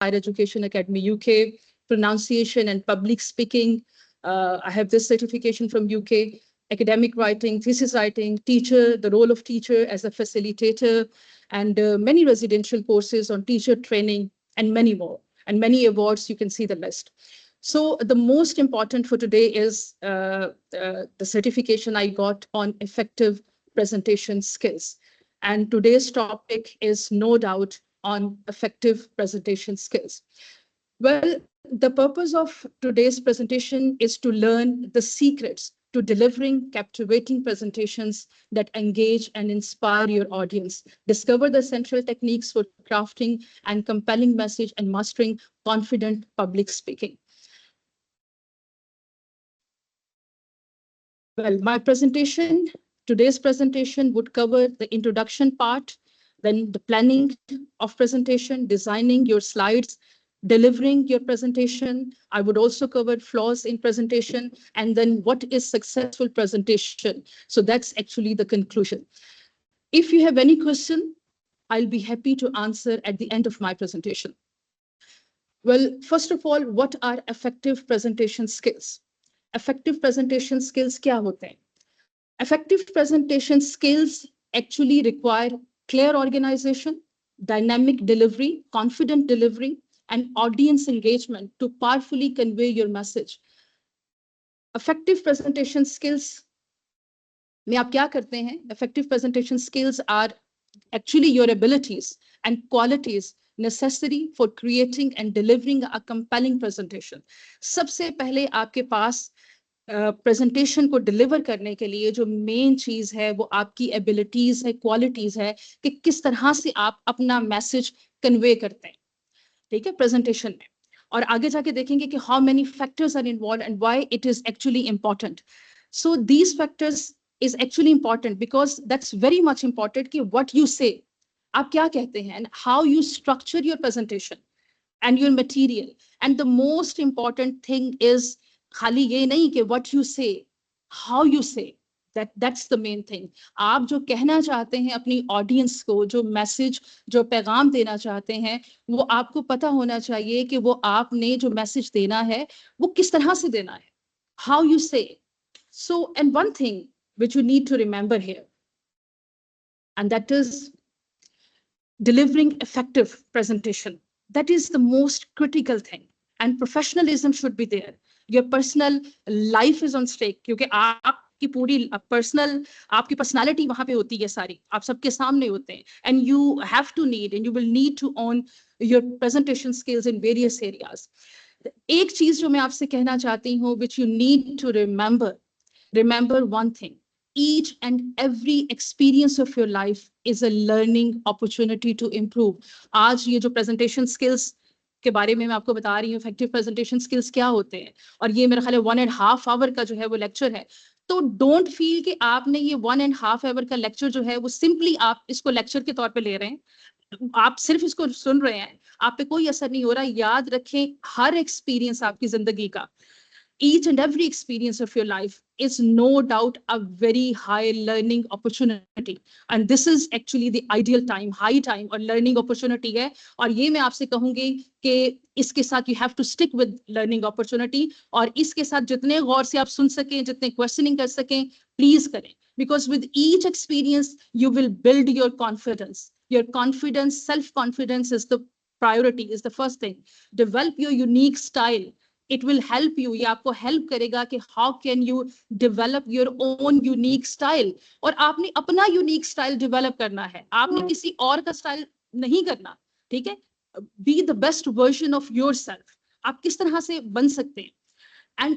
Higher Education Academy UK, pronunciation and public speaking. I have this certification from UK, academic writing, thesis writing, teacher, the role of teacher as a facilitator, and many residential courses on teacher training, and many more, and many awards. You can see the list. So the most important for today is the certification I got on effective presentation skills. And today's topic is no doubt on effective presentation skills. Well, the purpose of today's presentation is to learn the secrets to delivering captivating presentations that engage and inspire your audience. Discover the essential techniques for crafting and compelling message and mastering confident public speaking. Well, my presentation, today's presentation would cover the introduction part, then the planning of presentation, designing your slides, delivering your presentation. I would also cover flaws in presentation, and then what is successful presentation. So that's actually the conclusion. If you have any question, I'll be happy to answer at the end of my presentation. Well, first of all, what are effective presentation skills? Effective presentation skills क्या होते हैं? Effective presentation skills actually require clear organization, dynamic delivery, confident delivery, and audience engagement to powerfully convey your message. Effective presentation skills में आप क्या करते हैं? Effective presentation skills are actually your abilities and qualities necessary for creating and delivering a compelling presentation. सबसे पहले आपके पास presentation को deliver करने के लिए जो मेन चीज है वो आपकी एबिलिटीज है, क्वालिटीज है कि किस तरह से आप अपना मैसेज कन्वे करते हैं, ठीक है, प्रेजेंटेशन में. और आगे जाके देखेंगे कि how many factors are involved and why it is actually important. So these factors is actually important because that's very much important कि व्हाट यू से, आप क्या कहते हैं, and how you structure your presentation and your material. And the most important thing is खाली ये नहीं कि what you say, how you say, that's the main thing. आप जो कहना चाहते हैं अपनी ऑडियंस को, जो मैसेज, जो पैगाम देना चाहते हैं, वो आपको पता होना चाहिए कि वो आपने जो मैसेज देना है वो किस तरह से देना है, how you say. So, and one thing which you need to remember here, and that is delivering effective presentation. That is the most critical thing, and professionalism should be there. Your personal life is on stake क्योंकि आपकी पूरी personal, आपकी personality वहां पे होती है सारी, आप सबके सामने होते हैं, and you have to need and you will need to own your presentation skills in various areas. एक चीज जो मैं आपसे कहना चाहती हूँ, which you need to remember one thing. Each and every experience of your life is a learning opportunity to improve. आज ये जो presentation skills के बारे में मैं आपको बता रही हूँ, effective presentation skills क्या होते हैं, और ये मेरा ख्याल है 1.5 hour का जो है वो lecture है. तो don't feel कि आपने ये 1.5 hour का lecture जो है वो simply आप इसको lecture के तौर पे ले रहे हैं, आप सिर्फ इसको सुन रहे हैं, आप पे कोई असर नहीं हो रहा. याद रखें, हर experience आपकी जिंदगी का, each and every experience of your life is no doubt a very high learning opportunity, and this is actually the ideal time, high time और learning opportunity है. और ये मैं आपसे कहूंगी कि इसके साथ you have to stick with learning opportunity, और इसके साथ जितने गौर से आप सुन सकें, जितने questioning कर सकें, please करें, because with each experience you will build your confidence. Your confidence, self-confidence is the priority, is the first thing. Develop your unique style. It will help you, ये आपको help करेगा कि how can you develop your own unique style. और आपने अपना unique style develop करना है, आपने किसी और का style नहीं करना, ठीक है. Be the best version of yourself. आप किस तरह से बन सकते हैं, and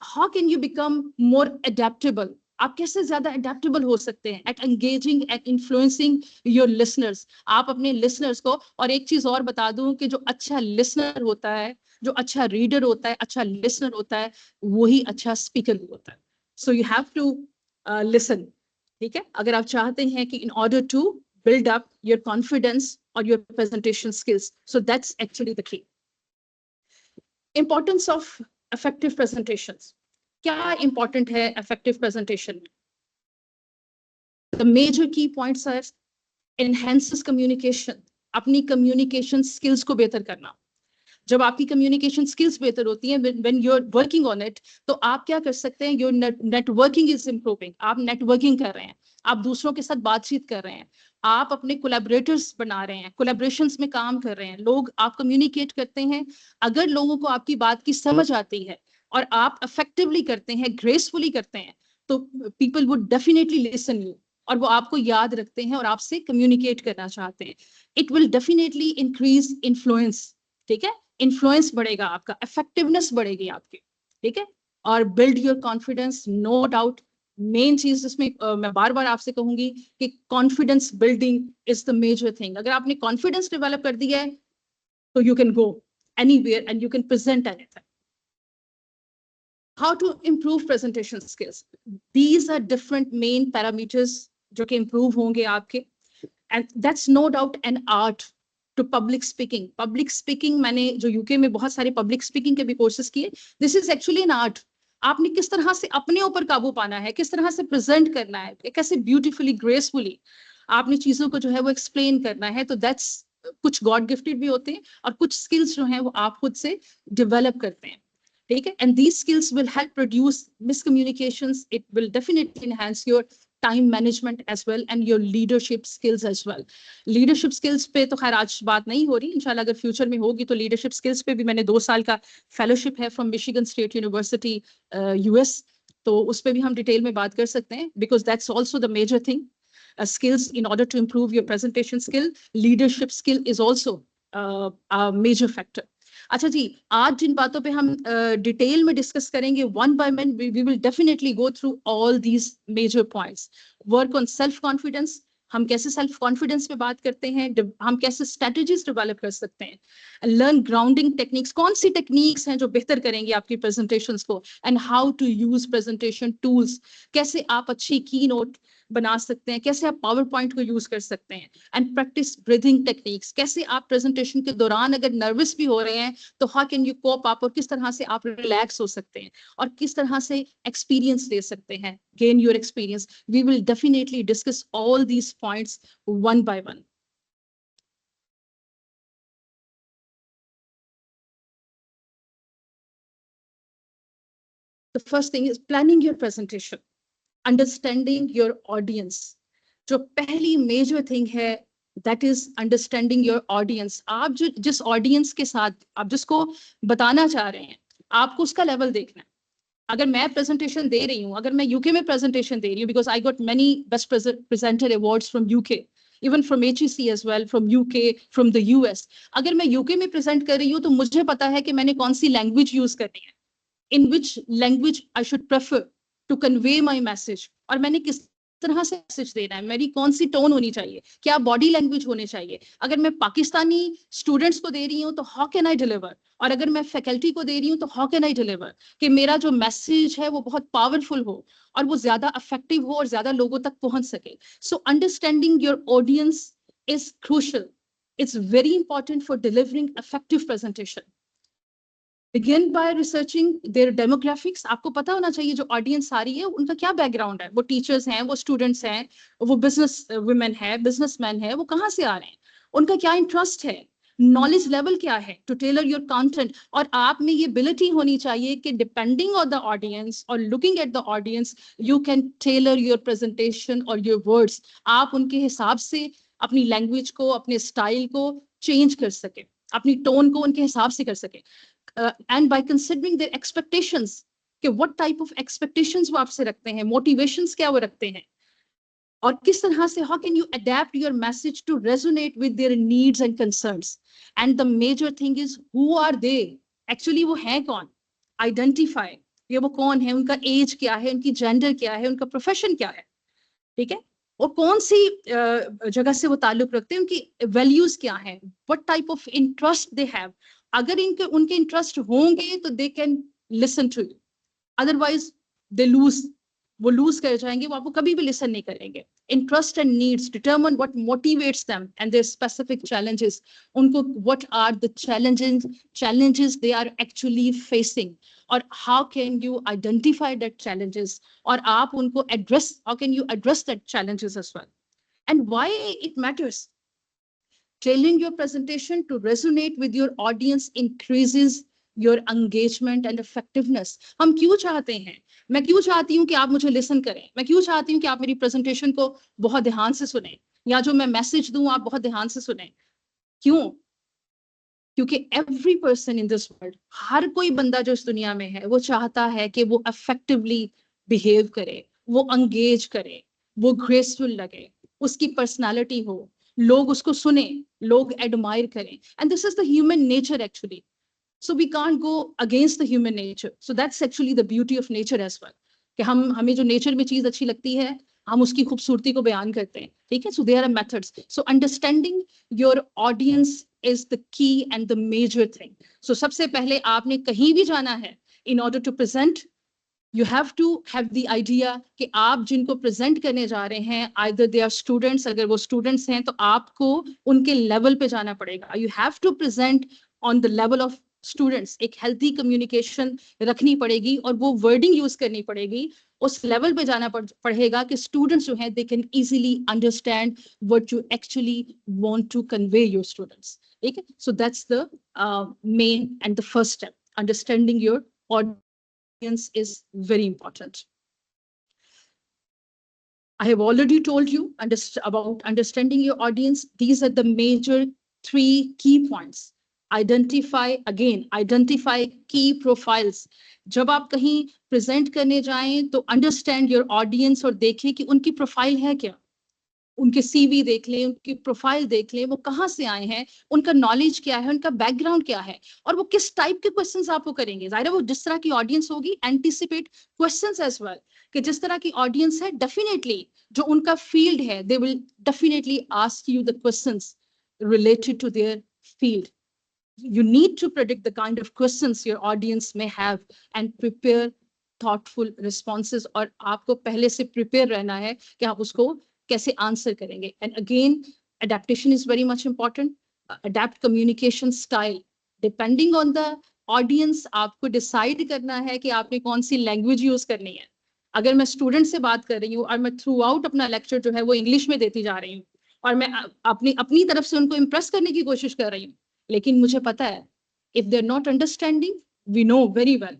how can you become more adaptable. आप कैसे ज्यादा adaptable हो सकते हैं at engaging and influencing your listeners. आप अपने listeners को, और एक चीज और बता दूं कि जो अच्छा listener होता है, जो अच्छा रीडर होता है, अच्छा लिसनर होता है, वही अच्छा स्पीकर भी होता है. So you have to listen, ठीक है, अगर आप चाहते हैं कि in order to build up your confidence और your presentation skills. So that's actually the key. Importance of effective presentations. क्या इंपॉर्टेंट है इफेक्टिव प्रेजेंटेशन में? The major key points are enhances communication, अपनी कम्युनिकेशन स्किल्स को बेहतर करना. जब आपकी कम्युनिकेशन स्किल्स बेहतर होती हैं, when you are working on it, तो आप क्या कर सकते हैं, योर नेटवर्किंग इज इम्प्रूविंग, आप नेटवर्किंग कर रहे हैं, आप दूसरों के साथ बातचीत कर रहे हैं, आप अपने कोलैबोरेटर्स बना रहे हैं, कोलैबोरेशंस में काम कर रहे हैं, लोग आप कम्युनिकेट करते हैं। अगर लोगों को आपकी बात की समझ आती है और आप इफेक्टिवली करते हैं, ग्रेसफुली करते हैं, तो people would definitely listen you, और वो आपको याद रखते हैं और आपसे कम्युनिकेट करना चाहते हैं। It will definitely increase influence, ठीक है, इन्फ्लुएंस बढ़ेगा आपका, इफेक्टिवनेस बढ़ेगी आपकी, ठीक है, और build your confidence, no doubt. Main चीज इसमें मैं बार बार आपसे कहूंगी कि confidence building is the major thing. अगर आपने कॉन्फिडेंस डेवलप कर दिया है तो you can go anywhere and you can present anything. How to improve presentation skills? These are different main parameters जो कि improve होंगे आपके, and that's no doubt an art to public speaking. Public speaking मैंने जो UK में बहुत सारे public speaking के भी कोर्सेज किए, this is actually an art. आपने किस तरह से अपने ऊपर काबू पाना है, किस तरह से प्रेजेंट करना है, कैसे ब्यूटीफुली ग्रेसफुली आपने चीजों को जो है वो एक्सप्लेन करना है, तो दैट्स कुछ गॉड गिफ्टेड भी होते हैं और कुछ स्किल्स जो हैं वो आप खुद से डेवलप करते हैं, ठीक है, and these skills will help produce miscommunications, it will definitely enhance your time management as well and your leadership skills as well. Leadership skills पे तो खैर आज बात नहीं हो रही, इंशाल्लाह अगर फ्यूचर में होगी तो लीडरशिप स्किल्स पे भी मैंने 2 साल का फेलोशिप है from Michigan state university US, तो उस पर भी हम डिटेल में बात कर सकते हैं, because that's also the major thing, skills in order to improve your presentation skill. Leadership skill is also a major factor. अच्छा जी, आज जिन बातों पे हम डिटेल में डिस्कस करेंगे one by one, we will definitely go through all these major points. Work on self confidence, हम कैसे self confidence पे बात करते हैं, हम कैसे स्ट्रेटजीज डेवलप कर सकते हैं, लर्न ग्राउंडिंग टेक्निक्स, कौन सी टेक्निक्स हैं जो बेहतर करेंगे आपकी प्रेजेंटेशंस को, and how to use presentation tools, कैसे आप अच्छी की नोट बना सकते हैं, कैसे आप पावर पॉइंट को यूज कर सकते हैं, एंड प्रैक्टिस ब्रीथिंग टेक्निक्स, कैसे आप प्रेजेंटेशन के दौरान अगर नर्वस भी हो रहे हैं तो how can you cope up, और किस तरह से आप रिलैक्स हो सकते हैं और किस तरह से एक्सपीरियंस ले सकते हैं, gain your experience. We will definitely discuss all these points one by one. The first thing is planning your presentation, understanding your audience. जो पहली मेजर थिंग है that is understanding your audience. आप जो जिस audience के साथ आप जिसको बताना चाह रहे हैं, आपको उसका लेवल देखना है। अगर मैं प्रेजेंटेशन दे रही हूँ, अगर मैं यूके में प्रेजेंटेशन दे रही हूँ, because I got many best presenter awards from UK, even from HEC as well, from UK, from the US। अगर मैं यूके में प्रेजेंट कर रही हूँ तो मुझे पता है कि मैंने कौन सी लैंग्वेज यूज करनी है, in which language I should prefer to convey my message, और मैंने किस तरह से मैसेज देना है, मेरी कौन सी टोन होनी चाहिए, क्या बॉडी लैंग्वेज होनी चाहिए। अगर मैं पाकिस्तानी स्टूडेंट्स को दे रही हूँ तो हाउ कैन आई डिलीवर, और अगर मैं फैकल्टी को दे रही हूँ तो हाउ कैन आई डिलीवर कि मेरा जो मैसेज है वो बहुत पावरफुल हो और वो ज्यादा इफेक्टिव हो और ज्यादा लोगों तक पहुंच सके। So understanding your audience is crucial, it's very important for delivering effective presentation. Begin by researching their demographics. आपको पता होना चाहिए जो ऑडियंस आ रही है उनका क्या बैकग्राउंड है, वो टीचर्स हैं, वो स्टूडेंट्स हैं, वो बिजनेस वुमेन है, बिजनेसमैन है, वो कहाँ से आ रहे हैं, उनका क्या इंटरेस्ट है, नॉलेज लेवल क्या है, टू टेलर योर कंटेंट। और आप में ये एबिलिटी होनी चाहिए कि डिपेंडिंग ऑन द ऑडियंस और looking at the audience, you can tailor your presentation और योर वर्ड्स। आप उनके हिसाब से अपनी लैंग्वेज को, अपने स्टाइल को चेंज कर सके, अपनी टोन को उनके हिसाब से कर सके। And by considering their expectations, कि what type of expectations वो आपसे रखते हैं, motivations क्या वो रखते हैं, और किस तरह से how can you adapt your message to resonate with their needs and concerns. And the major thing is who are they, actually वो हैं कौन, identify ये वो कौन है, उनका एज क्या है, उनकी जेंडर क्या है, उनका प्रोफेशन क्या है, ठीक है, और कौन सी जगह से वो ताल्लुक रखते हैं, उनकी वैल्यूज क्या हैं, what type of interest they have. अगर इनके उनके इंटरेस्ट होंगे तो they can listen to you, otherwise they lose, वो लूज कर जाएंगे, वो आपको कभी भी लिसन नहीं करेंगे। Interest and needs determine what motivates them and their specific challenges, उनको what are the challenges they are actually facing, और how can you identify that challenges, और आप उनको address, how can you address that challenges as well, and why it matters. Tailoring your presentation to resonate with your audience increases your engagement and effectiveness. हम क्यों चाहते हैं, मैं क्यों चाहती हूँ कि आप मुझे लिसन करें, मैं क्यों चाहती हूँ कि आप मेरी प्रेजेंटेशन को बहुत ध्यान से सुने, या जो मैं मैसेज दूं आप बहुत ध्यान से सुने. क्यों? क्योंकि every person in this world, हर कोई बंदा जो इस दुनिया में है, वो चाहता है कि वो इफेक्टिवली बिहेव करे, वो एंगेज करे, वो ग्रेसफुल लगे, उसकी पर्सनालिटी हो, लोग उसको सुने, लोग एडमायर करें. And this is the human nature actually. So we can't go against the human nature. So that's actually the beauty of nature as well. कि हमें जो नेचर में चीज अच्छी लगती है, हम उसकी खूबसूरती को बयान करते हैं. ठीक है? So there are methods. So understanding your audience is the key and the major thing. So सबसे पहले आपने कहीं भी जाना है, in order to present, you have to have the idea कि आप जिनको present करने जा रहे हैं, either they are students, अगर वो students हैं तो आपको उनके level पे जाना पड़ेगा. You have to present on the level of students. एक हेल्थी कम्युनिकेशन रखनी पड़ेगी और वो वर्डिंग यूज करनी पड़ेगी, उस लेवल पे जाना पड़ेगा कि स्टूडेंट्स जो हैं they can easily understand what you actually want to convey your students. ठीक है? So that's the main and the first step. Understanding your audience is very important. I have already told you about understanding your audience. These are the major 3 key points. Identify key profiles. जब आप कहीं present करने जाएं तो understand your audience और देखें कि उनकी प्रोफाइल है क्या. उनके CV देख लें, उनकी प्रोफाइल देख लें, वो कहाँ से आए हैं, उनका नॉलेज क्या है, उनका बैकग्राउंड क्या है, और वो किस टाइप के क्वेश्चंस आपको करेंगे. जाहिर है वो जिस तरह की ऑडियंस होगी, एंटिसिपेट क्वेश्चंस एज वेल, कि जिस तरह की ऑडियंस है डेफिनेटली जो उनका फील्ड है, they will definitely ask you the questions related to their field. You need to predict the kind of questions your audience may have and prepare thoughtful responses. और आपको पहले से prepare रहना है कि आप उसको कैसे answer करेंगे. And again, adaptation is very much important. Adapt communication style. Depending on the audience, आपको decide करना है कि आपने कौन सी language use करनी है. अगर मैं student से बात कर रही हूँ और मैं throughout अपना lecture जो है वो English में देती जा रही हूँ और मैं अपनी तरफ से उनको impress करने की कोशिश कर रही हूँ, लेकिन मुझे पता है if they're not understanding, we know very well.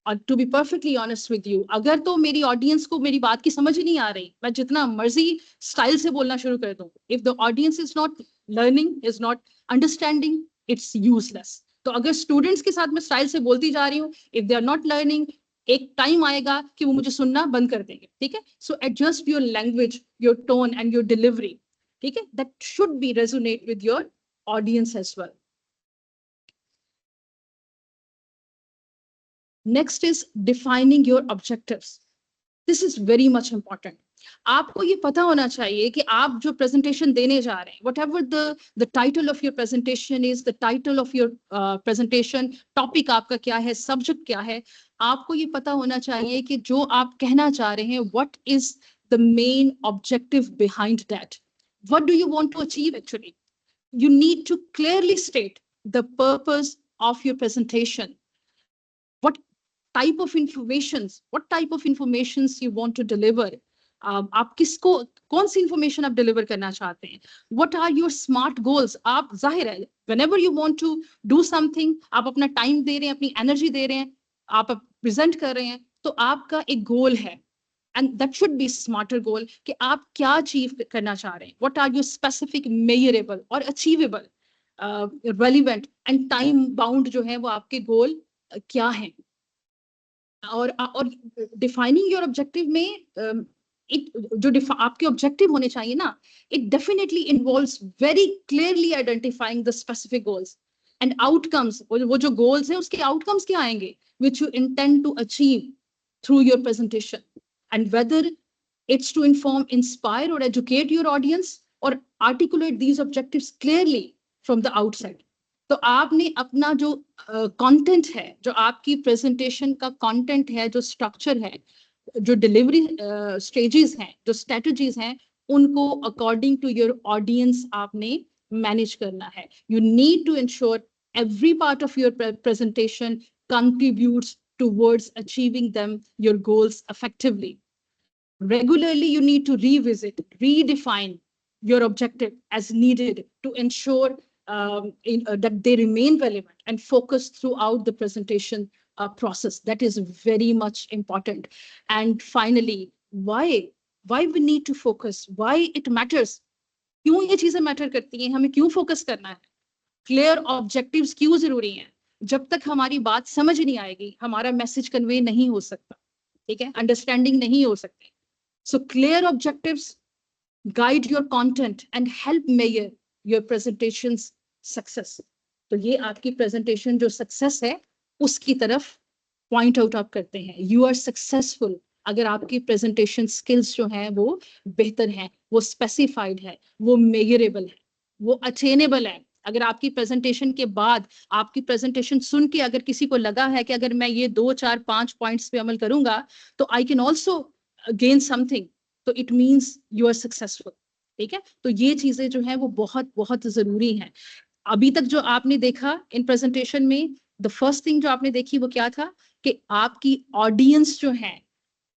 और to be perfectly honest with you, अगर तो मेरी ऑडियंस को मेरी बात की समझ ही नहीं आ रही, मैं जितना मर्जी स्टाइल से बोलना शुरू कर दूं, if the audience is not learning, is not understanding, it's useless. तो अगर स्टूडेंट्स के साथ मैं स्टाइल से बोलती जा रही हूँ, if they are not learning, एक टाइम आएगा कि वो मुझे सुनना बंद कर देंगे. ठीक है? So adjust your language, your tone and your delivery. ठीक है? That should be resonate with your audience as well. Next is defining your objectives. This is very much important. आपको ये पता होना चाहिए कि आप जो presentation देने जा रहे हैं, whatever the title of your presentation is, the title of your presentation, topic आपका क्या है, subject क्या है, आपको ये पता होना चाहिए कि जो आप कहना चाह रहे हैं, what is the main objective behind that? What do you want to achieve actually? You need to clearly state the purpose of your presentation. What type of informations you want to deliver. आप किसको कौन सी information आप deliver करना चाहते हैं. What are your smart goals? आप जाहिर है whenever you want to do something, आप अपना time दे रहे हैं, अपनी energy दे रहे हैं, आप present कर रहे हैं, तो आपका एक goal है. And that should be smarter goal कि आप क्या achieve करना चाह रहे हैं. What are your specific measurable और achievable, relevant and time bound जो है वो आपके goal क्या हैं. और डिफाइनिंग योर ऑब्जेक्टिव में जो आपके ऑब्जेक्टिव होने चाहिए ना, it definitely involves very clearly identifying the specific goals and outcomes. वो जो गोल्स हैं उसके आउटकम्स क्या आएंगे which you intend to achieve through your presentation, and whether it's to inform, inspire or educate your audience, or articulate these objectives clearly from the outset. तो आपने अपना जो कंटेंट है, जो आपकी प्रेजेंटेशन का कंटेंट है, जो स्ट्रक्चर है, जो डिलीवरी स्टेजेस हैं, जो स्ट्रेटजीज हैं, उनको अकॉर्डिंग टू योर ऑडियंस आपने मैनेज करना है. You need to ensure every part of your presentation contributes towards achieving them, your goals effectively. Regularly, you need to revisit, redefine your objective as needed to ensure that they remain relevant and focused throughout the presentation process. That is very much important. And finally, why we need to focus, why it matters, क्यों ये चीजें matter करती हैं, हमें क्यों focus करना है, clear objectives क्यों जरूरी हैं. जब तक हमारी बात समझ नहीं आएगी, हमारा मैसेज कन्वे नहीं हो सकता, ठीक है, अंडरस्टैंडिंग नहीं हो सकती. So clear objectives guide your content and help measure your presentation's success. तो ये आपकी presentation जो success है उसकी तरफ point out आप करते हैं. You are successful अगर आपकी presentation skills जो हैं वो बेहतर हैं, वो specified है, वो measurable है, वो attainable है. अगर आपकी presentation के बाद आपकी presentation सुन के अगर किसी को लगा है कि अगर मैं ये 2, 4, 5 points पे अमल करूंगा तो I can also gain something, तो it means you are successful. ठीक है, तो ये चीजें जो है वो बहुत बहुत जरूरी हैं. अभी तक जो आपने देखा इन प्रेजेंटेशन में, द फर्स्ट थिंग जो आपने देखी वो क्या था कि आपकी ऑडियंस जो है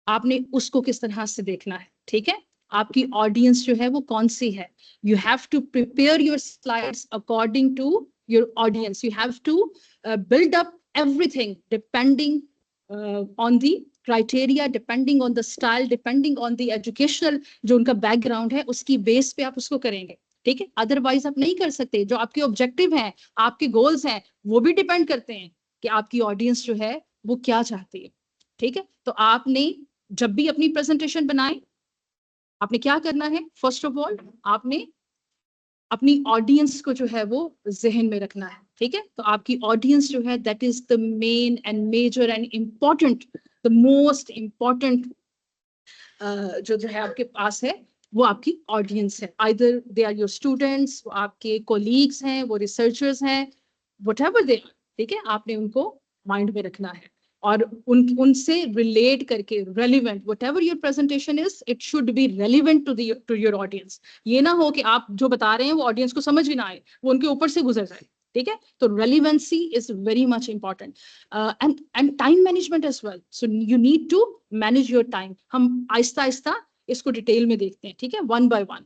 आपने उसको किस तरह से देखना है. ठीक है, आपकी ऑडियंस जो है वो कौन सी है. You have to prepare your slides according to your audience. You have to build up everything depending on the criteria, depending on the style, depending on the educational जो उनका background है उसकी बेस पे आप उसको करेंगे. ठीक है, अदरवाइज आप नहीं कर सकते. जो आपके ऑब्जेक्टिव हैं, आपके गोल्स हैं, वो भी डिपेंड करते हैं कि आपकी ऑडियंस जो है वो क्या चाहती है. ठीक है, तो आपने जब भी अपनी प्रेजेंटेशन बनाए आपने क्या करना है, फर्स्ट ऑफ ऑल आपने अपनी ऑडियंस को जो है वो जहन में रखना है. ठीक है, तो आपकी ऑडियंस जो है that is the main and major and important, the most important जो है आपके पास है वो आपकी ऑडियंस है. Either they are your students, आपके कोलीग्स हैं, वो रिसर्चर्स हैं, व्हाटएवर दे आर. ठीक है, आपने उनको माइंड में रखना है और उनसे रिलेट करके relevant whatever your presentation is, it should be relevant to your audience. ये ना हो कि आप जो बता रहे हैं वो ऑडियंस को समझ ही ना आए, वो उनके ऊपर से गुजर जाए. ठीक है, तो relevancy is very much important and time management as well. So you need to manage your time. हम आहिस्ता आहिस्ता इसको डिटेल में देखते हैं. ठीक है, वन बाय वन.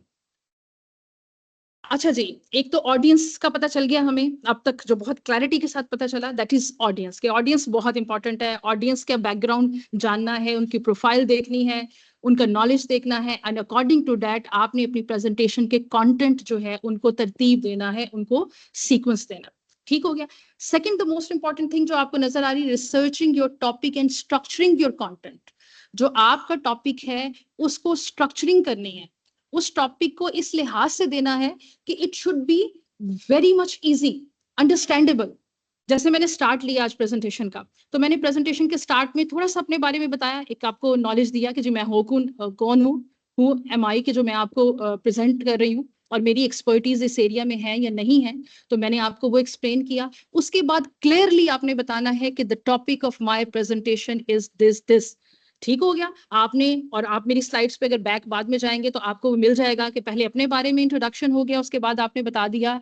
अच्छा जी, एक तो ऑडियंस का पता चल गया हमें अब तक, जो बहुत क्लैरिटी के साथ पता चला, दैट इज ऑडियंस. के ऑडियंस बहुत इंपॉर्टेंट है. ऑडियंस का बैकग्राउंड जानना है, उनकी प्रोफाइल देखनी है, उनका नॉलेज देखना है एंड अकॉर्डिंग टू दैट आपने अपनी प्रेजेंटेशन के कंटेंट जो है उनको तरतीब देना है, उनको सीक्वेंस देना. ठीक हो गया. Second, the most important thing जो आपको नजर आ रही है, researching your topic and structuring your content. जो आपका टॉपिक है उसको स्ट्रक्चरिंग करनी है, उस टॉपिक को इस लिहाज से देना है कि it should be very much easy, understandable. जैसे मैंने स्टार्ट लिया आज प्रेजेंटेशन का, तो मैंने प्रेजेंटेशन के स्टार्ट में थोड़ा सा अपने बारे में बताया, एक आपको नॉलेज दिया कि जी मैं कौन हूँ, हु एम आई, कि जो मैं आपको प्रेजेंट कर रही हूँ और मेरी एक्सपर्टीज इस एरिया में है या नहीं है, तो मैंने आपको वो एक्सप्लेन किया. उसके बाद क्लियरली आपने बताना है कि the topic of my presentation is this. ठीक हो गया आपने. और आप मेरी स्लाइड्स पे अगर बैक बाद में जाएंगे तो आपको मिल जाएगा कि पहले अपने बारे में इंट्रोडक्शन हो गया, उसके बाद आपने बता दिया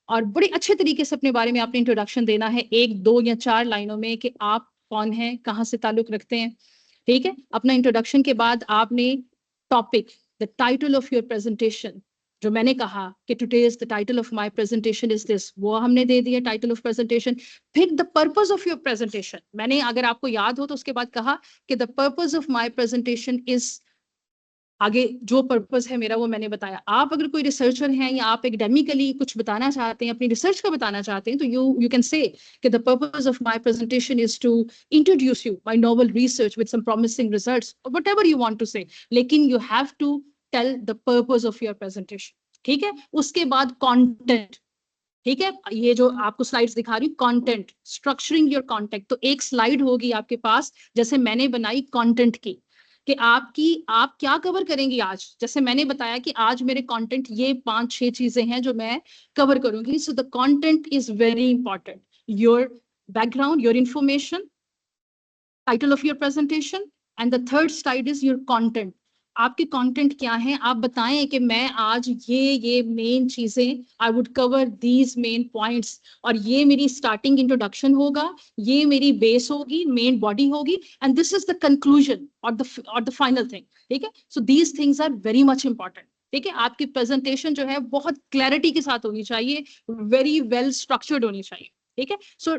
और बड़े अच्छे तरीके से अपने बारे में आपने इंट्रोडक्शन देना है 1, 2 या 4 लाइनों में कि आप कौन हैं, कहाँ से ताल्लुक रखते हैं. ठीक है, अपना इंट्रोडक्शन के बाद आपने topic, the title of your presentation, जो मैंने कहा कि today's the title of my presentation is this, वो हमने दे दिया टाइटल ऑफ प्रेजेंटेशन. फिर the purpose of your presentation, मैंने अगर आपको याद हो तो उसके बाद कहा कि the purpose of my presentation is, आगे जो पर्पस है मेरा वो मैंने बताया. आप अगर कोई रिसर्चर हैं या आप एकेडमिकली कुछ बताना चाहते हैं, अपनी रिसर्च का बताना चाहते हैं, तो यू कैन से कि the purpose of my presentation is to introduce you my novel research with some promising results, whatever you want to say, लेकिन you have to tell the purpose of your presentation. ठीक है, उसके बाद content. ठीक है, ये जो आपको स्लाइड्स दिखा रही हूँ, कंटेंट, स्ट्रक्चरिंग योर कंटेंट. तो एक स्लाइड होगी आपके पास जैसे मैंने बनाई कंटेंट की, कि आप क्या कवर करेंगी आज. जैसे मैंने बताया कि आज मेरे कंटेंट ये 5-6 चीजें हैं जो मैं कवर करूंगी. So the content is very important. Your background, your information, title of your presentation and the third slide is your content. आपके कंटेंट क्या हैं, आप बताएं कि मैं आज ये मेन चीजें, I would cover these main points, और ये मेरी स्टार्टिंग इंट्रोडक्शन होगा, ये मेरी बेस होगी, मेन बॉडी होगी, and this is the conclusion और द फाइनल थिंग. ठीक है, so these things are very much important. ठीक है, आपकी प्रेजेंटेशन जो है बहुत क्लैरिटी के साथ होनी चाहिए, वेरी वेल स्ट्रक्चर्ड होनी चाहिए। ठीक है, सो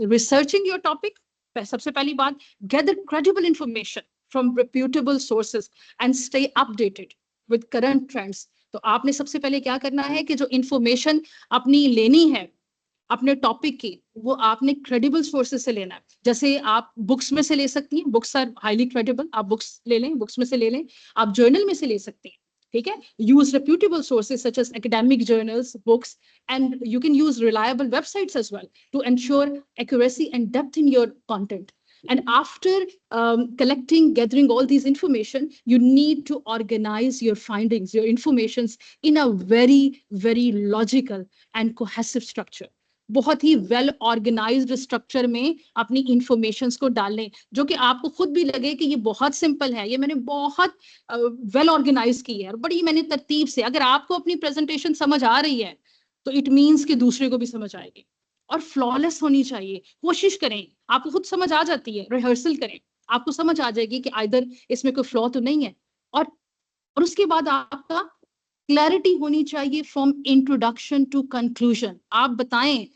रिसर्चिंग योर टॉपिक, सबसे पहली बात, gather credible information from reputable sources and stay updated with current trends. तो आपने सबसे पहले क्या करना है कि जो इंफॉर्मेशन अपनी लेनी है अपने टॉपिक की, वो आपने क्रेडिबल सोर्सेज से लेना है। जैसे आप बुक्स में से ले सकती हैं, बुक्स आर हाईली क्रेडिबल, आप बुक्स ले लें, बुक्स में से ले लें, आप जर्नल में से ले सकते हैं। ठीक है, use reputable sources such as academic journals, books, and you can use reliable websites as well to ensure accuracy and depth in your content. And after gathering all these information, you need to organize your findings, your informations in a very, very logical and cohesive structure. बहुत ही well organised structure में अपनी informations को डालें, जो कि आपको खुद भी लगे कि ये बहुत सिंपल है, ये मैंने बहुत वेल ऑर्गेनाइज की है और बड़ी मैंने तरतीब से। अगर आपको अपनी प्रेजेंटेशन समझ आ रही है तो इट मीन्स कि दूसरे को भी समझ आएगी, और फ्लॉलेस होनी चाहिए। कोशिश करें, आपको खुद समझ आ जाती है, रिहर्सल करें, आपको समझ आ जाएगी कि आइदर इसमें कोई फ्लॉ तो नहीं है। और उसके बाद आपका क्लैरिटी होनी चाहिए फ्रॉम इंट्रोडक्शन टू कंक्लूजन। आप बताएं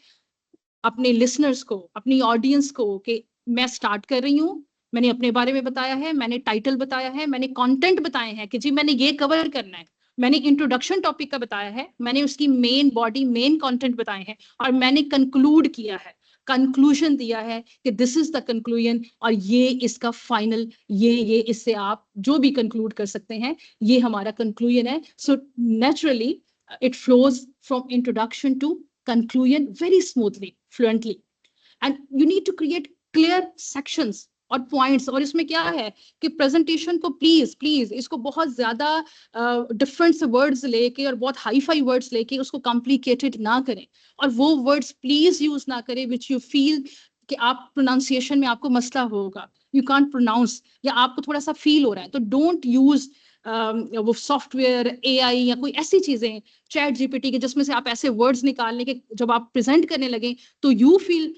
अपने लिसनर्स को, अपनी ऑडियंस को कि मैं स्टार्ट कर रही हूँ, मैंने अपने बारे में बताया है, मैंने टाइटल बताया है, मैंने कंटेंट बताए हैं कि जी मैंने ये कवर करना है, मैंने इंट्रोडक्शन टॉपिक का बताया है, मैंने उसकी मेन बॉडी, मेन कंटेंट बताए हैं, और मैंने कंक्लूड किया है, कंक्लूजन दिया है कि दिस इज द कंक्लूजन, और ये इसका फाइनल, ये इससे आप जो भी कंक्लूड कर सकते हैं, ये हमारा कंक्लूजन है। So naturally it flows from introduction to conclusion very smoothly, fluently. And you need to create clear sections और पॉइंट्स। और इसमें क्या है कि प्रेजेंटेशन को प्लीज इसको बहुत ज्यादा डिफरेंट से वर्ड्स लेके और बहुत हाई फाई वर्ड्स लेके उसको कॉम्प्लिकेटेड ना करें, और वो वर्ड्स प्लीज यूज ना करें विच यू फील कि आप प्रोनाउंसिएशन में आपको मसला होगा, यू कांट प्रोनाउंस, या आपको थोड़ा सा फील हो रहा है, तो डोंट यूज वो सॉफ्टवेयर, एआई या कोई ऐसी चीजें, चैट जीपीटी के, जिसमें से आप ऐसे वर्ड्स निकालने के जब आप प्रेजेंट करने लगे तो यू फील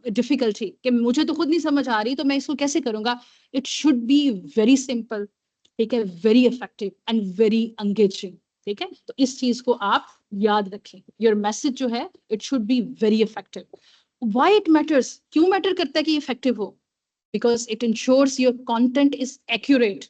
डिफिकल्टी कि मुझे तो खुद नहीं समझ आ रही तो मैं इसको कैसे करूंगा। It should be very simple, ठीक है, very effective and very engaging. ठीक है, तो इस चीज को आप याद रखें, योर मैसेज जो है it should be very effective. Why it matters, क्यों मैटर करता है कि इफेक्टिव हो? Because it ensures your content is accurate.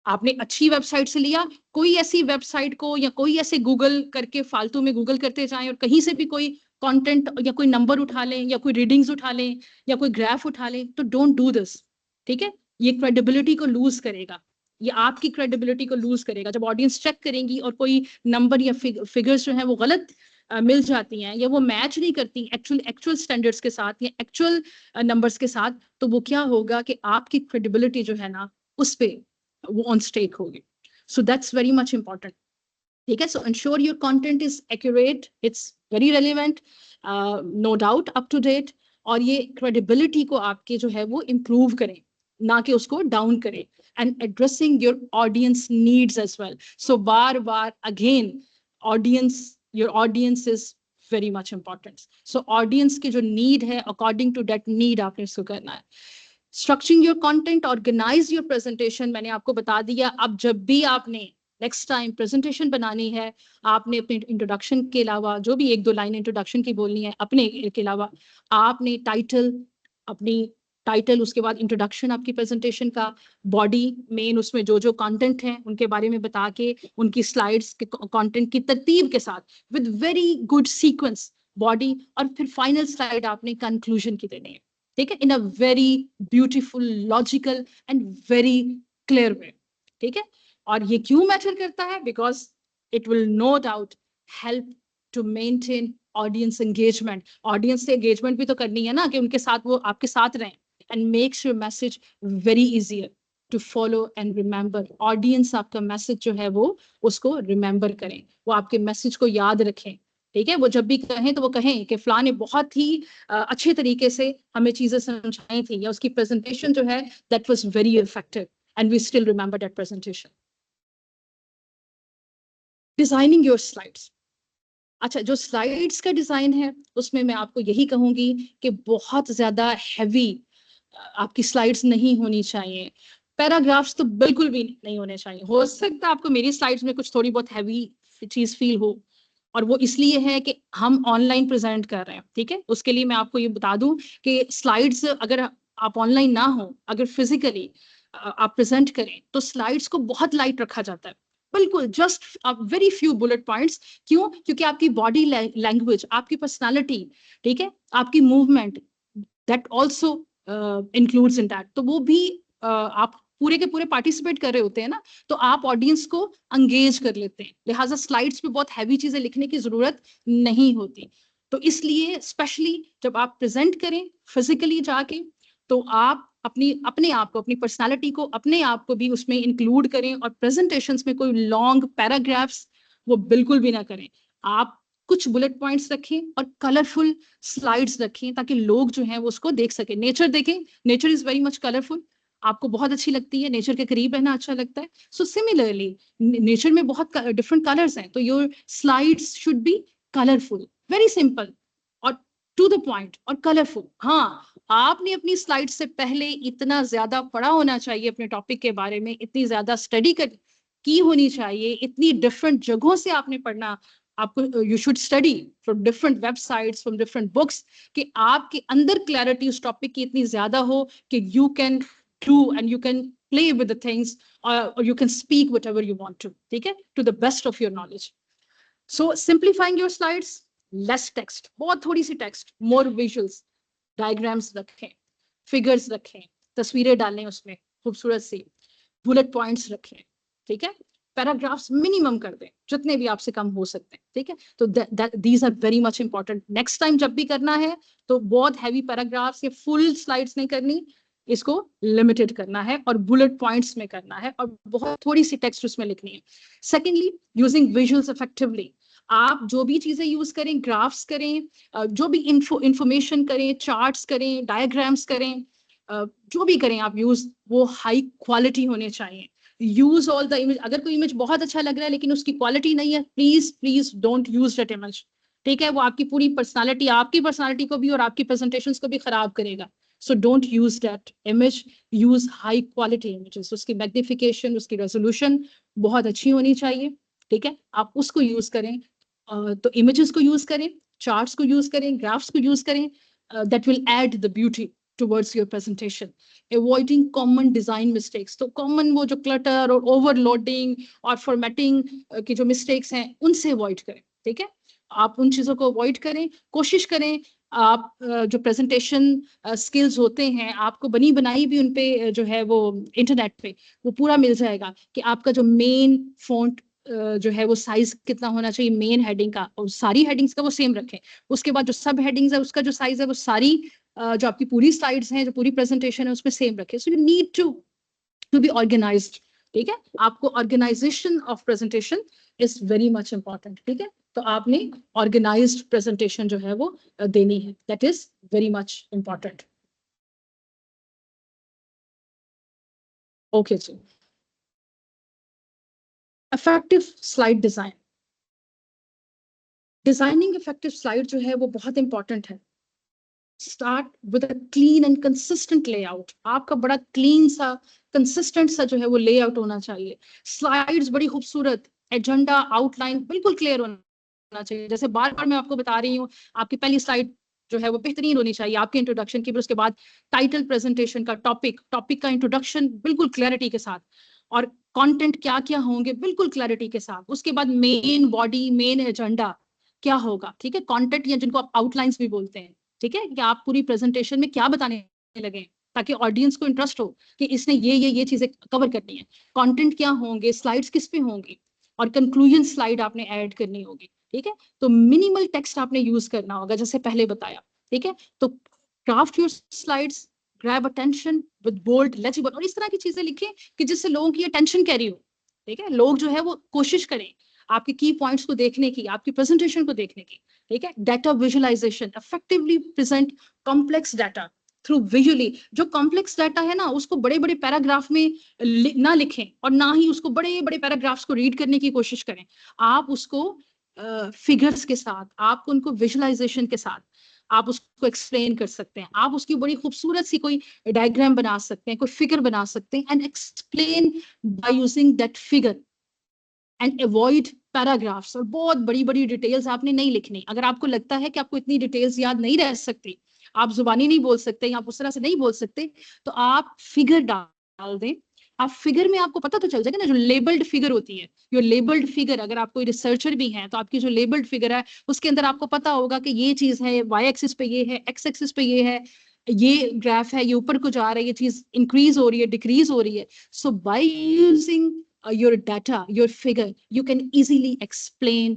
आपने अच्छी वेबसाइट से लिया, कोई ऐसी वेबसाइट को या कोई ऐसे गूगल करके फालतू में गूगल करते जाएं और कहीं से भी कोई कंटेंट या कोई नंबर उठा लें या कोई रीडिंग्स उठा लें या कोई ग्राफ उठा लें, तो डोंट डू दिस। ठीक है, ये क्रेडिबिलिटी को लूज करेगा, ये आपकी क्रेडिबिलिटी को लूज करेगा। जब ऑडियंस चेक करेंगी और कोई नंबर या फिगर्स जो है वो गलत मिल जाती हैं या वो मैच नहीं करती एक्चुअल स्टैंडर्ड्स के साथ या एक्चुअल नंबर्स के साथ, तो वो क्या होगा कि आपकी क्रेडिबिलिटी जो है ना उस पर वो ऑन स्टेक होगी। So that's very much important. ठीक है, so ensure your content is accurate, it's very relevant, no doubt up to date, और ये क्रेडिबिलिटी को आपके जो है वो इम्प्रूव करें, ना कि उसको डाउन करें। And addressing your audience needs as well. So बार बार again audience, your audience is very much important. So audience की जो नीड है, अकॉर्डिंग टू दैट नीड आपने इसको करना है। Structuring your content, organize your presentation, मैंने आपको बता दिया। अब जब भी आपने नेक्स्ट टाइम प्रेजेंटेशन बनानी है, आपने अपने इंट्रोडक्शन के अलावा जो भी एक दो लाइन इंट्रोडक्शन की बोलनी है, अपने के अलावा आपने टाइटल, उसके बाद इंट्रोडक्शन आपकी प्रेजेंटेशन का, बॉडी मेन उसमें जो जो कंटेंट है उनके बारे में बता के, उनकी स्लाइड्स के कंटेंट की तरतीब के साथ with very good sequence body, और फिर फाइनल स्लाइड आपने कंक्लूजन की देनी है। ठीक है, in a very beautiful, logical and very clear way. ठीक है, और ये क्यों मैटर करता है? Because it will no doubt help to maintain audience engagement. Audience से एंगेजमेंट भी तो करनी है ना, कि उनके साथ वो आपके साथ रहें, and makes your message very easier to follow and remember. Audience आपका मैसेज जो है वो उसको रिमेंबर करें, वो आपके मैसेज को याद रखें। ठीक है, वो जब भी कहें तो वो कहें कि फलां ने बहुत ही अच्छे तरीके से हमें चीजें समझाई थी, या उसकी प्रेजेंटेशन जो है that was very effective and we still remember that presentation. Designing your slides. अच्छा, जो स्लाइड्स का डिजाइन है उसमें मैं आपको यही कहूंगी कि बहुत ज्यादा हैवी आपकी स्लाइड्स नहीं होनी चाहिए। पैराग्राफ्स तो बिल्कुल भी नहीं होने चाहिए। हो सकता है आपको मेरी स्लाइड्स में कुछ थोड़ी बहुत हैवी चीज फील हो, और वो इसलिए है कि हम ऑनलाइन प्रेजेंट कर रहे हैं, ठीक है। उसके लिए मैं आपको ये बता दूं कि स्लाइड्स अगर आप ऑनलाइन ना हो, अगर फिजिकली आप प्रेजेंट करें तो स्लाइड्स को बहुत लाइट रखा जाता है, बिल्कुल just very few bullet points. क्यों? क्योंकि आपकी बॉडी लैंग्वेज, आपकी पर्सनालिटी, ठीक है, आपकी movement, that also includes in that. तो वो भी आप पूरे के पूरे पार्टिसिपेट कर रहे होते हैं ना, तो आप ऑडियंस को अंगेज कर लेते हैं, लिहाजा स्लाइड्स पे बहुत हैवी चीजें लिखने की जरूरत नहीं होती। तो इसलिए स्पेशली जब आप प्रेजेंट करें फिजिकली जाके, तो आप अपने आप को, अपनी पर्सनालिटी को, अपने आप को भी उसमें इंक्लूड करें, और प्रेजेंटेशंस में कोई लॉन्ग पैराग्राफ्स वो बिल्कुल भी ना करें। आप कुछ बुलेट पॉइंट्स रखें और कलरफुल स्लाइड्स रखें ताकि लोग जो हैं वो उसको देख सकें, नेचर देखें। Nature is very much colourful, आपको बहुत अच्छी लगती है, नेचर के करीब रहना अच्छा लगता है। सो सिमिलरली नेचर में बहुत डिफरेंट कलर्स हैं, तो your slides should be colourful, very simple और टू द पॉइंट और कलरफुल। हाँ, आपने अपनी स्लाइड से पहले इतना ज्यादा पढ़ा होना चाहिए अपने टॉपिक के बारे में, इतनी ज्यादा स्टडी की होनी चाहिए, इतनी डिफरेंट जगहों से आपने पढ़ना, आपको you should study from different websites, from different books, कि आपके अंदर क्लैरिटी उस टॉपिक की इतनी ज्यादा हो कि you can do and you can play with the things, और you can speak whatever you want to, ठीक है, to the best of your knowledge. So simplifying your slides, less text, बहुत थोड़ी सी टेक्स्ट, मोर विजुअल्स, डायग्राम्स रखें, figures रखें, तस्वीरें डालें उसमें खूबसूरत सी, बुलेट पॉइंट्स रखें, ठीक है, पैराग्राफ्स मिनिमम कर दें जितने भी आपसे कम हो सकते हैं, ठीक है। तो these are very much important. Next time जब भी करना है तो बहुत हैवी पैराग्राफ्स या फुल स्लाइड्स नहीं करनी, इसको लिमिटेड करना है और बुलेट पॉइंट्स में करना है और बहुत थोड़ी सी टेक्स्ट उसमें लिखनी है। Secondly, using visuals effectively. आप जो भी चीजें यूज करें, ग्राफ्स करें, जो भी इंफॉर्मेशन करें, चार्ट्स करें, डायग्राम्स करें, जो भी करें आप यूज, वो हाई क्वालिटी होने चाहिए। Use all the image. अगर कोई इमेज बहुत अच्छा लग रहा है लेकिन उसकी क्वालिटी नहीं है, please please don't use that image, ठीक है। वो आपकी पूरी पर्सनालिटी, आपकी पर्सनालिटी को भी और आपकी प्रेजेंटेशंस को भी खराब करेगा। So don't use that image, use high quality images. उसकी मैग्निफिकेशन, उसकी रेजोल्यूशन बहुत अच्छी होनी चाहिए, ठीक है, आप उसको यूज करें। तो इमेजेस को यूज करें, चार्ट्स को यूज करें, ग्राफ्स को यूज करें, that will add the beauty towards your presentation. Avoiding common design mistakes. तो common वो जो clutter और overloading और formatting की जो mistakes हैं उनसे avoid करें, ठीक है। आप उन चीजों को avoid करें, कोशिश करें आप जो presentation skills होते हैं, आपको बनी बनाई भी उन पे जो है वो इंटरनेट पे वो पूरा मिल जाएगा कि आपका जो मेन फॉन्ट जो है वो साइज कितना होना चाहिए मेन हेडिंग का, और सारी हेडिंग्स का वो सेम रखें। उसके बाद जो सब हेडिंग्स है उसका जो साइज है वो सारी जो आपकी पूरी स्लाइड्स हैं, जो पूरी प्रेजेंटेशन है उसमें सेम रखें। So you need to be organized, ठीक है। आपको organization of presentation is very much important, ठीक है। तो आपने ऑर्गेनाइज्ड प्रेजेंटेशन जो है वो देनी है, that is very much important. Okay जी, effective slide design. Designing effective slide जो है वो बहुत इंपॉर्टेंट है। Start with a clean and consistent layout. आपका बड़ा क्लीन सा, कंसिस्टेंट सा जो है वो लेआउट होना चाहिए। स्लाइड्स बड़ी खूबसूरत, एजेंडा, आउटलाइन बिल्कुल क्लियर होना चाहिए। जैसे बार बार मैं आपको बता रही हूँ, आपकी पहली स्लाइड जो है वो बेहतरीन होनी चाहिए आपके इंट्रोडक्शन की, फिर उसके बाद टाइटल प्रेजेंटेशन का, टॉपिक का इंट्रोडक्शन बिल्कुल क्लैरिटी के साथ, और कंटेंट क्या क्या होंगे बिल्कुल क्लैरिटी के साथ। उसके बाद मेन बॉडी, मेन एजेंडा क्या होगा, ठीक है, कंटेंट या जिनको आप आउटलाइंस भी बोलते हैं, ठीक है, कि आप पूरी प्रेजेंटेशन में क्या बताने लगे, ताकि ऑडियंस को इंटरेस्ट हो कि इसने ये चीजें कवर करनी है। कंटेंट क्या होंगे, स्लाइड्स किस पे होंगी, और कंक्लूजन स्लाइड आपने ऐड करनी होगी, ठीक है। तो मिनिमल टेक्स्ट आपने यूज करना होगा जैसे पहले बताया, ठीक है। तो craft your slides, grab attention with bold legible, और इस तरह की चीजें लिखें कि जिससे लोगों की अटेंशन कैरी हो, ठीक है। लोग जो है वो कोशिश करें आपके की पॉइंट्स को देखने की, आपकी प्रेजेंटेशन को देखने की, ठीक है। Data visualization, effectively present complex data through visually. जो कॉम्प्लेक्स डाटा है ना उसको बड़े बड़े पैराग्राफ में ना लिखें, और ना ही उसको बड़े बड़े पैराग्राफ्स को रीड करने की कोशिश करें। आप उसको फिगर्स के साथ, आप उनको विजुअलाइजेशन के साथ, आप उसको एक्सप्लेन कर सकते हैं, आप उसकी बड़ी खूबसूरत सी कोई डायग्राम बना सकते हैं, कोई फिगर बना सकते हैं and explain by using that figure and avoid paragraphs. और बहुत बड़ी बड़ी डिटेल्स आपने नहीं लिखनी। अगर आपको लगता है कि आपको इतनी डिटेल्स याद नहीं रह सकती, आप जुबानी नहीं बोल सकते या आप उस तरह से नहीं बोल सकते, तो आप फिगर डाल दें। आप फिगर में आपको पता तो चल जाएगा ना, जो लेबल्ड फिगर होती है, जो लेबल्ड फिगर, अगर आप कोई रिसर्चर भी हैं तो आपकी जो लेबल्ड फिगर है उसके अंदर आपको पता होगा कि ये चीज है, वाई एक्सिस पे ये है, एक्स एक्सिस पे ये है, ये ग्राफ है, ये ऊपर को जा रहा है, ये चीज इंक्रीज हो रही है, डिक्रीज हो रही है। So by using your data, your figure, you can easily explain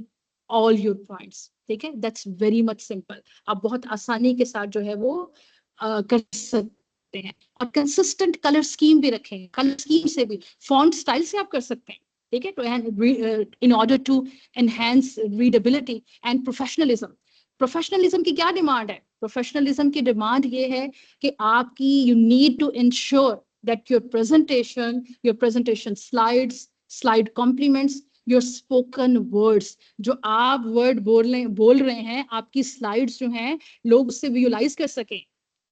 all your points. ठीक है, that's very much simple. आप बहुत आसानी के साथ जो है वो कर सकते हैं। और कंसिस्टेंट कलर स्कीम भी रखें, कलर स्कीम से भी, फॉन्ट स्टाइल से आप कर सकते हैं। ठीक है, तो in order to enhance readability and professionalism. Professionalism की क्या डिमांड है? प्रोफेशनलिज्म की डिमांड ये है कि आपकी, you need to ensure that your presentation slides, slide complements your spoken words. जो आप वर्ड बोल रहे हैं, आपकी स्लाइड्स जो हैं लोग उससे विजुलाइज कर सकें,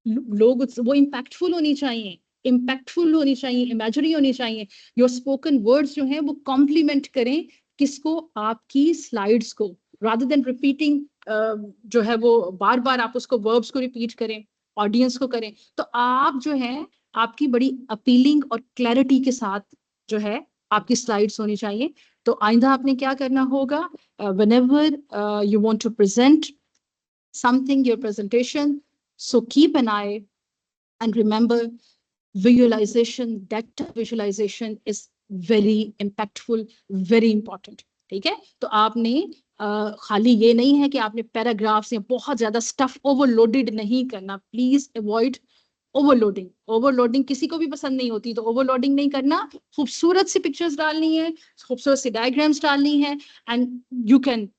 लोग वो इम्पैक्टफुल होनी चाहिए, इमेजिनरी होनी चाहिए। योर स्पोकन वर्ड्स जो हैं वो कॉम्प्लीमेंट करें किसको? आपकी स्लाइड्स को, रादर देन रिपीटिंग, जो है वो बार बार आप उसको वर्ब्स को रिपीट करें, ऑडियंस को करें। तो आप जो है आपकी बड़ी अपीलिंग और क्लैरिटी के साथ जो है आपकी स्लाइड्स होनी चाहिए। तो आइंदा आपने क्या करना होगा? Whenever you want to present something, your presentation, so keep an eye and remember, visualization, data visualization is very impactful, very important. ठीक है, तो आपने खाली ये नहीं है कि आपने पैराग्राफ्स या बहुत ज्यादा स्टफ ओवरलोडेड नहीं करना। Please avoid overloading. ओवरलोडिंग किसी को भी पसंद नहीं होती, तो ओवरलोडिंग नहीं करना। खूबसूरत सी पिक्चर्स डालनी है, खूबसूरत सी डायग्राम्स डालनी है, and you can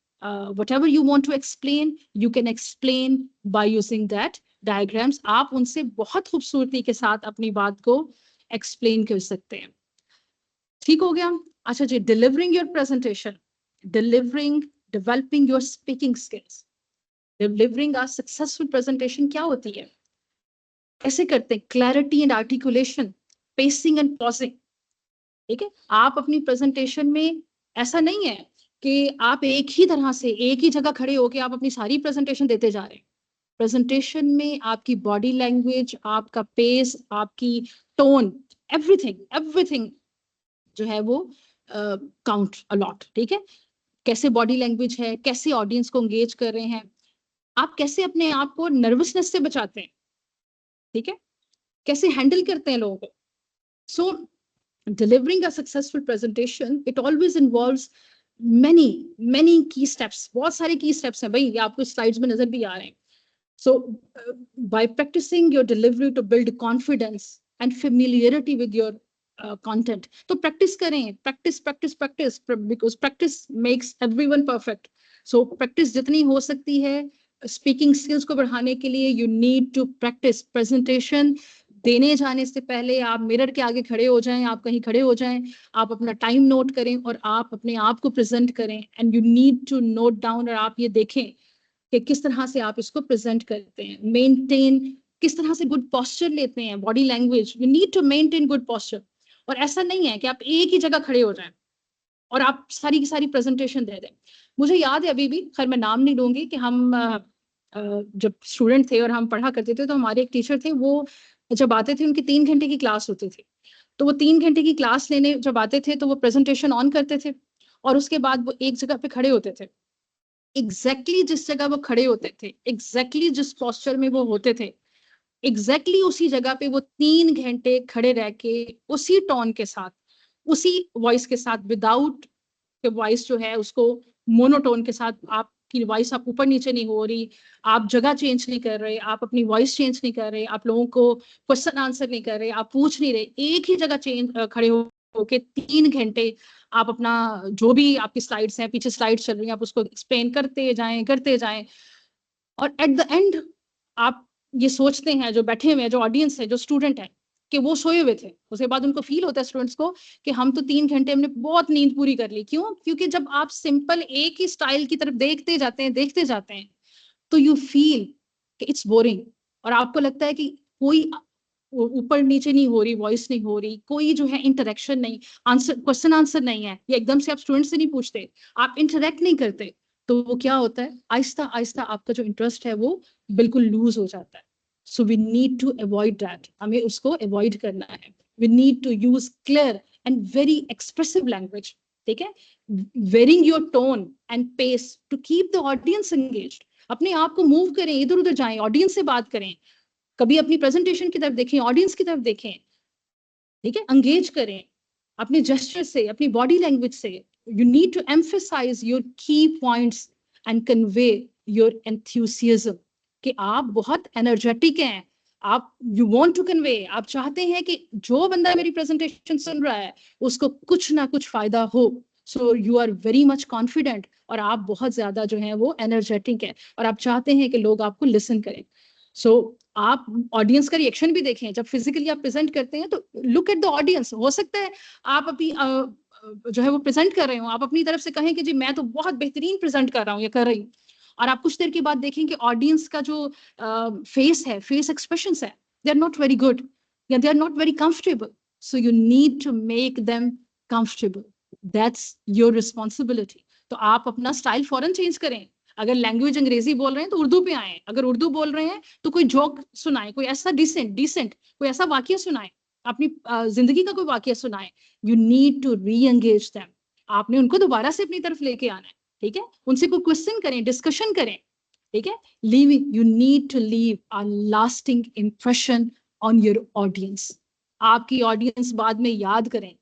whatever you want to explain, you can explain by using that diagrams. आप उनसे बहुत खूबसूरती के साथ अपनी बात को एक्सप्लेन कर सकते हैं। ठीक हो गया? अच्छा जी, delivering your presentation, delivering, developing your speaking skills. Delivering a successful presentation क्या होती है, कैसे करते हैं? Clarity and articulation, pacing and pausing. ठीक है, आप अपनी प्रेजेंटेशन में ऐसा नहीं है कि आप एक ही तरह से एक ही जगह खड़े होकर आप अपनी सारी प्रेजेंटेशन देते जा रहे हैं। प्रेजेंटेशन में आपकी बॉडी लैंग्वेज, आपका पेस, आपकी टोन, एवरीथिंग जो है वो काउंट अलॉट। ठीक है, कैसे बॉडी लैंग्वेज है, कैसे ऑडियंस को एंगेज कर रहे हैं, आप कैसे अपने आप को नर्वसनेस से बचाते हैं, ठीक है, कैसे हैंडल करते हैं लोगों को। सो delivering a successful presentation, it always involves many key steps. बहुत सारे key steps हैं भाई, ये आपको slides में नजर भी आ रहे हैं। So by practicing your delivery to build confidence and familiarity with your content, तो practice करें, practice because practice makes everyone perfect. So practice जितनी हो सकती है speaking skills को बढ़ाने के लिए, you need to practice presentation। देने जाने से पहले आप मिरर के आगे खड़े हो जाएं, आप कहीं खड़े हो जाएं, आप अपना टाइम नोट करें और आप अपने आप को प्रेजेंट करें। And you need to note down, और आप ये देखें कि किस तरह से आप इसको प्रेजेंट करते हैं। मेंटेन, किस तरह से गुड पोस्चर लेते हैं, body language, you need to maintain good posture. और ऐसा नहीं है कि आप एक ही जगह खड़े हो जाएं और आप सारी की सारी प्रेजेंटेशन दे दें। मुझे याद है अभी भी, खैर मैं नाम नहीं लूंगी, कि हम जब स्टूडेंट थे और हम पढ़ा करते थे, तो हमारे एक टीचर थे, वो जब आते थे उनकी 3 घंटे की क्लास होती थी। तो वो 3 घंटे की क्लास लेने जब आते थे तो वो प्रेजेंटेशन ऑन करते थे और उसके बाद वो एक जगह पे खड़े होते थे। एग्जैक्टली जिस जगह वो खड़े होते थे, एग्जैक्टली जिस पोस्चर में वो होते थे, एग्जैक्टली उसी जगह पे वो 3 घंटे खड़े रह के उसी टोन के साथ, उसी वॉइस के साथ, विदाउट वॉइस जो है उसको मोनोटोन के साथ, आपकी वॉइस आप ऊपर नीचे नहीं हो रही, आप जगह चेंज नहीं कर रहे, आप अपनी वॉइस चेंज नहीं कर रहे, आप लोगों को क्वेश्चन आंसर नहीं कर रहे, आप पूछ नहीं रहे, एक ही जगह खड़े होके 3 घंटे आप अपना जो भी आपकी स्लाइड्स हैं, पीछे स्लाइड्स चल रही हैं, आप उसको एक्सप्लेन करते जाएं। और एट द एंड आप ये सोचते हैं, जो बैठे हुए हैं, जो ऑडियंस है, जो स्टूडेंट है, कि वो सोए हुए थे। उसके बाद उनको फील होता है स्टूडेंट्स को कि हम तो 3 घंटे हमने बहुत नींद पूरी कर ली। क्यों? क्योंकि जब आप सिंपल एक ही स्टाइल की तरफ देखते जाते हैं तो यू फील कि इट्स बोरिंग, और आपको लगता है कि कोई ऊपर नीचे नहीं हो रही, वॉइस नहीं हो रही, कोई जो है इंटरेक्शन नहीं, आंसर क्वेश्चन आंसर नहीं है, या एकदम से आप स्टूडेंट से नहीं पूछते, आप इंटरेक्ट नहीं करते, तो वो क्या होता है, आहिस्ता आहिस्ता आपका जो इंटरेस्ट है वो बिल्कुल लूज हो जाता है. So we need to avoid that, हमें उसको अवॉइड करना है. We need to use clear and very expressive language, ठीक है, varying your tone and pace to keep the audience engaged. अपने आप को मूव करें, इधर उधर जाएं, ऑडियंस से बात करें, कभी अपनी प्रेजेंटेशन की तरफ देखें, ऑडियंस की तरफ देखें, ठीक है, एंगेज करें अपने जेस्चर से, अपनी बॉडी लैंग्वेज से. You need to emphasize your key points and convey your enthusiasm, कि आप बहुत एनर्जेटिक हैं, आप यू वांट टू कन्वे, आप चाहते हैं कि जो बंदा मेरी प्रेजेंटेशन सुन रहा है उसको कुछ ना कुछ फायदा हो. So you are very much confident, और आप बहुत ज्यादा जो है वो एनर्जेटिक है, और आप चाहते हैं कि लोग आपको लिसन करें. सो आप ऑडियंस का रिएक्शन भी देखें, जब फिजिकली आप प्रेजेंट करते हैं तो लुक एट द ऑडियंस. हो सकता है आप अभी जो है वो प्रेजेंट कर रहे हो, आप अपनी तरफ से कहें कि जी मैं तो बहुत बेहतरीन प्रेजेंट कर रहा हूँ या कर रही हूँ, और आप कुछ देर के बाद देखें कि ऑडियंस का जो फेस है, फेस एक्सप्रेशंस है, they are not very good, या they are not very comfortable. So you need to make them comfortable, that's your responsibility. तो आप अपना स्टाइल फौरन चेंज करें. अगर लैंग्वेज अंग्रेजी बोल रहे हैं तो उर्दू पे आए, अगर उर्दू बोल रहे हैं तो कोई जोक सुनाए, कोई ऐसा डिसेंट डिसेंट कोई ऐसा वाक्य सुनाए, अपनी जिंदगी का कोई वाक्य सुनाए. You need to re engage them, आपने उनको दोबारा से अपनी तरफ लेके आना है, ठीक है, उनसे कोई क्वेश्चन करें, डिस्कशन करें, ठीक है. Leaving, you need to leave a lasting impression on your audience. आपकी ऑडियंस बाद में याद करें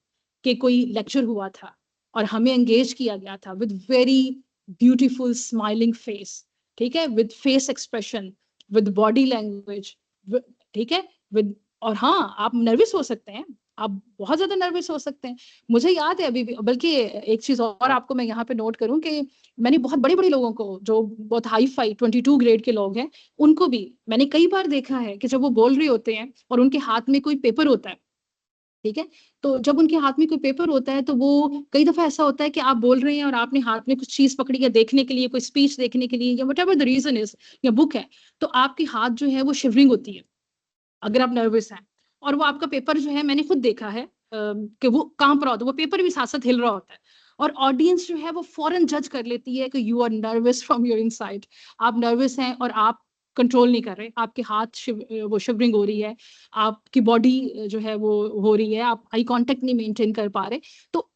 कि कोई लेक्चर हुआ था और हमें एंगेज किया गया था with very beautiful smiling face, ठीक है, with face expression, with body language, ठीक है, विद, और हाँ आप नर्वस हो सकते हैं, आप बहुत ज्यादा नर्वस हो सकते हैं. मुझे याद है अभी भी, बल्कि एक चीज और आपको मैं यहाँ पे नोट करूं कि मैंने बहुत बड़े बड़े लोगों को, जो बहुत हाई फाई 22 ग्रेड के लोग हैं, उनको भी मैंने कई बार देखा है कि जब वो बोल रहे होते हैं और उनके हाथ में कोई पेपर होता है, ठीक है, तो जब उनके हाथ में कोई पेपर होता है तो वो, कई दफा ऐसा होता है कि आप बोल रहे हैं और आपने हाथ में कुछ चीज पकड़ी है देखने के लिए, कोई स्पीच देखने के लिए, या whatever the reason is, या बुक है, तो आपके हाथ जो है वो शिवरिंग होती है अगर आप नर्वस हैं. और वो आपका पेपर जो है, मैंने खुद देखा है कि वो कांप रहा होता है, वो पेपर भी साथ साथ हिल रहा होता है, और ऑडियंस जो है वो फौरन जज कर लेती है कि you are nervous from your inside. आप नर्वस हैं और आप कंट्रोल नहीं कर रहे, आपके हाथ वो शिवरिंग हो रही है, आपकी बॉडी जो है वो हो रही है, आप आई कांटेक्ट नहीं मेंटेन कर पा रहे. तो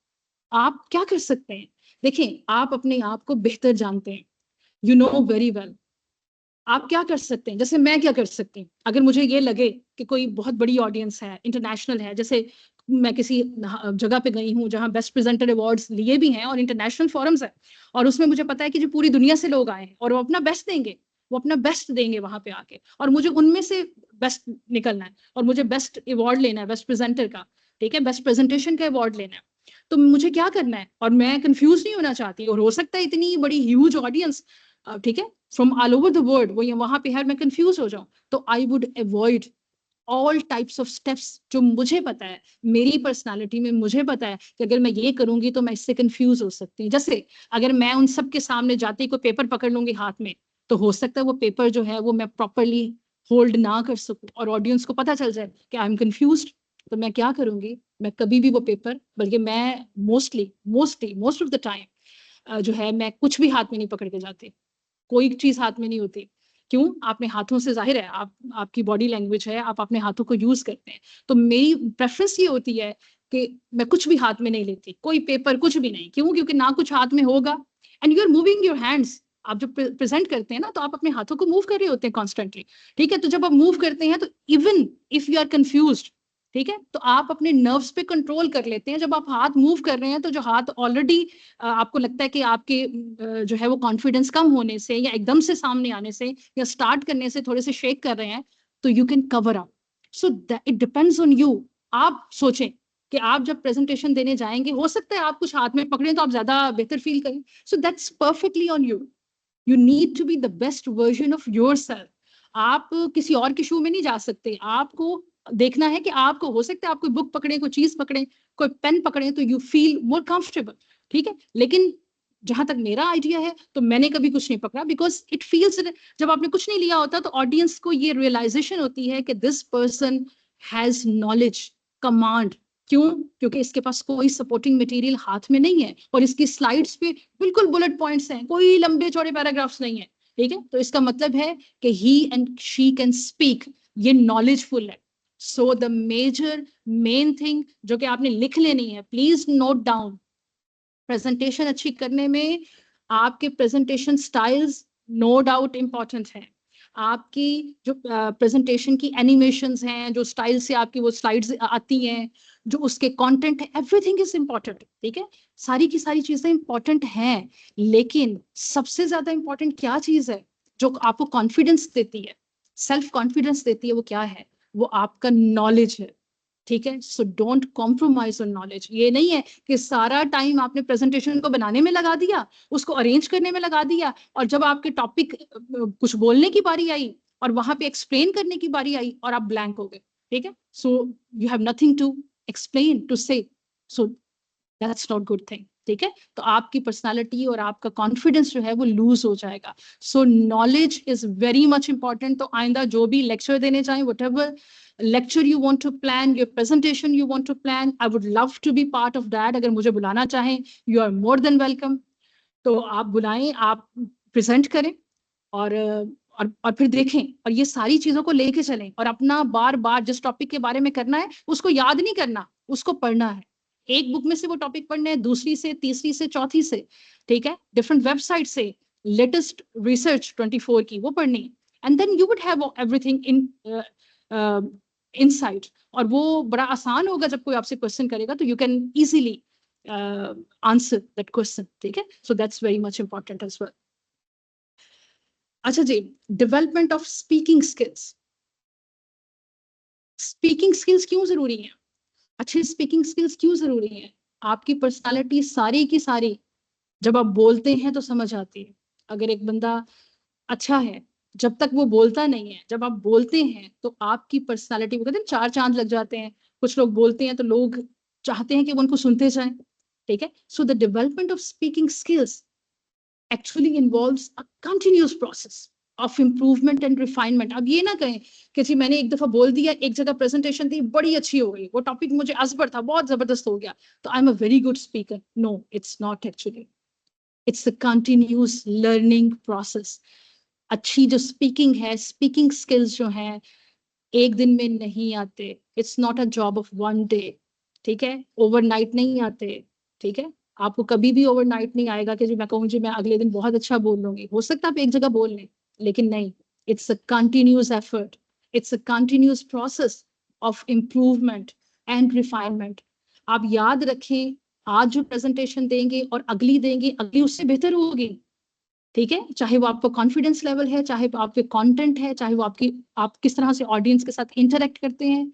आप क्या कर सकते हैं, देखिए आप अपने आप को बेहतर जानते हैं, यू नो वेरी वेल. आप क्या कर सकते हैं, जैसे मैं क्या कर सकती हूँ, अगर मुझे ये लगे कि कोई बहुत बड़ी ऑडियंस है, इंटरनेशनल है, जैसे मैं किसी जगह पे गई हूँ जहाँ बेस्ट प्रेजेंटर अवार्ड्स लिए भी हैं और इंटरनेशनल फोरम्स है, और उसमें मुझे पता है कि जो पूरी दुनिया से लोग आए हैं और वो अपना बेस्ट देंगे, वो अपना बेस्ट देंगे वहां पे आके, और मुझे उनमें से बेस्ट निकलना है, और मुझे बेस्ट अवार्ड लेना है बेस्ट प्रेजेंटर का, ठीक है, बेस्ट प्रेजेंटेशन का अवार्ड लेना है. तो मुझे क्या करना है, और मैं कंफ्यूज नहीं होना चाहती, और हो सकता है इतनी बड़ी ह्यूज ऑडियंस, ठीक है, from all over the world, वो वहां पे है, मैं कंफ्यूज हो जाऊं, तो I would avoid all types of steps जो मुझे पता है, मेरी पर्सनालिटी में मुझे पता है कि अगर मैं ये करूंगी तो मैं इससे कंफ्यूज हो सकती हूँ. जैसे अगर मैं उन सब के सामने जाते ही कोई पेपर पकड़ लूंगी हाथ में, तो हो सकता है वो पेपर जो है वो मैं प्रॉपरली होल्ड ना कर सकूं, और ऑडियंस को पता चल जाए कि आई एम कंफ्यूज. तो मैं क्या करूंगी, मैं कभी भी वो पेपर, बल्कि मैं मोस्ट ऑफ द टाइम जो है मैं कुछ भी हाथ में नहीं पकड़ के जाती, कोई चीज हाथ में नहीं होती. क्यों, आपने हाथों से, जाहिर है आप, आपकी बॉडी लैंग्वेज है, आप अपने हाथों को यूज करते हैं. तो मेरी प्रेफरेंस ये होती है कि मैं कुछ भी हाथ में नहीं लेती, कोई पेपर कुछ भी नहीं. क्यों, क्योंकि ना कुछ हाथ में होगा, and you are moving your hands. आप जब प्रेजेंट करते हैं ना, तो आप अपने हाथों को मूव कर रहे होते हैं कॉन्स्टेंटली, ठीक है. तो जब आप मूव करते हैं तो even if you are confused, ठीक है, तो आप अपने नर्व्स पे कंट्रोल कर लेते हैं. जब आप हाथ मूव कर रहे हैं तो जो हाथ ऑलरेडी आपको लगता है कि आपके जो है वो कॉन्फिडेंस कम होने से, या एकदम से सामने आने से, या स्टार्ट करने से थोड़े से शेक कर रहे हैं, तो you can cover up. So it depends on you. आप सोचें कि आप जब प्रेजेंटेशन देने जाएंगे, हो सकता है आप कुछ हाथ में पकड़ें तो आप ज्यादा बेहतर फील करें. So that's perfectly on you. You need to be the best version of yourself. आप किसी और के शू में नहीं जा सकते. आपको देखना है कि आपको, हो सकता है आप कोई बुक पकड़े, कोई चीज पकड़े, कोई पेन पकड़े, तो यू फील मोर कंफर्टेबल, ठीक है. लेकिन जहां तक मेरा आइडिया है तो मैंने कभी कुछ नहीं पकड़ा, बिकॉज इट फील्स, जब आपने कुछ नहीं लिया होता तो ऑडियंस को ये रियलाइजेशन होती है कि this person has knowledge, command. क्यों? क्योंकि इसके पास कोई सपोर्टिंग मटेरियल हाथ में नहीं है और इसकी स्लाइड्स पे बिल्कुल बुलेट पॉइंट्स हैं, कोई लंबे चौड़े पैराग्राफ्स नहीं है। ठीक है, तो इसका मतलब है कि he and she can speak, ये नॉलेजफुल है। So the major main thing जो कि आपने लिख लेनी है, प्लीज नोट डाउन, प्रेजेंटेशन अच्छी करने में आपके presentation styles no doubt important है। आपकी जो प्रेजेंटेशन की एनिमेशंस हैं, जो स्टाइल से आपकी वो स्लाइड्स आती हैं, जो उसके कंटेंट है, एवरीथिंग इज इंपॉर्टेंट। ठीक है, सारी की सारी चीजें इंपॉर्टेंट हैं, लेकिन सबसे ज्यादा इंपॉर्टेंट क्या चीज है जो आपको कॉन्फिडेंस देती है, सेल्फ कॉन्फिडेंस देती है, वो क्या है? वो आपका नॉलेज है। ठीक है, so don't compromise on knowledge. ये नहीं है कि सारा टाइम आपने प्रेजेंटेशन को बनाने में लगा दिया, उसको अरेंज करने में लगा दिया, और जब आपके टॉपिक कुछ बोलने की बारी आई और वहां पे एक्सप्लेन करने की बारी आई और आप ब्लैंक हो गए। ठीक है, so you have nothing to explain to say, so that's not good thing. ठीक है, तो आपकी पर्सनालिटी और आपका कॉन्फिडेंस जो है वो लूज हो जाएगा। सो knowledge is very much important. तो आइंदा जो भी लेक्चर देने जाएं, whatever lecture you want to plan, your presentation you want to plan, I would love to be part of that. अगर मुझे बुलाना चाहें, you are more than welcome. तो आप बुलाएं, आप प्रेजेंट करें, और और फिर देखें और ये सारी चीजों को लेके चलें, और अपना बार बार जिस टॉपिक के बारे में करना है उसको याद नहीं करना, उसको पढ़ना है। एक बुक में से वो टॉपिक पढ़ने हैं, दूसरी से, तीसरी से, चौथी से। ठीक है, डिफरेंट वेबसाइट से लेटेस्ट रिसर्च 24 की वो पढ़नी है, and then you would have everything in insight. और वो बड़ा आसान होगा, जब कोई आपसे क्वेश्चन करेगा तो you can easily answer that question. ठीक है, so that's very much important as well. अच्छा जी, development of speaking skills. Speaking skills क्यों जरूरी है? अच्छी स्पीकिंग स्किल्स क्यों जरूरी है? आपकी पर्सनालिटी सारी की सारी जब आप बोलते हैं तो समझ आती है। अगर एक बंदा अच्छा है, जब तक वो बोलता नहीं है, जब आप बोलते हैं तो आपकी पर्सनालिटी, वो कहते हैं 4 चांद लग जाते हैं। कुछ लोग बोलते हैं तो लोग चाहते हैं कि वो उनको सुनते जाएं। ठीक है, so the development of speaking skills actually involves a continuous process of improvement and refinement. अब ये ना कहें कि जी मैंने एक दफा बोल दिया, एक जगह प्रेजेंटेशन दी, बड़ी अच्छी हो गई, वो टॉपिक मुझे अजबर था, बहुत जबरदस्त हो गया, तो I am a very good speaker. No, it's not actually, it's a continuous learning process. अच्छी जो स्पीकिंग है, स्पीकिंग स्किल्स जो हैं, एक दिन में नहीं आते। It's not a job of one day. ठीक है, ओवरनाइट नहीं आते। ठीक है, आपको कभी भी ओवरनाइट नहीं आएगा कि जी मैं कहूँ जी मैं अगले दिन बहुत अच्छा बोल लूंगी। हो सकता है आप एक जगह बोल लें, लेकिन नहीं, it's a continuous effort, it's a continuous process of improvement and refinement. आप याद रखें, आज जो प्रेजेंटेशन देंगे और अगली देंगे, अगली उससे बेहतर होगी। ठीक है, चाहे वो आपका कॉन्फिडेंस लेवल है, चाहे वो आपके कंटेंट है, चाहे वो आपकी, आप किस तरह से ऑडियंस के साथ इंटरेक्ट करते हैं,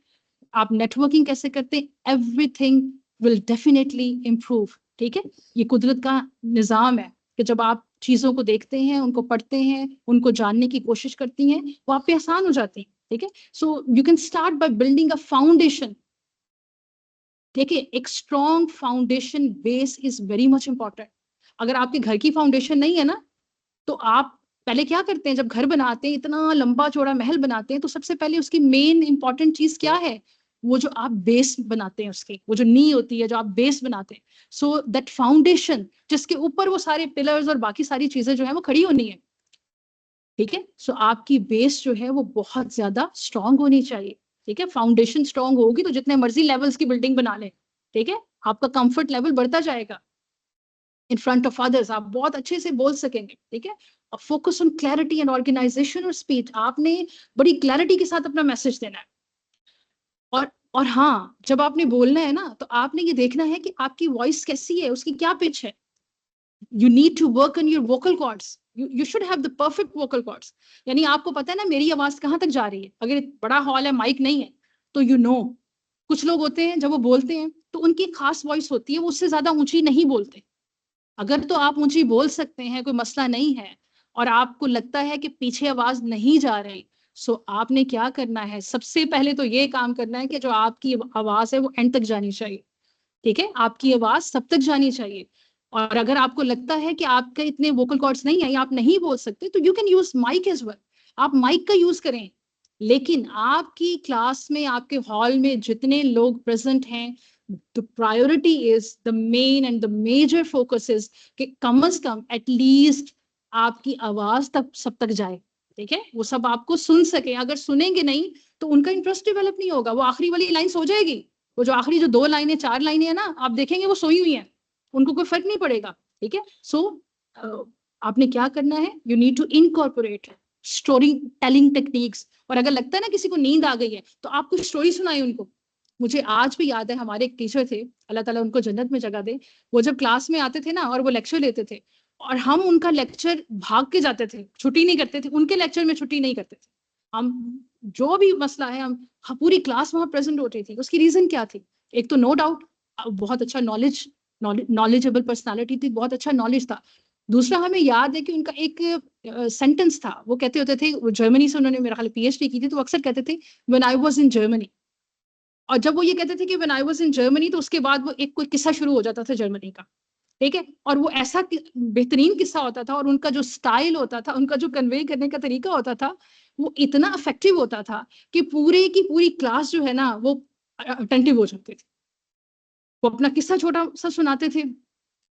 आप नेटवर्किंग कैसे करते हैं, एवरीथिंग विल डेफिनेटली इम्प्रूव। ठीक है, ये कुदरत का निज़ाम है कि जब आप चीज़ों को देखते हैं, उनको पढ़ते हैं, उनको जानने की कोशिश करती हैं, वो आप पे आसान हो जाती है। ठीक है, so you can start by building a foundation. देखिए, एक strong foundation base is very much important. अगर आपके घर की फाउंडेशन नहीं है ना, तो आप पहले क्या करते हैं, जब घर बनाते हैं, इतना लंबा चौड़ा महल बनाते हैं, तो सबसे पहले उसकी मेन इंपॉर्टेंट चीज क्या है? वो जो आप बेस बनाते हैं, उसकी वो जो नी होती है, जो आप बेस बनाते हैं, सो दैट फाउंडेशन, जिसके ऊपर वो सारे पिलर्स और बाकी सारी चीजें जो है वो खड़ी होनी है। ठीक है, सो आपकी बेस जो है वो बहुत ज्यादा स्ट्रांग होनी चाहिए। ठीक है, फाउंडेशन स्ट्रांग होगी तो जितने मर्जी लेवल्स की बिल्डिंग बना लें, ठीक है, आपका कंफर्ट लेवल बढ़ता जाएगा। इन फ्रंट ऑफ अदर्स आप बहुत अच्छे से बोल सकेंगे। ठीक है, focus on clarity and organization और स्पीड। आपने बड़ी क्लैरिटी के साथ अपना मैसेज देना है। और हाँ, जब आपने बोलना है ना, तो आपने ये देखना है कि आपकी वॉइस कैसी है, उसकी क्या पिच है। You need to work on your vocal cords. You should have the perfect vocal cords. यानी आपको पता है ना मेरी आवाज कहाँ तक जा रही है। अगर बड़ा हॉल है, माइक नहीं है, तो यू नो, कुछ लोग होते हैं जब वो बोलते हैं तो उनकी खास वॉइस होती है, वो उससे ज्यादा ऊंची नहीं बोलते। अगर तो आप ऊंची बोल सकते हैं, कोई मसला नहीं है, और आपको लगता है कि पीछे आवाज नहीं जा रही, सो आपने क्या करना है, सबसे पहले तो ये काम करना है कि जो आपकी आवाज है वो एंड तक जानी चाहिए। ठीक है, आपकी आवाज सब तक जानी चाहिए। और अगर आपको लगता है कि आपके इतने वोकल कॉर्ड्स नहीं है या आप नहीं बोल सकते, तो you can use mic as well, आप माइक का यूज करें। लेकिन आपकी क्लास में, आपके हॉल में जितने लोग प्रेजेंट हैं, the priority is the main and the major focus is कि कम से कम एटलीस्ट आपकी आवाज तक सब तक जाए, ठीक है, वो सब आपको सुन सके। अगर सुनेंगे नहीं तो उनका इंटरेस्ट डेवलप नहीं होगा, वो आखिरी वाली लाइन सो जाएगी, वो जो आखिरी जो 2 लाइनें 4 लाइनें है ना, आप देखेंगे वो सोई हुई हैं, उनको कोई फर्क नहीं पड़ेगा, ठीक है। सो आपने क्या करना है, you need to incorporate story telling techniques. और अगर लगता है ना किसी को नींद आ गई है, तो आप कुछ स्टोरी सुनाए उनको। मुझे आज भी याद है, हमारे एक टीचर थे, अल्लाह ताला उनको जन्नत में जगह दे, वो जब क्लास में आते थे ना और वो लेक्चर लेते थे, और हम उनका लेक्चर भाग के जाते थे, छुट्टी नहीं करते थे, उनके लेक्चर में छुट्टी नहीं करते थे हम। जो भी मसला है, हम पूरी क्लास वहां प्रेजेंट होती थी। उसकी रीजन क्या थी? एक तो नो डाउट बहुत अच्छा नॉलेजेबल पर्सनालिटी थी, बहुत अच्छा नॉलेज था। दूसरा, हमें याद है कि उनका एक सेंटेंस था, वो कहते होते थे, जर्मनी से उन्होंने मेरा ख्याल पीएचडी की थी, तो अक्सर कहते थे when I was in Germany. और जब वो ये कहते थे कि when I was in Germany, तो उसके बाद वो एक कोई किस्सा शुरू हो जाता था जर्मनी का, ठीक है। और वो ऐसा बेहतरीन किस्सा होता था, और उनका जो स्टाइल होता था, उनका जो कन्वे करने का तरीका होता था, वो इतना इफेक्टिव होता था कि पूरे की पूरी क्लास जो है ना, वो अटेंटिव हो जाती थी। वो अपना किस्सा छोटा सा सुनाते थे,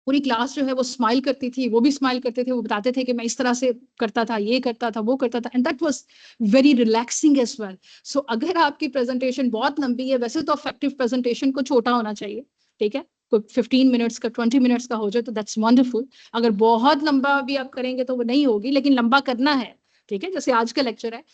पूरी क्लास जो है वो स्माइल करती थी, वो भी स्माइल करते थे, वो बताते थे कि मैं इस तरह से करता था, ये करता था, वो करता था, and that was very relaxing as well. So अगर आपकी प्रेजेंटेशन बहुत लंबी है, वैसे तो इफेक्टिव प्रेजेंटेशन को छोटा होना चाहिए, ठीक है, कोई 15 मिनट्स का, 20 मिनट्स का हो जाए तो दैट्स वंडरफुल। अगर बहुत लंबा भी आप करेंगे तो वो नहीं होगी, लेकिन लंबा करना है, ठीक है, जैसे आज का लेक्चर है।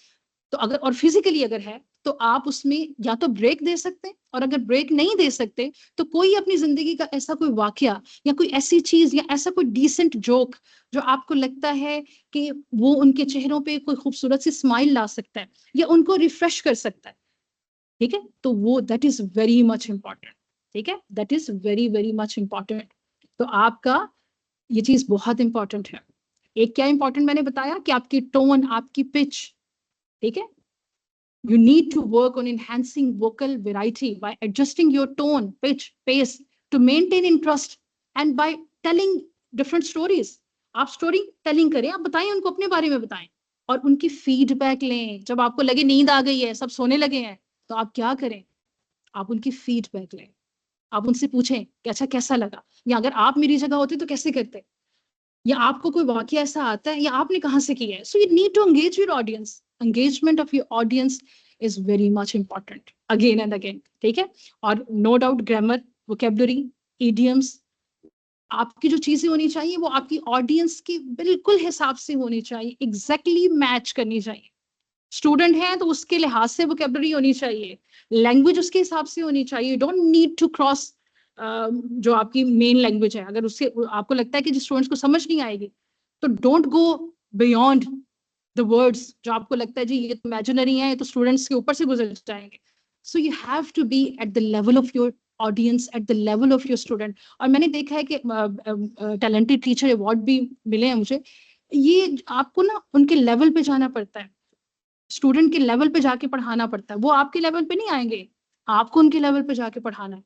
तो अगर और फिजिकली अगर है, तो आप उसमें या तो ब्रेक दे सकते हैं, और अगर ब्रेक नहीं दे सकते, तो कोई अपनी जिंदगी का ऐसा कोई वाकया या कोई ऐसी चीज या ऐसा कोई डिसेंट जोक जो आपको लगता है कि वो उनके चेहरों पे कोई खूबसूरत सी स्माइल ला सकता है या उनको रिफ्रेश कर सकता है, ठीक है, तो वो that is very much important, ठीक है, that is very very much important. तो आपका ये चीज बहुत इंपॉर्टेंट है। एक क्या इंपॉर्टेंट मैंने बताया कि आपकी टोन, आपकी पिच, ठीक है। You need to work on enhancing vocal variety by adjusting your tone, pitch, pace to maintain interest and by telling different stories. आप स्टोरी टेलिंग करें, आप बताएं उनको, अपने बारे में बताएं और उनकी फीडबैक लें। जब आपको लगे नींद आ गई है, सब सोने लगे हैं, तो आप क्या करें? आप उनकी फीडबैक लें, आप उनसे पूछें कि अच्छा कैसा लगा, या अगर आप मेरी जगह होते तो कैसे करते, या आपको कोई वाकया ऐसा आता है या आपने कहाँ से किया है। So you need to engage your audience. Engagement of your audience is very much important again and again, ठीक है। और no doubt grammar, vocabulary, idioms, आपकी जो चीजें होनी चाहिए वो आपकी ऑडियंस के बिल्कुल हिसाब से होनी चाहिए, एग्जैक्टली मैच करनी चाहिए। स्टूडेंट है तो उसके लिहाज से वोकेबलरी होनी चाहिए, लैंग्वेज उसके हिसाब से होनी चाहिए। डोंट नीड टू क्रॉस जो आपकी मेन लैंग्वेज है, अगर उससे आपको लगता है कि जिस स्टूडेंट्स को समझ नहीं आएगी, तो don't go beyond the words. जो आपको लगता है जी ये तो इमेजिनरी है, तो स्टूडेंट्स के ऊपर से गुजर जाएंगे। So you have to be at the level of your audience, at the level of your student. और मैंने देखा है कि टैलेंटेड टीचर अवार्ड भी मिले हैं मुझे। ये आपको ना उनके लेवल पे जाना पड़ता है, स्टूडेंट के लेवल पे जाके पढ़ाना पड़ता है। वो आपके लेवल पे नहीं आएंगे, आपको उनके लेवल पे जाके पढ़ाना है।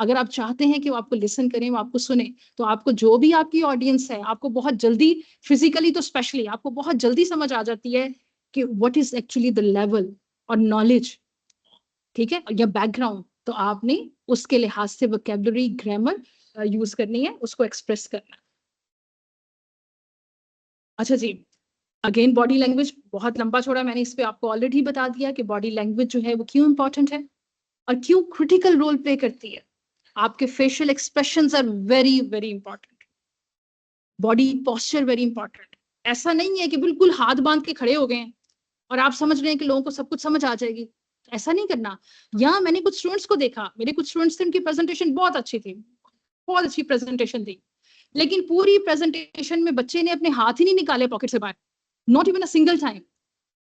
अगर आप चाहते हैं कि वो आपको लिसन करें, वो आपको सुने, तो आपको जो भी आपकी ऑडियंस है, आपको बहुत जल्दी, फिजिकली तो स्पेशली, आपको बहुत जल्दी समझ आ जाती है कि what is actually the level और नॉलेज, ठीक है, या बैकग्राउंड। तो आपने उसके लिहाज से वोकेबलरी, ग्रामर यूज करनी है, उसको एक्सप्रेस करना है। अच्छा जी, अगेन बॉडी लैंग्वेज बहुत लंबा छोड़ा, मैंने इस पे आपको ऑलरेडी बता दिया कि बॉडी लैंग्वेज जो है वो क्यों इंपॉर्टेंट है और क्यों क्रिटिकल रोल प्ले करती है। आपके facial expressions are very very important, body posture very important. ऐसा नहीं है कि बिल्कुल हाथ बांध के खड़े हो गए हैं और आप समझ रहे हैं कि लोगों को सब कुछ समझ आ जाएगी, ऐसा नहीं करना। या मैंने कुछ स्टूडेंट्स को देखा, मेरे कुछ स्टूडेंट्स थे, उनकी प्रेजेंटेशन बहुत अच्छी थी, बहुत अच्छी प्रेजेंटेशन थी, लेकिन पूरी प्रेजेंटेशन में बच्चे ने अपने हाथ ही नहीं निकाले पॉकेट से बाहर, not even a single time.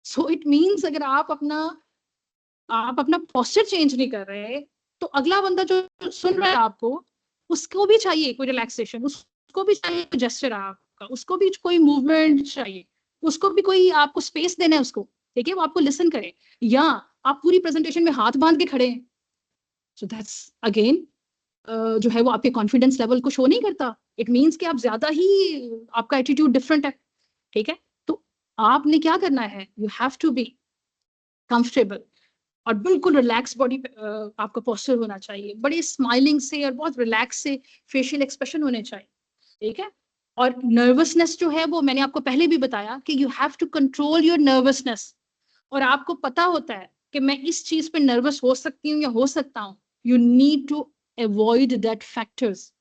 So it means अगर आप अपना पोस्चर चेंज नहीं कर रहे, तो अगला बंदा जो सुन रहा है आपको, उसको भी चाहिए कोई रिलैक्सेशन, उसको भी चाहिए कोई जेस्चर आपका, उसको भी कोई मूवमेंट चाहिए, उसको भी कोई आपको स्पेस देना है उसको, ठीक है, वो आपको लिसन करे। या आप पूरी प्रेजेंटेशन में हाथ बांध के खड़े हैं, सो दैट्स अगेन जो है वो आपके कॉन्फिडेंस लेवल को शो नहीं करता। इट मीन्स कि आप ज्यादा ही, आपका एटीट्यूड डिफरेंट है, ठीक है। तो आपने क्या करना है, you have to be comfortable और बिल्कुल रिलैक्स बॉडी आपका पोस्चर होना चाहिए, बड़ी स्माइलिंग से और बहुत रिलैक्स से फेशियल एक्सप्रेशन होने चाहिए, ठीक है। और नर्वसनेस जो है वो मैंने आपको पहले भी बताया कि you have to control your nervousness, और आपको पता होता है कि मैं इस चीज पे नर्वस हो सकती हूँ या हो सकता हूँ, you need to avoid that factors.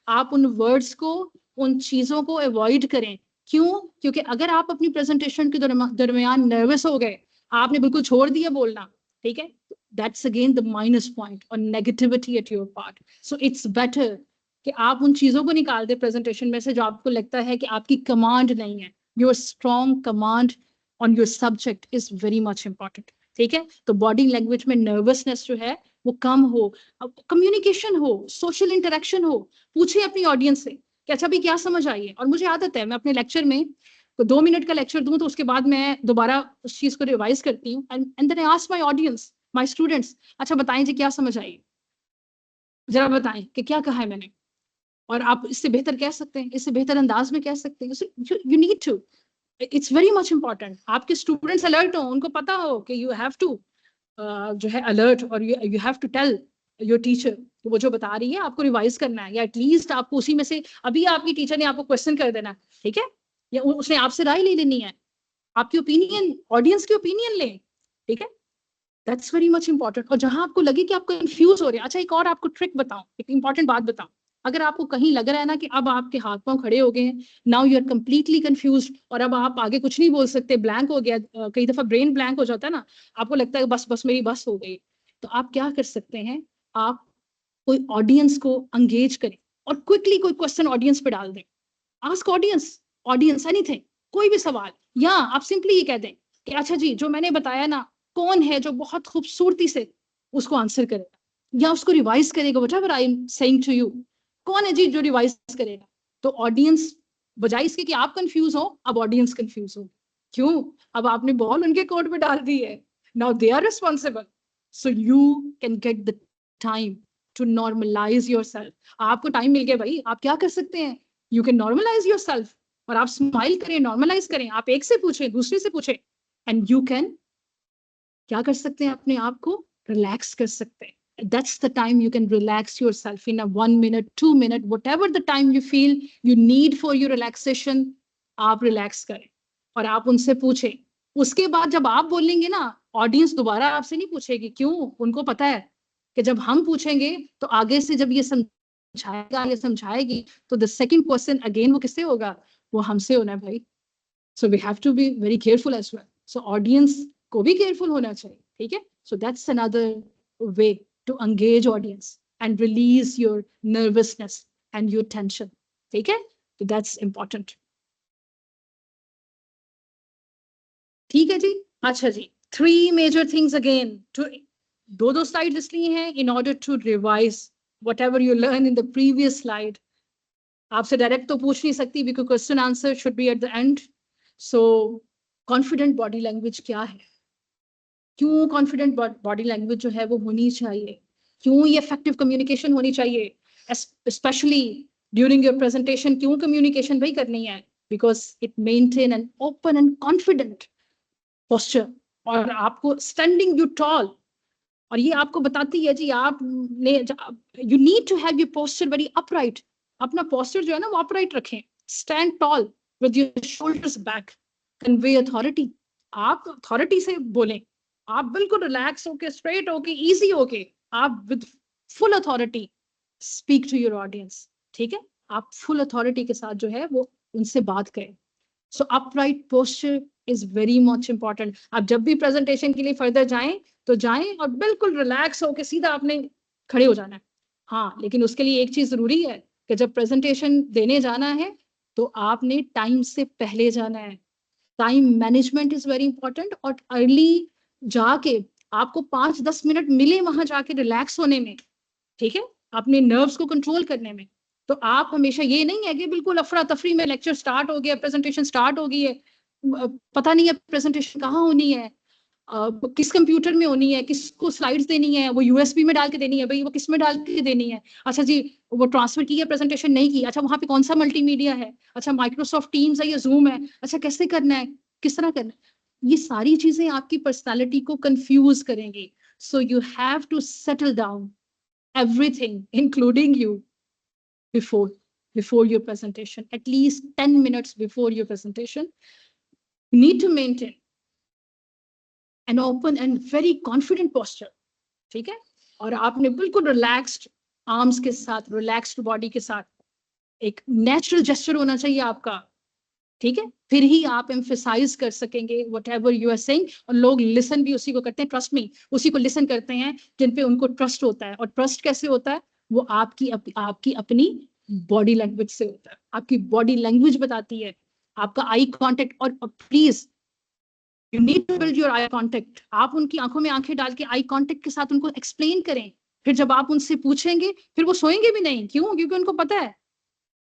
आप उन वर्ड्स को, उन चीजों को अवॉइड करें। क्यों? क्योंकि अगर आप अपनी प्रेजेंटेशन के दरमियान नर्वस हो गए, आपने बिल्कुल छोड़ दिया बोलना, ठीक है, that's again the minus point और negativity at your part. So it's better कि आप उन चीजों को निकाल दे प्रेजेंटेशन में से जो आपको लगता है कि आपकी कमांड नहीं है। Your strong command on your subject is very much important, ठीक है। तो बॉडी लैंग्वेज में नर्वसनेस जो है वो कम हो, कम्युनिकेशन हो, सोशल इंटरेक्शन हो। पूछे अपनी ऑडियंस से कि अच्छा भी क्या समझ आई है। और मुझे आदत है, मैं अपने लेक्चर में तो 2 मिनट का लेक्चर दूं तो उसके बाद मैं दोबारा उस चीज को रिवाइज करती हूँ, and then I ask my audience, my students, अच्छा बताएं जी क्या समझ आई, जरा बताएं कि क्या कहा है मैंने, और आप इससे बेहतर कह सकते हैं, इससे बेहतर अंदाज में कह सकते हैं। You need to, it's very much important. आपके स्टूडेंट्स अलर्ट हो, उनको पता हो कि यू हैव टू जो है अलर्ट, और you have to tell your teacher वो जो बता रही है आपको रिवाइज करना है, या एटलीस्ट आपको उसी में से अभी आपकी टीचर ने आपको क्वेश्चन कर देना, ठीक है, या उसने आपसे राय ले लेनी है, आपकी ओपिनियन, ऑडियंस की ओपिनियन लें, ठीक है। That's very much important. और जहां आपको लगे कि आप कंफ्यूज हो रहे हैं, अच्छा एक और आपको ट्रिक बताऊं, एक इंपॉर्टेंट बात बताऊं, अगर आपको कहीं लग रहा है ना कि अब आपके हाथ पांव खड़े हो गए हैं, now you are completely confuse, और अब आप आगे कुछ नहीं बोल सकते, ब्लैंक हो गया, कई दफा ब्रेन ब्लैंक हो जाता है ना, आपको लगता है बस बस मेरी बस हो गई, तो आप क्या कर सकते हैं, आप कोई ऑडियंस को एंगेज करें और क्विकली कोई क्वेश्चन ऑडियंस पे डाल दें। आस्क ऑडियंस, ऑडियंस एनीथिंग, कोई भी सवाल, या आप सिंपली ये कह दें कि अच्छा जी जो मैंने बताया ना, कौन है जो बहुत खूबसूरती से उसको आंसर करेगा या उसको रिवाइज करेगा, whatever I am saying to you, कौन है जी जो रिवाइज करेगा। तो ऑडियंस, बजाय इसके कि आप कंफ्यूज हो, अब ऑडियंस कंफ्यूज हो, क्यों? अब आपने बॉल उनके कोर्ट पे डाल दी है, now they are responsible, so you can get the time to normalise yourself. आपको टाइम मिल गया भाई, आप क्या कर सकते हैं, यू कैन नॉर्मलाइज योरसेल्फ, और आप स्माइल करें, नॉर्मलाइज करें, आप एक से पूछें, दूसरे से पूछें, एंड यू कैन क्या कर सकते हैं, अपने आप को रिलैक्स कर सकते हैं। That's the time you can relax yourself in a 1 minute, 2 minute, whatever the time you feel you need for your relaxation, आप रिलैक्स करें और आप उनसे पूछें। उसके बाद जब आप बोलेंगे ना, ऑडियंस दोबारा आपसे नहीं पूछेगी, क्यों? उनको पता है कि जब हम पूछेंगे तो आगे से जब ये समझाएगा या समझाएगी तो द सेकंड क्वेश्चन अगेन वो किससे होगा, वो हमसे होना है भाई। So we have to be very careful as well. So audience को भी केयरफुल होना चाहिए, ठीक है। So that's another way to engage audience and release your nervousness and your tension, ठीक है, तो that's important। ठीक है जी। अच्छा जी, 3 major things again to, दो स्लाइड इसलिए हैं in order to revise whatever you learn in the previous slide। आपसे डायरेक्ट तो पूछ नहीं सकती because question answer should be at the end. So confident body language क्या है, क्यों कॉन्फिडेंट बॉडी लैंग्वेज जो है वो होनी चाहिए, क्यों ये इफेक्टिव कम्युनिकेशन होनी चाहिए, स्पेशली ड्यूरिंग योर प्रेजेंटेशन, क्यों कम्युनिकेशन भाई करनी है, because it maintain an open and confident posture, और आपको स्टैंडिंग यू टॉल, और ये आपको बताती है जी आपने, you need to have your posture very upright, अपना पोस्चर जो है ना वो अपराइट रखें, stand tall with your shoulders back, convey authority, आप अथॉरिटी से बोलें, आप बिल्कुल रिलैक्स होके, स्ट्रेट होके, इजी होके, आप with full authority speak to your audience, ठीक है, आप फुल अथॉरिटी के साथ जो है वो उनसे बात करें। So upright posture is very much important. आप जब भी प्रेजेंटेशन के लिए फर्दर जाएं तो जाएं और बिल्कुल रिलैक्स होकर सीधा आपने खड़े हो जाना है। हाँ, लेकिन उसके लिए एक चीज जरूरी है कि जब प्रेजेंटेशन देने जाना है तो आपने टाइम से पहले जाना है। Time management is very important, और अर्ली जाके आपको 5-10 मिनट मिले वहां जाके रिलैक्स होने में, ठीक है, अपने नर्व्स को कंट्रोल करने में। तो आप हमेशा ये नहीं है कि बिल्कुल अफरा तफरी में लेक्चर स्टार्ट हो गया, प्रेजेंटेशन स्टार्ट हो गई है, पता नहीं है प्रेजेंटेशन कहाँ होनी है, किस कंप्यूटर में होनी है, किसको स्लाइड्स देनी है, वो यूएसबी में डाल के देनी है, भाई वो किस में डाल के देनी है, अच्छा जी वो ट्रांसफर की है प्रेजेंटेशन नहीं की, अच्छा वहाँ पे कौन सा मल्टीमीडिया है, अच्छा माइक्रोसॉफ्ट टीम्स है या जूम है, अच्छा कैसे करना है, किस तरह करना है, ये सारी चीजें आपकी पर्सनालिटी को कंफ्यूज करेंगी. So you have to settle down everything including you before your presentation, at least 10 minutes before your presentation. You need to maintain an open and very confident posture. ठीक है, और आपने बिल्कुल रिलैक्स्ड आर्म्स के साथ, relaxed body के साथ, एक नेचुरल जेस्चर होना चाहिए आपका. ठीक है, फिर ही आप एम्फेसाइज कर सकेंगे whatever you are saying. और लोग लिसन भी उसी को करते हैं, ट्रस्ट मी, उसी को लिसन करते हैं जिन पे उनको ट्रस्ट होता है. और ट्रस्ट कैसे होता है, वो आपकी अपनी बॉडी लैंग्वेज से होता है. आपकी बॉडी लैंग्वेज बताती है, आपका आई कॉन्टेक्ट. और please you need to build your eye contact. आप उनकी आंखों में आंखें डाल के आई कॉन्टेक्ट के साथ उनको एक्सप्लेन करें. फिर जब आप उनसे पूछेंगे, फिर वो सोएंगे भी नहीं. क्यों? क्योंकि उनको पता है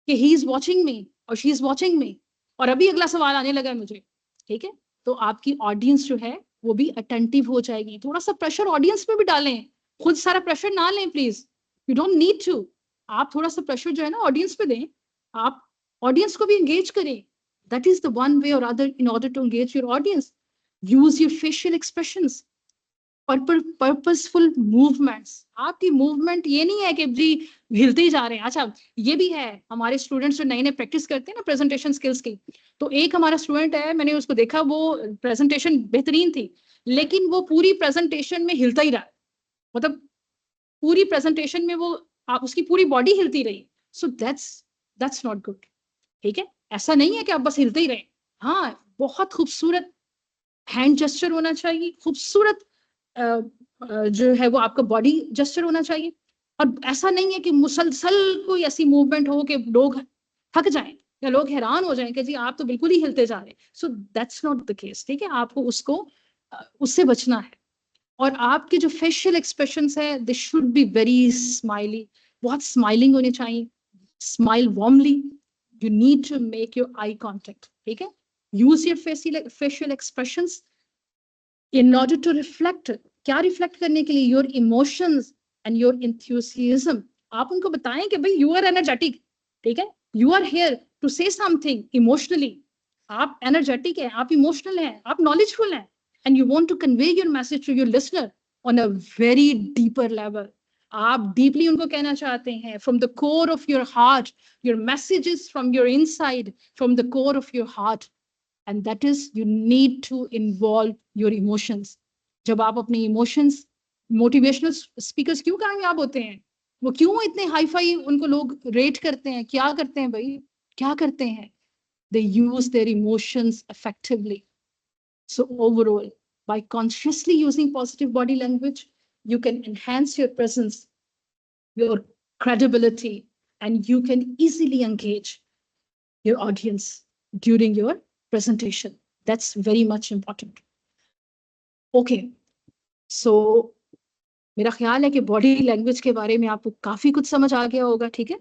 कि ही इज वॉचिंग मी और शी इज वॉचिंग मी. और अभी अगला सवाल आने लगा है मुझे. ठीक है, तो आपकी ऑडियंस जो है वो भी अटेंटिव हो जाएगी. थोड़ा सा प्रेशर ऑडियंस पे भी डालें, खुद सारा प्रेशर ना लें please. You don't need to. आप थोड़ा सा प्रेशर जो है ना ऑडियंस पे दें. आप ऑडियंस को भी एंगेज करें. That is the one way और other in order to engage your audience. Use your facial expressions और पर्पसफुल मूवमेंट्स. आपकी मूवमेंट ये नहीं है कि जी हिलते ही जा रहे हैं. अच्छा ये भी है, हमारे स्टूडेंट्स जो नए नए प्रैक्टिस करते हैं ना प्रेजेंटेशन स्किल्स की, तो एक हमारा स्टूडेंट है, मैंने उसको देखा, वो प्रेजेंटेशन बेहतरीन थी लेकिन वो पूरी प्रेजेंटेशन में हिलता ही रहा. मतलब पूरी प्रेजेंटेशन में वो उसकी पूरी बॉडी हिलती रही. सो दैट्स नॉट गुड. ठीक है, ऐसा नहीं है कि आप बस हिलते ही रहे. हाँ, बहुत खूबसूरत हैंड जेस्चर होना चाहिए, खूबसूरत जो है वो आपका बॉडी जेस्चर होना चाहिए. और ऐसा नहीं है कि मुसलसल कोई ऐसी मूवमेंट हो कि लोग थक जाएं या लोग हैरान हो जाएं कि जी आप तो बिल्कुल ही हिलते जा रहे हैं. सो दैट्स नॉट द केस. ठीक है, आपको उससे बचना है. और आपके जो फेशियल एक्सप्रेशंस है they should be very smiley. बहुत स्माइलिंग होने चाहिए. Smile warmly. You need to make your eye contact. ठीक है, use your facial expressions in order to reflect. क्या रिफ्लेक्ट करने के लिए? Your emotions and your enthusiasm. आप उनको बताएं कि भाई यू आर एनर्जेटिक. ठीक है, you are here to say something emotionally. आप एनर्जेटिक हैं, आप इमोशनल हैं, आप नॉलेजफुल हैं, and you want to convey your message to your listener on a very deeper level. आप डीपली उनको कहना चाहते हैं from the core of your heart. Your messages from your inside, from the core of your heart. And that is, you need to involve your emotions. जब आप अपने emotions, motivational speakers क्यों कामयाब होते हैं? वो क्यों इतने हाई फाई उनको लोग रेट करते हैं? क्या करते हैं भाई, क्या करते हैं? They use their emotions effectively. So overall, by consciously using positive body language, you can enhance your presence, your credibility, and you can easily engage your audience during your presentation. That's very much important. Okay, so मेरा ख्याल है कि body language के बारे में आपको काफी कुछ समझ आ गया होगा. ठीक है,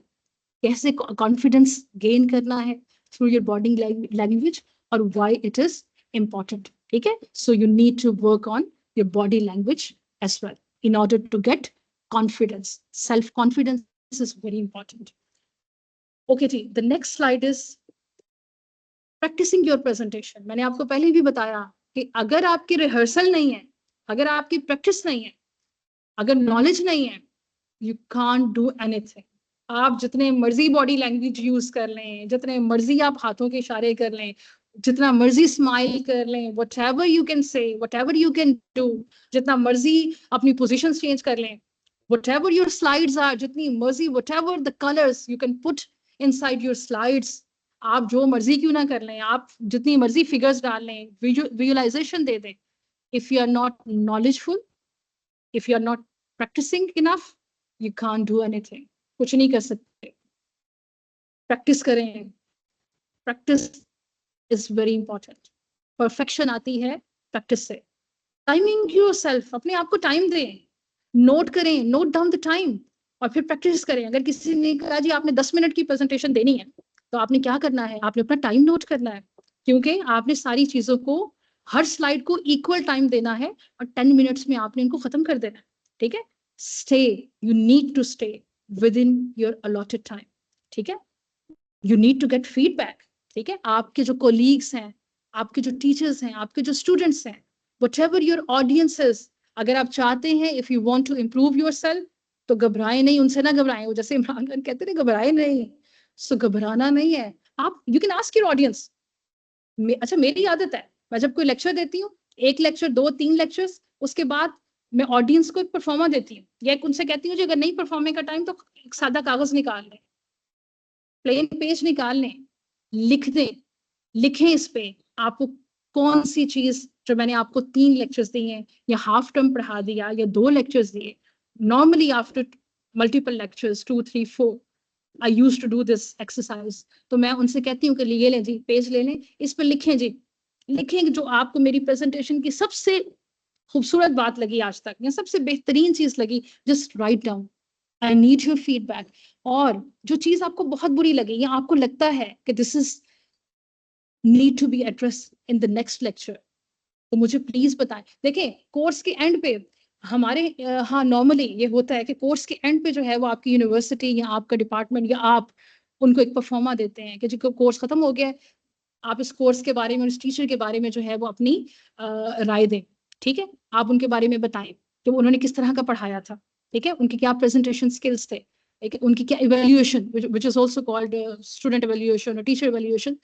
कैसे कॉन्फिडेंस गेन करना है थ्रू योर बॉडी लैंग्वेज और व्हाई इट इज इम्पॉर्टेंट. ठीक है, so you need to work on your body language as well in order to get confidence. Self-confidence is very important. Okay, the next slide is practising your presentation. मैंने आपको पहले भी बताया कि अगर आपकी रिहर्सल नहीं है, अगर आपकी प्रैक्टिस नहीं है, अगर नॉलेज नहीं है, यू कांट डू एनीथिंग. आप जितने मर्जी बॉडी लैंग्वेज यूज कर लें, जितने मर्जी आप हाथों के इशारे कर लें, जितना मर्जी स्माइल कर लें, व्हाटएवर यू कैन से, व्हाटएवर यू कैन डू, जितना मर्जी अपनी पोजीशंस चेंज कर लें, व्हाटएवर योर स्लाइड्स आर, जितनी मर्जी, whatever the colours you can put inside your slides, आप जो मर्जी क्यों ना कर लें, आप जितनी मर्जी फिगर्स डाल लें, विजुअलाइजेशन दे दें, if you are not knowledgeful, if you are not practising enough, you can't do anything. कुछ नहीं कर सकते. प्रैक्टिस करें. Practice is very important. Perfection आती है प्रैक्टिस से. टाइमिंग योरसेल्फ, अपने आप को टाइम दें, नोट करें, नोट डाउन द टाइम और फिर प्रैक्टिस करें. अगर किसी ने कहा जी आपने 10 मिनट की प्रेजेंटेशन देनी है, तो आपने क्या करना है, आपने अपना टाइम नोट करना है, क्योंकि आपने सारी चीजों को हर स्लाइड को इक्वल टाइम देना है और 10 मिनट्स में आपने इनको खत्म कर देना है, ठीक है। Stay, you need to stay within your allotted time, ठीक है। You need to get feedback, ठीक है। आपके जो कोलीग्स हैं, आपके जो टीचर्स हैं, आपके जो स्टूडेंट्स हैं, व्हाटएवर योर ऑडियंस इज, अगर आप चाहते हैं if you want to improve yourself, तो घबराएं नहीं, उनसे ना घबराएं। वो जैसे इमरान खान कहते हैं घबराएं नहीं, सो घबराना नहीं है। आप you can ask your audience. अच्छा, मेरी आदत है, मैं जब कोई लेक्चर देती हूँ, एक लेक्चर, 2-3 लेक्चर्स, उसके बाद मैं ऑडियंस को एक परफॉर्मा देती हूँ, या उनसे कहती हूँ अगर नहीं परफॉर्मे का टाइम तो एक सादा कागज निकाल लें, प्लेन पेज निकाल लें, लिख दें, लिखें इस पे आपको कौन सी चीज, जो मैंने आपको 3 लेक्चर्स दिए हैं या हाफ टर्म पढ़ा दिया या 2 लेक्चर्स दिए, normally after multiple lectures 2, 3, 4 I use to do this exercise. तो मैं उनसे कहती हूँ कि ये लें जी, पेज ले लें, इस पर लिखें जी, लिखें जो आपको मेरी प्रेजेंटेशन की सबसे खूबसूरत बात लगी आज तक या सबसे बेहतरीन चीज लगी, just write down. I need your feedback. और जो चीज आपको बहुत बुरी लगी या आपको लगता है कि this is need to be address in the next lecture, तो मुझे प्लीज बताएं। देखिए, कोर्स के एंड पे हमारे हाँ नॉर्मली ये होता है कि कोर्स के एंड पे जो है वो आपकी यूनिवर्सिटी या आपका डिपार्टमेंट या आप उनको एक परफॉर्मा देते हैं कि जो कोर्स खत्म हो गया है, आप इस कोर्स के बारे में, इस टीचर के बारे में जो है वो अपनी राय दें, ठीक है। आप उनके बारे में बताएं कि उन्होंने किस तरह का पढ़ाया था, ठीक है, उनके क्या प्रेजेंटेशन स्किल्स थे, उनकी क्या evaluation, which is also called student evaluation और teacher evaluation.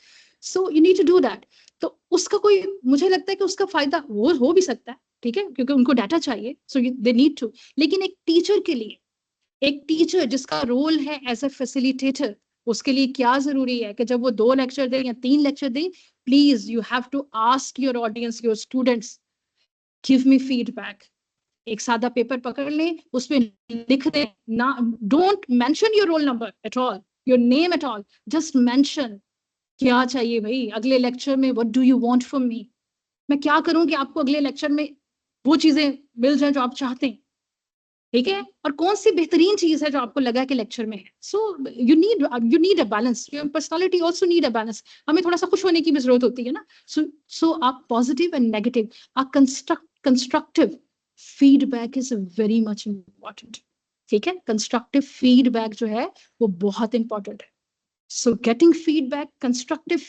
So you need to do that. तो उसका कोई, मुझे लगता है कि उसका फायदा वो हो भी सकता है, ठीक है, क्योंकि उनको डाटा चाहिए, सो दे नीड टू। लेकिन एक टीचर के लिए, एक टीचर जिसका रोल है एज अ फैसिलिटेटर, उसके लिए क्या जरूरी है कि जब वो 2 लेक्चर दे या 3 लेक्चर दे, please you have to ask your audience, your students, give me feedback. एक सादा पेपर पकड़ लें, उसमें लिख दें ना, don't mention your roll number at all, your name at all, just mention क्या चाहिए भाई अगले लेक्चर में, what do you want from me, मैं क्या करूं कि आपको अगले लेक्चर में वो चीजें मिल जाए जो आप चाहते हैं, ठीक है। और कौन सी बेहतरीन चीज है जो आपको लगा कि लेक्चर में है। So you need a balance, your personality also need a balance. हमें थोड़ा सा खुश होने की भी जरूरत होती है ना। सो आप positive and negative, uh constructive feedback is very much important, ठीक है। कंस्ट्रक्टिव फीडबैक जो है वो बहुत इंपॉर्टेंट है। So getting feedback, constructive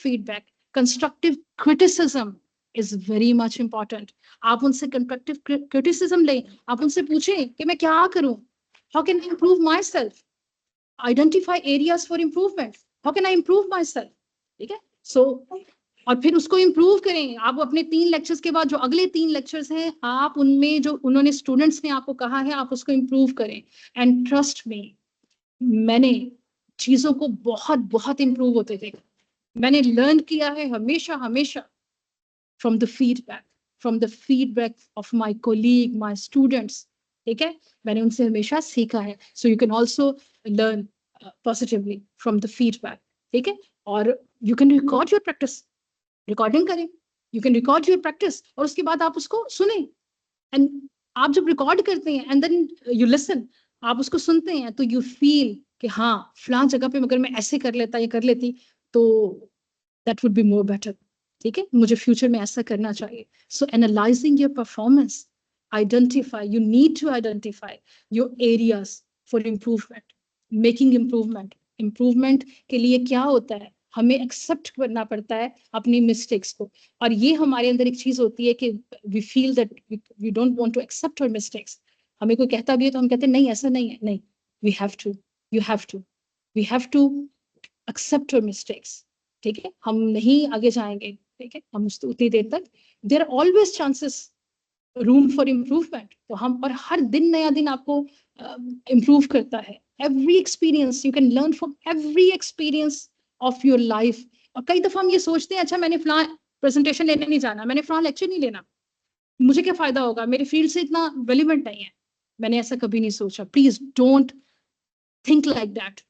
criticism is very much important. आप उनसे constructive criticism लें, आप उनसे पूछें कि मैं क्या करूं, how can I improve myself, identify areas for improvement, how can I improve myself, ठीक है। So और फिर उसको इम्प्रूव करें। आप अपने 3 लेक्चर्स के बाद जो अगले 3 लेक्चर्स हैं, आप उनमें जो उन्होंने स्टूडेंट्स ने आपको कहा है, आप उसको इम्प्रूव करें। एंड ट्रस्ट मी, मैंने चीजों को बहुत बहुत इंप्रूव होते देखा, मैंने लर्न किया है हमेशा हमेशा from the feedback of my colleague, my students, ठीक है। मैंने उनसे हमेशा सीखा है। So you can also learn positively from the feedback, ठीक है। और you can record your practice, recording करें, you can record your practice, और उसके बाद आप उसको सुने। एंड आप जब रिकॉर्ड करते हैं एंड देन यू लिसन, आप उसको सुनते हैं, तो यू फील कि हाँ फलां जगह पे अगर मैं ऐसे कर लेता या कर लेती तो that would be more better, ठीक है, मुझे फ्यूचर में ऐसा करना चाहिए। So analysing your performance, identify, you need to identify your areas for improvement, making improvement. Improvement के लिए क्या होता है, हमें एक्सेप्ट करना पड़ता है अपनी मिस्टेक्स को। और ये हमारे अंदर एक चीज होती है कि we feel that we don't want to accept our mistakes. हमें कोई कहता भी है तो हम कहते हैं नहीं ऐसा नहीं है, नहीं, we have to, you have to, we have to accept our mistakes, ठीक है। हम नहीं आगे जाएंगे, ठीक है, हम उतनी देर तक, there are always chances, room for improvement. तो हम, और हर दिन नया दिन आपको इम्प्रूव करता है। Every experience, you can learn from every experience of your life. और कई दफा हम ये सोचते हैं, अच्छा मैंने फलां प्रेजेंटेशन लेने नहीं जाना, मैंने फलां लेक्चर नहीं लेना, मुझे क्या फायदा होगा, मेरे फील्ड से इतना रेलिवेंट नहीं है। मैंने ऐसा कभी नहीं सोचा। Please don't think like that.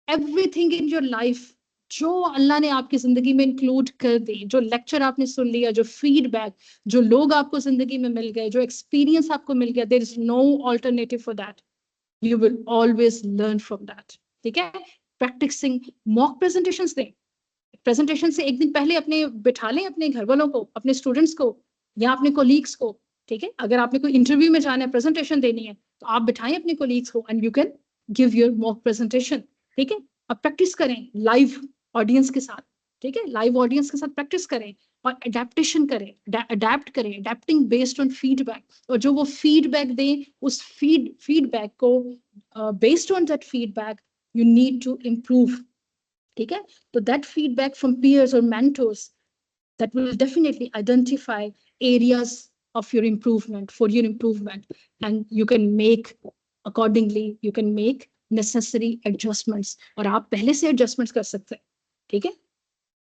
Everything in your life जो अल्लाह ने आपकी जिंदगी में इंक्लूड कर दी, जो लेक्चर आपने सुन लिया, जो फीडबैक, जो लोग आपको जिंदगी में मिल गए, जो एक्सपीरियंस आपको मिल गया, there is no alternative for that, you will always learn from that, ठीक है। प्रैक्टिसिंग मॉक प्रेजेंटेशंस दें, प्रेजेंटेशन से एक दिन पहले अपने बिठा लें अपने घर वालों को, अपने स्टूडेंट्स को या अपने कोलीग्स को, ठीक है। अगर आपने कोई इंटरव्यू में जाना है, प्रेजेंटेशन देनी है, तो आप बिठाएं अपने कोलीग्स को and you can give your mock presentation, ठीक है। अब प्रैक्टिस करें लाइव ऑडियंस के साथ, ठीक है, लाइव ऑडियंस के साथ प्रैक्टिस करें और अडेप्टेशन करें, अडेप्ट करें, अडेप्टिंग बेस्ड ऑन फीडबैक, और जो वो फीडबैक दें उस फीडबैक को based on that feedback you need to improve, ठीक है। तो that feedback from peers or mentors that will definitely identify areas of your improvement, for your improvement, and you can make accordingly, you can make necessary adjustments, और आप पहले से adjustments कर सकते हैं, ठीक है।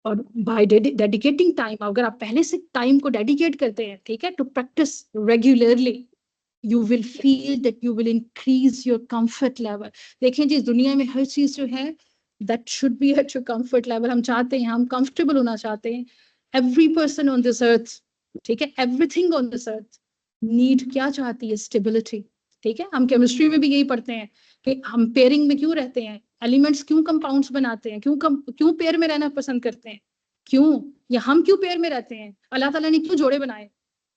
और by dedicating time, अगर आप पहले से time को dedicate करते हैं, ठीक है, to practice regularly, you will feel that you will increase your comfort level. देखें जी, इस दुनिया में हर चीज जो है that should be at your comfort level. हम चाहते हैं, हम comfortable होना चाहते हैं. Every person on this earth, ठीक है, everything on this earth need क्या चाहती है? Stability, ठीक है। हम केमिस्ट्री में भी यही पढ़ते हैं कि हम पेयरिंग में क्यों रहते हैं, एलिमेंट्स क्यों कंपाउंड्स बनाते हैं, क्यों पेयर में रहना पसंद करते हैं, क्यों, या हम क्यों पेयर में रहते हैं, अल्लाह ताला ने क्यों जोड़े बनाए,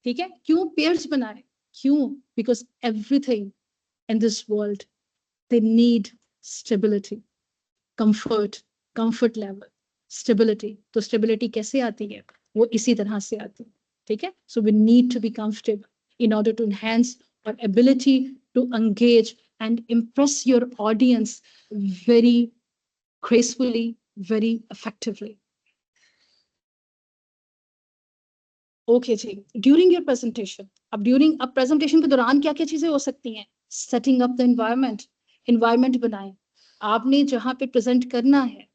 ठीक है, क्यों पेयर्स बनाए, क्यों? Because everything in this world, they need stability, comfort level, stability. तो stability कैसे आती है? वो इसी तरह से आती है, ठीक है। So we need to be comfortable in order to enhance our ability to engage and impress your audience very gracefully, very effectively. Okay जी, ड्यूरिंग योर प्रेजेंटेशन, अब प्रेजेंटेशन के दौरान क्या क्या चीजें हो सकती हैं? सेटिंग अप द एनवायरनमेंट बनाएं। आपने जहाँ पे प्रेजेंट करना है,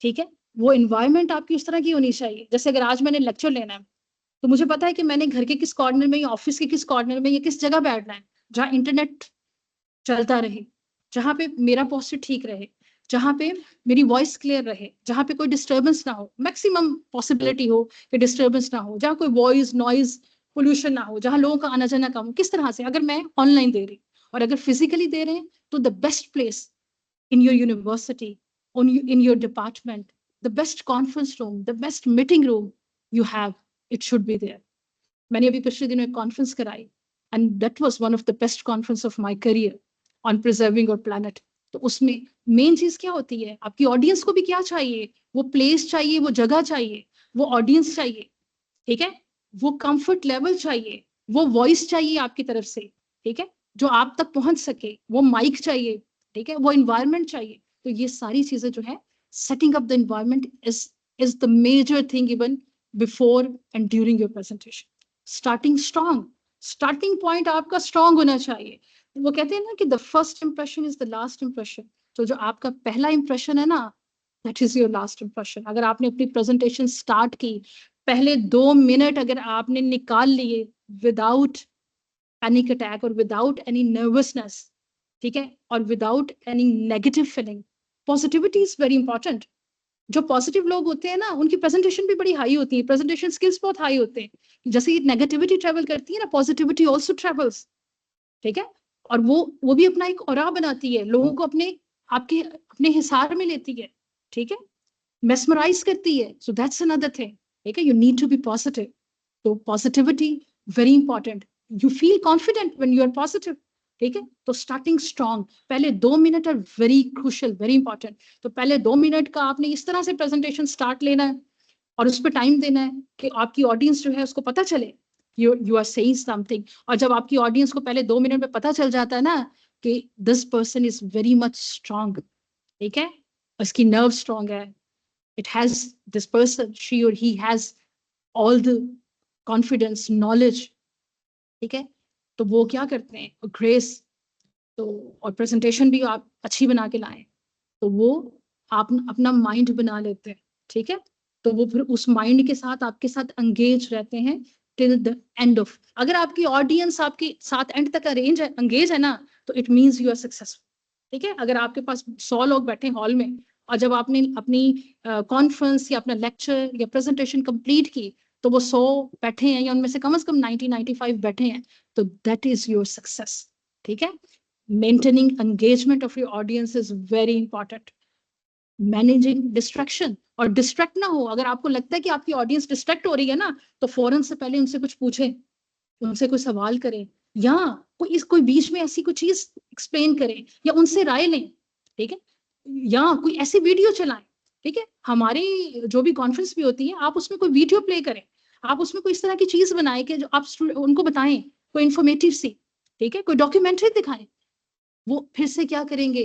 ठीक है, वो एनवायरनमेंट आपकी उस तरह की होनी चाहिए। जैसे अगर आज मैंने लेक्चर लेना है, तो मुझे पता है कि मैंने घर के किस कॉर्नर में या ऑफिस के किस कॉर्नर में या किस जगह बैठना है जहाँ इंटरनेट चलता रहे, जहाँ पे मेरा पोस्चर ठीक रहे, जहाँ पे मेरी वॉइस क्लियर रहे, जहाँ पे कोई डिस्टर्बेंस ना हो, मैक्सिमम पॉसिबिलिटी हो कि डिस्टर्बेंस ना हो, जहाँ कोई वॉइस नॉइज पोल्यूशन ना हो, जहाँ लोगों का आना जाना कम हो। किस तरह से, अगर मैं ऑनलाइन दे रही और अगर फिजिकली दे रहे हैं, तो the best place in your university, in your department, the best conference room, the best meeting room you have, it should be there. मैंने अभी पिछले दिनों एक कॉन्फ्रेंस कराई and that was one of the best conference of my career on preserving our planet. तो उसमें main चीज क्या होती है? आपकी ऑडियंस को भी क्या चाहिए? वो प्लेस चाहिए, वो जगह चाहिए, वो ऑडियंस चाहिए, ठीक है, वो कंफर्ट लेवल चाहिए, वो वॉइस चाहिए आपकी तरफ से, ठीक है, जो आप तक पहुंच सके, वो माइक चाहिए, ठीक है, वो इन्वायरमेंट चाहिए। तो ये सारी चीजें जो है, setting up the environment is the major thing even before and during your presentation. Starting strong, starting point आपका स्ट्रांग होना चाहिए। वो कहते हैं ना कि the first impression is the last impression. तो जो आपका पहला इंप्रेशन है ना, that is your last impression. अगर आपने अपनी प्रेजेंटेशन स्टार्ट की, पहले 2 मिनट अगर आपने निकाल लिए विदाउट पैनिक अटैक और विदाउट एनी नर्वसनेस, ठीक है, और without any negative feeling, positivity is very important. जो पॉजिटिव लोग होते हैं ना, उनकी प्रेजेंटेशन भी बड़ी हाई होती है, प्रेजेंटेशन स्किल्स बहुत हाई होते हैं। जैसे ही नेगेटिविटी ट्रेवल करती है ना, पॉजिटिविटी ऑल्सो ट्रेवल्स, ठीक है, और वो भी अपना एक ऑरा बनाती है, लोगों को अपने हिसार में लेती है, ठीक है, mesmerize करती है। So that's another thing, ठीक है, you need to be positive. तो positivity very important. You feel confident when you are positive, ठीक है। तो starting strong, पहले 2 minute are very crucial, very important. तो पहले 2 मिनट का आपने इस तरह से presentation start लेना है और उस पर टाइम देना है कि आपकी ऑडियंस जो है उसको पता चले you are saying something. और जब आपकी ऑडियंस को पहले 2 मिनट में पता चल जाता है ना कि this person is very much strong, ठीक है, उसकी नर्व स्ट्रॉन्ग है, it has this person, she or he has all the confidence, knowledge, ठीक है, तो वो क्या करते हैं, ग्रेस, तो और प्रेजेंटेशन भी आप अच्छी बना के लाएं, तो वो आप अपना माइंड बना लेते हैं, ठीक है, तो वो फिर उस माइंड के साथ आपके साथ एंगेज रहते हैं टिल द एंड ऑफ। अगर आपकी ऑडियंस आपके साथ एंड तक एंगेज है ना, तो it means you are successful, ठीक है। अगर आपके पास 100 लोग बैठे हॉल में और जब आपने अपनी कॉन्फ्रेंस या अपना लेक्चर या प्रेजेंटेशन कंप्लीट की, तो वो 100 बैठे हैं या उनमें से कम 90-95 बैठे हैं, तो दैट इज योर सक्सेस, ठीक है। Maintaining engagement of your audience is very important. Managing distraction, और डिस्ट्रैक्ट ना हो। अगर आपको लगता है कि आपकी ऑडियंस डिस्ट्रैक्ट हो रही है ना, तो फौरन से पहले उनसे कुछ पूछें, उनसे कोई सवाल करें, या कोई बीच में ऐसी कोई चीज एक्सप्लेन करें, या उनसे राय लें, ठीक है, या कोई ऐसी वीडियो चलाएं, ठीक है। हमारी जो भी कॉन्फ्रेंस भी होती है, आप उसमें कोई वीडियो प्ले करें, आप उसमें कोई इस तरह की चीज बनाएं कि जो आप उनको बताएं, कोई इंफॉर्मेटिव सी, ठीक है, कोई डॉक्यूमेंट्री दिखाएं। वो फिर से क्या करेंगे,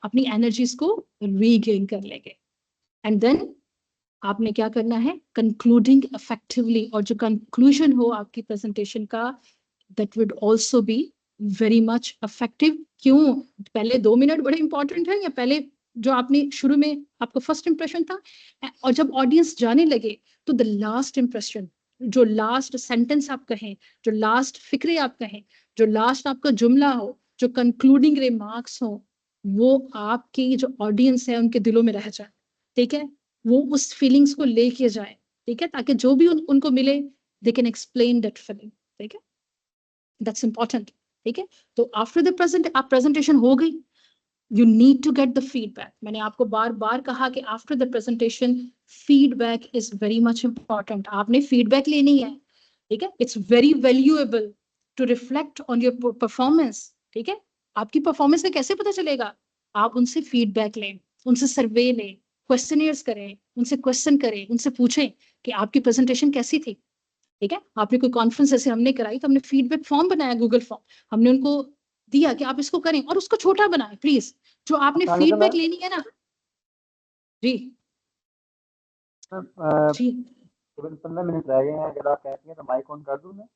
अपनी एनर्जीज को रीगेन कर लेंगे। एंड देन आपने क्या करना है, कंक्लूडिंग इफेक्टिवली, और जो कंक्लूजन हो आपकी प्रेजेंटेशन का, that would also be very much effective. क्यों, पहले 2 मिनट बड़े इंपॉर्टेंट है, या पहले जो आपने शुरू में आपका फर्स्ट इंप्रेशन था, और जब ऑडियंस जाने लगे तो द लास्ट इंप्रेशन, जो लास्ट सेंटेंस आप कहें, जो लास्ट फिक्रे आप कहें, जो लास्ट आपका जुमला हो, जो कंक्लूडिंग रिमार्क्स हो, वो आपकी जो ऑडियंस है उनके दिलों में रह जाए, ठीक है, वो उस फीलिंग्स को लेके जाए, ठीक है, ताकि जो भी उनको मिले, they can explain that feeling, ठीक है, दैट्स इंपॉर्टेंट, ठीक है। तो आफ्टर द प्रेजेंट, आप प्रेजेंटेशन हो गई, you need to get the feedback. मैंने आपको बार बार कहा कि after the presentation feedback is very much important, आपने फीडबैक लेनी है, ठीक है, it's very valuable to reflect on your performance, ठीक है। आपकी परफॉर्मेंस का कैसे पता चलेगा, आप उनसे फीडबैक लें, उनसे सर्वे लें, क्वेश्चनियर्स करें, उनसे क्वेश्चन करें, उनसे पूछें कि आपकी प्रेजेंटेशन कैसी थी, ठीक है। आपने कोई कॉन्फ्रेंस ऐसे हमने कराई, तो हमने फीडबैक फॉर्म बनाया, गूगल फॉर्म, हमने उनको दिया कि आप इसको करें, और उसको छोटा बनाएं प्लीज, जो आपने फीडबैक लेनी है ना। जी जी 15 मिनट रह गए हैं, अगर आप कहती हैं तो माइक ऑन कर दूं मैं?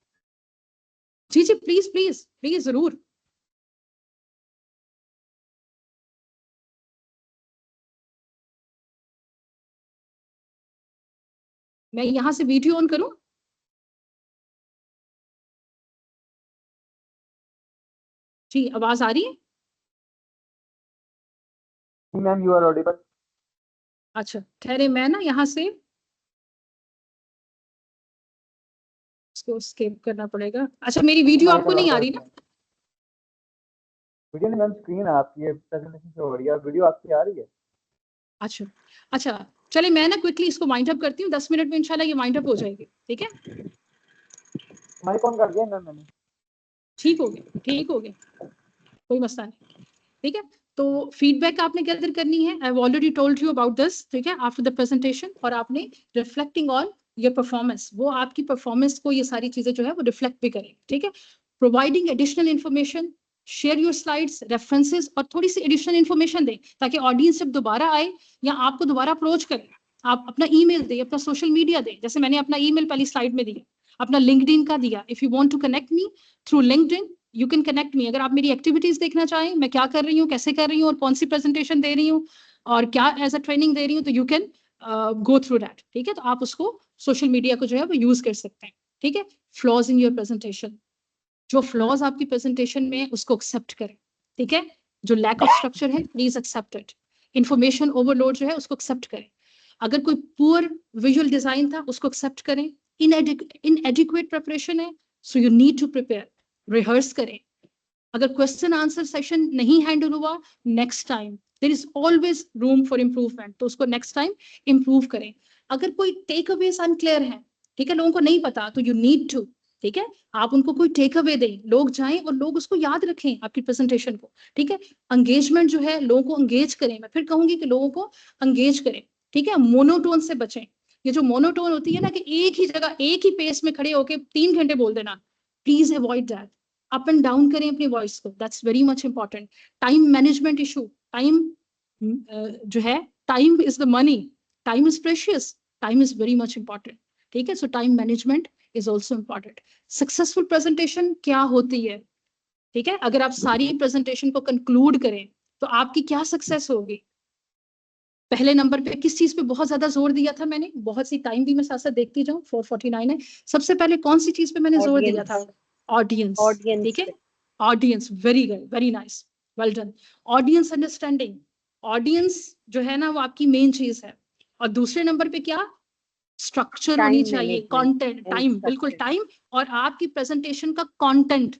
जी जी, प्लीज प्लीज प्लीज, जरूर। मैं यहाँ से वीडियो ऑन करूं? जी, आवाज आ रही है? Ma'am you are audible. अच्छा ठहरे, मैं ना यहाँ से इसको स्किप करना पड़ेगा। अच्छा, मेरी वीडियो आपको नहीं आ रही ना? वीडियो नहीं मैम, स्क्रीन आपकी प्रेजेंटेशन शो हो रही है, वीडियो आपकी आ रही है। अच्छा अच्छा, चले मैं ना क्विकली इसको वाइंड अप करती हूँ, 10 मिनट में इंशाल्लाह ये वाइंड अप हो जाएगी, ठीक है। माइक ऑन कर दिया मैम मैंने। ठीक हो गया, ठीक हो गया, कोई मसला नहीं, ठीक है। तो फीडबैक आपने गैदर करनी है, I have already told you about this, ठीक है, आफ्टर द प्रेजेंटेशन, और आपने रिफ्लेक्टिंग ऑन योर परफॉर्मेंस, वो आपकी परफॉर्मेंस को ये सारी चीजें जो है वो रिफ्लेक्ट भी करें, ठीक है। Providing additional information, share your slides, references, और थोड़ी सी एडिशनल इन्फॉर्मेशन दें, ताकि ऑडियंस जब दोबारा आए या आपको दोबारा अप्रोच करें, आप अपना ईमेल दें, अपना सोशल मीडिया दें, जैसे मैंने अपना ईमेल पहली स्लाइड में दिया, अपना लिंक्डइन का दिया। If you want to connect me through LinkedIn, you can connect me. अगर आप मेरी एक्टिविटीज देखना चाहें, मैं क्या कर रही हूँ, कैसे कर रही हूँ, और कौन सी प्रेजेंटेशन दे रही हूँ, और क्या एज अ ट्रेनिंग दे रही हूँ, तो you can go through that, ठीक है। तो आप उसको सोशल मीडिया को जो है वो यूज कर सकते हैं, ठीक है। फ्लॉज इन योर प्रेजेंटेशन, जो फ्लॉज आपकी प्रेजेंटेशन में है उसको एक्सेप्ट करें, ठीक है। जो लैक ऑफ स्ट्रक्चर है, please accept it. Information overload जो है उसको एक्सेप्ट करें। अगर कोई पुअर विजुअल डिजाइन था, उसको एक्सेप्ट करें। इनएडिक्वेट प्रिपरेशन है, so you need to prepare, rehearse करें। अगर क्वेश्चन आंसर सेशन नहीं हैंडल हुआ, next time there is always room for improvement, तो उसको नेक्स्ट टाइम इम्प्रूव करें। अगर कोई टेक अवेज अनक्लियर है, ठीक है, लोगों को नहीं पता, तो यू नीड टू, ठीक है, आप उनको कोई टेक अवे दें, लोग जाएं और लोग उसको याद रखें आपकी प्रेजेंटेशन को, ठीक है। एंगेजमेंट जो है, लोगों को एंगेज करें, मैं फिर कहूंगी कि लोगों को एंगेज करें, ठीक है। मोनोटोन से बचें। ये जो मोनोटोन होती है ना, कि एक ही जगह एक ही पेस में खड़े होके 3 घंटे बोल देना, please avoid that. Up and down करें अपनी वॉइस को, that's very much important. Time management issue, time जो है, time is the money, time is precious, time is very much important, ठीक है। सो time management is also important. Successful presentation क्या होती है, ठीक है, अगर आप सारी प्रेजेंटेशन को कंक्लूड करें तो आपकी क्या सक्सेस होगी। पहले नंबर पे किस चीज पे बहुत ज्यादा जोर दिया था मैंने, बहुत सी टाइम भी मैं साथ साथ देखती जाऊं, 4:49 है। सबसे पहले कौन सी चीज पे मैंने जोर दिया था, ऑडियंस, ठीक है। Audience, very good, very nice, well done. Audience understanding, audience जो है ना वो आपकी मेन चीज है। और दूसरे नंबर पे क्या, स्ट्रक्चर होनी चाहिए, कंटेंट, टाइम, बिल्कुल टाइम, और आपकी प्रेजेंटेशन का कंटेंट,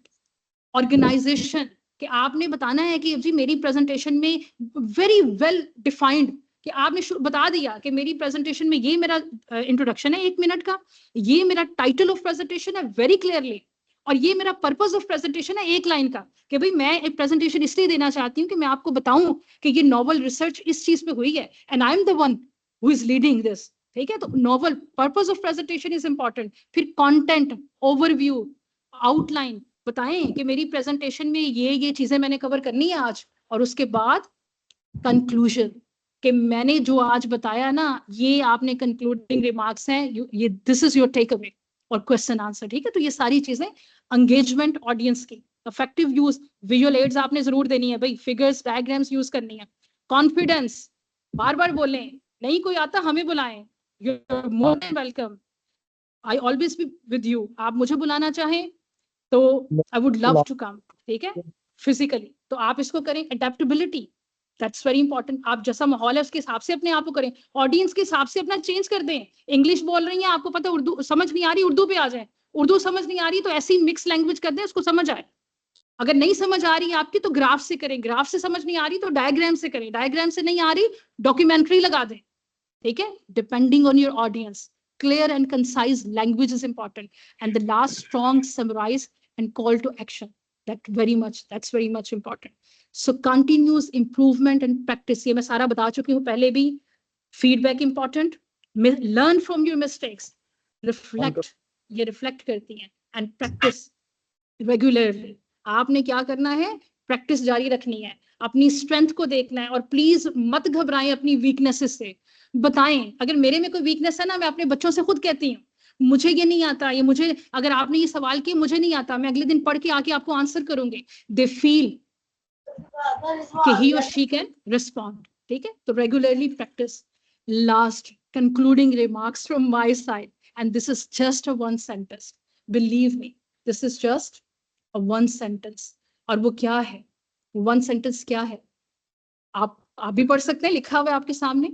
ऑर्गेनाइजेशन, कि आपने बताना है कि जी मेरी प्रेजेंटेशन में वेरी वेल डिफाइंड कि आपने बता दिया कि मेरी प्रेजेंटेशन में ये मेरा इंट्रोडक्शन है 1 मिनट का, ये मेरा टाइटल ऑफ प्रेजेंटेशन है वेरी क्लियरली, और ये मेरा पर्पस ऑफ प्रेजेंटेशन है 1 लाइन का, कि भाई मैं एक प्रेजेंटेशन इसलिए देना चाहती हूँ कि मैं आपको बताऊं कि ये नॉवल रिसर्च इस चीज पे हुई है and I am the one who is leading this. ठीक है, तो novel purpose of presentation is important. फिर कंटेंट, ओवरव्यू, आउटलाइन, बताएं कि मेरी प्रेजेंटेशन में ये चीजें मैंने कवर करनी है आज, और उसके बाद कंक्लूजन कि मैंने जो आज बताया ना, ये आपने कंक्लूडिंग रिमार्क्स हैं, ये this is your takeaway, और क्वेश्चन आंसर। ठीक है, तो ये सारी चीजें एंगेजमेंट ऑडियंस की, इफेक्टिव यूज, विजुअल एड्स आपने जरूर देनी है भाई, फिगर्स डायग्राम्स यूज करनी है, कॉन्फिडेंस, बार बार बोलें, नहीं कोई आता हमें बुलाएं, you are more than welcome, I always be with you, आप मुझे बुलाना चाहें तो I would love to come. ठीक है, फिजिकली तो आप इसको करें। अडेप्टेबिलिटी, दैट्स वेरी इंपॉर्टेंट, आप जैसा माहौल है उसके हिसाब से अपने आप को करें, ऑडियंस के हिसाब से अपना चेंज कर दें। इंग्लिश बोल रही हैं, आपको पता है उर्दू समझ नहीं आ रही, उर्दू पे आ जाए, उर्दू समझ नहीं आ रही तो ऐसी मिक्स लैंग्वेज कर दें उसको समझ आए। अगर नहीं समझ आ रही आपकी तो ग्राफ से करें, ग्राफ से समझ नहीं आ रही तो डायग्राम से करें, डायग्राम से नहीं आ रही डॉक्यूमेंट्री लगा दें। ठीक है, depending on your audience, clear and concise language is important, and the last, strong, summarize and call to action, that's very much important. So continuous improvement and practice, ये मैं सारा बता चुकी हूँ पहले भी। feedback important, learn from your mistakes, reflect, ये reflect करती हैं, and practice regularly। आपने क्या करना है, प्रैक्टिस जारी रखनी है, अपनी स्ट्रेंथ को देखना है, और प्लीज मत घबराएं अपनी वीकनेसेस से, बताएं। अगर मेरे में कोई वीकनेस है ना, मैं अपने बच्चों से खुद कहती हूँ मुझे ये नहीं आता, ये मुझे, अगर आपने ये सवाल किया मुझे नहीं आता, मैं अगले दिन पढ़ के आके आपको आंसर करूंगी। दे फील कि ही और शी कैन रिस्पॉन्ड। ठीक है, तो regularly practice. Last concluding remarks from my side, and this is just a one sentence, believe me, this is just a one sentence. और वो क्या है, वन सेंटेंस क्या है, आप भी पढ़ सकते हैं, लिखा हुआ है आपके सामने।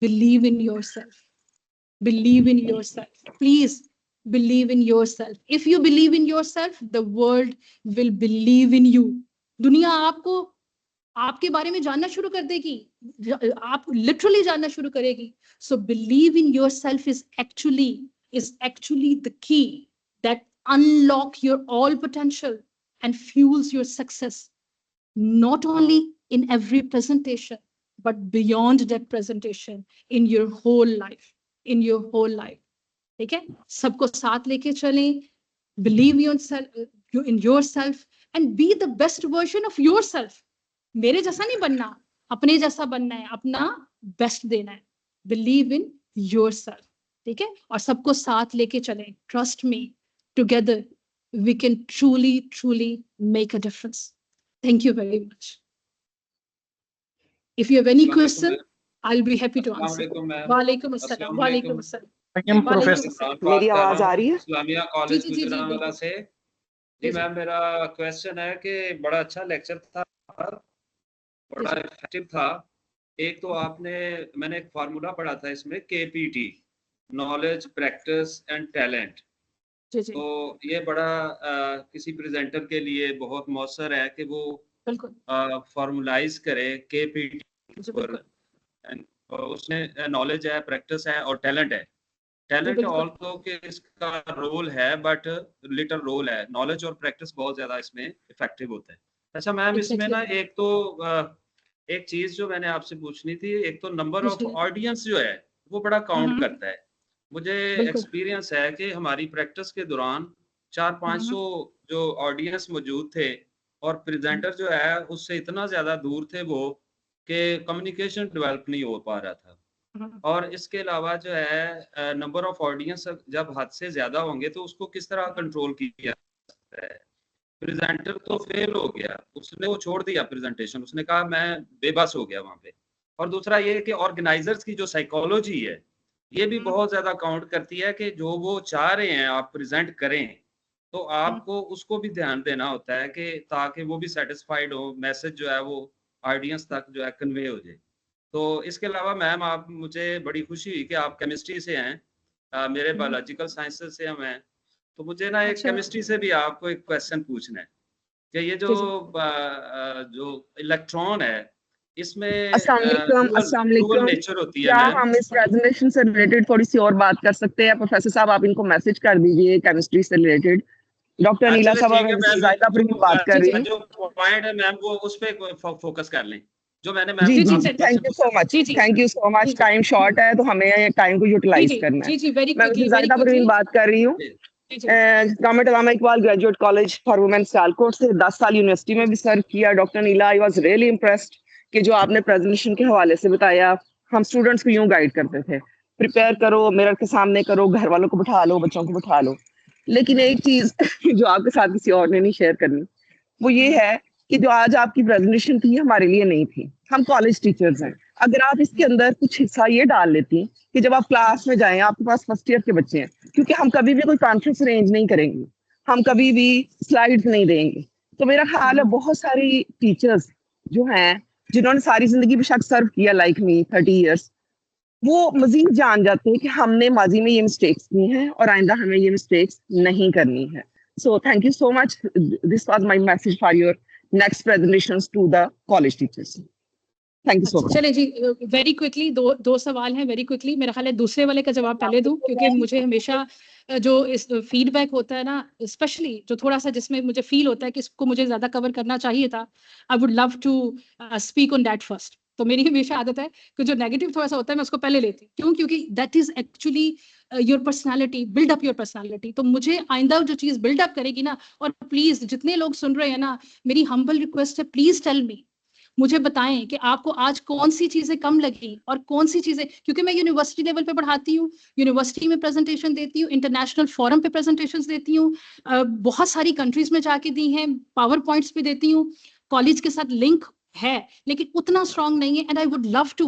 Believe in yourself. Believe in yourself. Please believe in yourself. If you believe in yourself, the world will believe in you. दुनिया आपको, आपके बारे में जानना शुरू कर देगी, आप लिटरली जानना शुरू करेगी। So believe in yourself is actually the key that unlock your all potential and fuels your success, not only in every presentation, but beyond that presentation, in your whole life, in your whole life। ठीक है, सबको साथ लेके चलें, believe in yourself and be the best version of yourself। मेरे जैसा नहीं बनना, अपने जैसा बनना है, अपना बेस्ट देना है। believe in yourself। ठीक है, और सबको साथ लेके चलें, trust me, together we can truly make a difference। Thank you very much। If you have any question, I'll be happy to answer। वालेकुम अस्सलाम, वालेकुम अस्सलाम। प्रोफेसर, मेरी आवाज आ रही है? इस्लामिया कॉलेज गुजरांवाला से। जी मैम, मेरा क्वेश्चन है कि बड़ा अच्छा लेक्चर था, बड़ा इफेक्टिव था। एक तो मैंने एक फार्मूला पढ़ा था इसमें, KPT, knowledge, practice and talent. तो ये बड़ा किसी प्रेजेंटर के लिए बहुत मौसर है कि वो फॉर्मुलाइज करे KPT पर। उसमें नॉलेज है, प्रैक्टिस है और टैलेंट है। टैलेंट ऑल्सो कि इसका रोल है, बट लिटिल रोल है। नॉलेज और प्रैक्टिस बहुत ज्यादा इसमें इफेक्टिव होता है। अच्छा मैम, इसमें ना एक चीज जो मैंने आपसे पूछनी थी, एक तो नंबर ऑफ ऑडियंस जो है वो बड़ा काउंट करता है। मुझे एक्सपीरियंस है कि हमारी प्रैक्टिस के दौरान 400-500 जो ऑडियंस मौजूद थे, और प्रेजेंटर जो है उससे इतना ज्यादा दूर थे वो कि कम्युनिकेशन डेवलप नहीं हो पा रहा था। और इसके अलावा जो है नंबर ऑफ ऑडियंस जब हद से ज्यादा होंगे तो उसको किस तरह कंट्रोल किया जाता है। प्रेजेंटर तो फेल हो गया, उसने वो छोड़ दिया प्रेजेंटेशन, उसने कहा मैं बेबस हो गया वहां पे। और दूसरा ये कि ऑर्गेनाइजर्स की जो साइकोलॉजी है ये भी बहुत ज्यादा काउंट करती है कि जो वो चाह रहे हैं आप प्रेजेंट करें, तो आपको उसको भी ध्यान देना होता है कि ताकि वो भी सेटिस्फाइड हो, मैसेज जो है वो ऑडियंस तक जो है कन्वे हो जाए। तो इसके अलावा मैम, आप, मुझे बड़ी खुशी हुई कि आप केमिस्ट्री से हैं, मेरे बायोलॉजिकल साइंसेस से हम हैं, तो मुझे ना एक केमिस्ट्री से भी आपको एक क्वेश्चन पूछना है कि ये जो इलेक्ट्रॉन है, इसमें अस्सलाम वालेकुम नेचर होती है क्या मैम। हम इस प्रेजेंटेशन से रिलेटेड थोड़ी सी और बात कर सकते हैं? प्रोफेसर साहब आप इनको मैसेज कर दीजिए केमिस्ट्री से रिलेटेड। डॉक्टर अनीला साहब ठीक है मैम, जायदा अपनी बात कर रही हैं। जो पॉइंट है मैम वो उस पे फोकस कर लें जो मैंने जी मैम जी thank you so much, thank you so much. Time short है तो हमें टाइम को यूटिलाइज करना है। जी वेरी मैं क्विकली जायदा अपनी बात कर रही हूँ। Government Allama Iqbal graduate college for women Sialkot से 10 साल यूनिवर्सिटी में भी सर्व किया। Doctor Neela, I was really impressed कि जो आपने प्रेजेंटेशन के हवाले से बताया, हम स्टूडेंट्स को यूं गाइड करते थे, प्रिपेयर करो, मिरर के सामने करो, घर वालों को बिठा लो, बच्चों को बिठा लो। लेकिन एक चीज जो आपके साथ किसी और ने नहीं शेयर करनी, वो ये है कि जो आज आपकी प्रेजेंटेशन थी हमारे लिए नहीं थी। हम कॉलेज टीचर्स हैं। अगर आप इसके अंदर कुछ हिस्सा ये डाल लेती कि जब आप क्लास में जाएं, आपके पास फर्स्ट ईयर के बच्चे हैं, क्योंकि हम कभी भी कोई कॉन्फ्रेंस अरेंज नहीं करेंगे, हम कभी भी स्लाइड्स नहीं देंगे, तो मेरा ख्याल है बहुत सारी टीचर्स जो हैं जिन्होंने सारी जिंदगी बेशक सर्व किया लाइक मी 30 ईयर्स, वो मजीद जान जाते हैं कि हमने माजी में ये मिस्टेक्स की हैं और आइंदा हमें ये मिस्टेक्स नहीं करनी है। So thank you so much, this was my message for your next presentations to the college teachers. Thank you so much. चले जी वेरी क्विकली दो सवाल हैं वेरी क्विकली। मेरा ख्याल है दूसरे वाले का जवाब पहले दूं, क्योंकि मुझे हमेशा जो इस फीडबैक होता है ना, स्पेशली जो थोड़ा सा जिसमें मुझे फील होता है कि इसको मुझे ज्यादा कवर करना चाहिए था, I would love to speak on that first. तो मेरी हमेशा आदत है कि जो नेगेटिव थोड़ा सा होता है मैं उसको पहले लेती हूँ। क्यों? क्योंकि that is actually your personality, build up your personality. तो मुझे आइंदा जो चीज बिल्ड अप करेगी ना, और प्लीज जितने लोग सुन रहे हैं ना, मेरी हम्बल रिक्वेस्ट है, प्लीज टेल मी, मुझे बताएं कि आपको आज कौन सी चीजें कम लगी और कौन सी चीजें, क्योंकि मैं यूनिवर्सिटी लेवल पे पढ़ाती हूँ, यूनिवर्सिटी में प्रेजेंटेशन देती हूँ, इंटरनेशनल फोरम पे प्रेजेंटेशंस देती हूँ, बहुत सारी कंट्रीज में जाके दी हैं, पावर पॉइंट्स पे देती हूँ, कॉलेज के साथ लिंक है लेकिन उतना स्ट्रांग नहीं है। And I would love to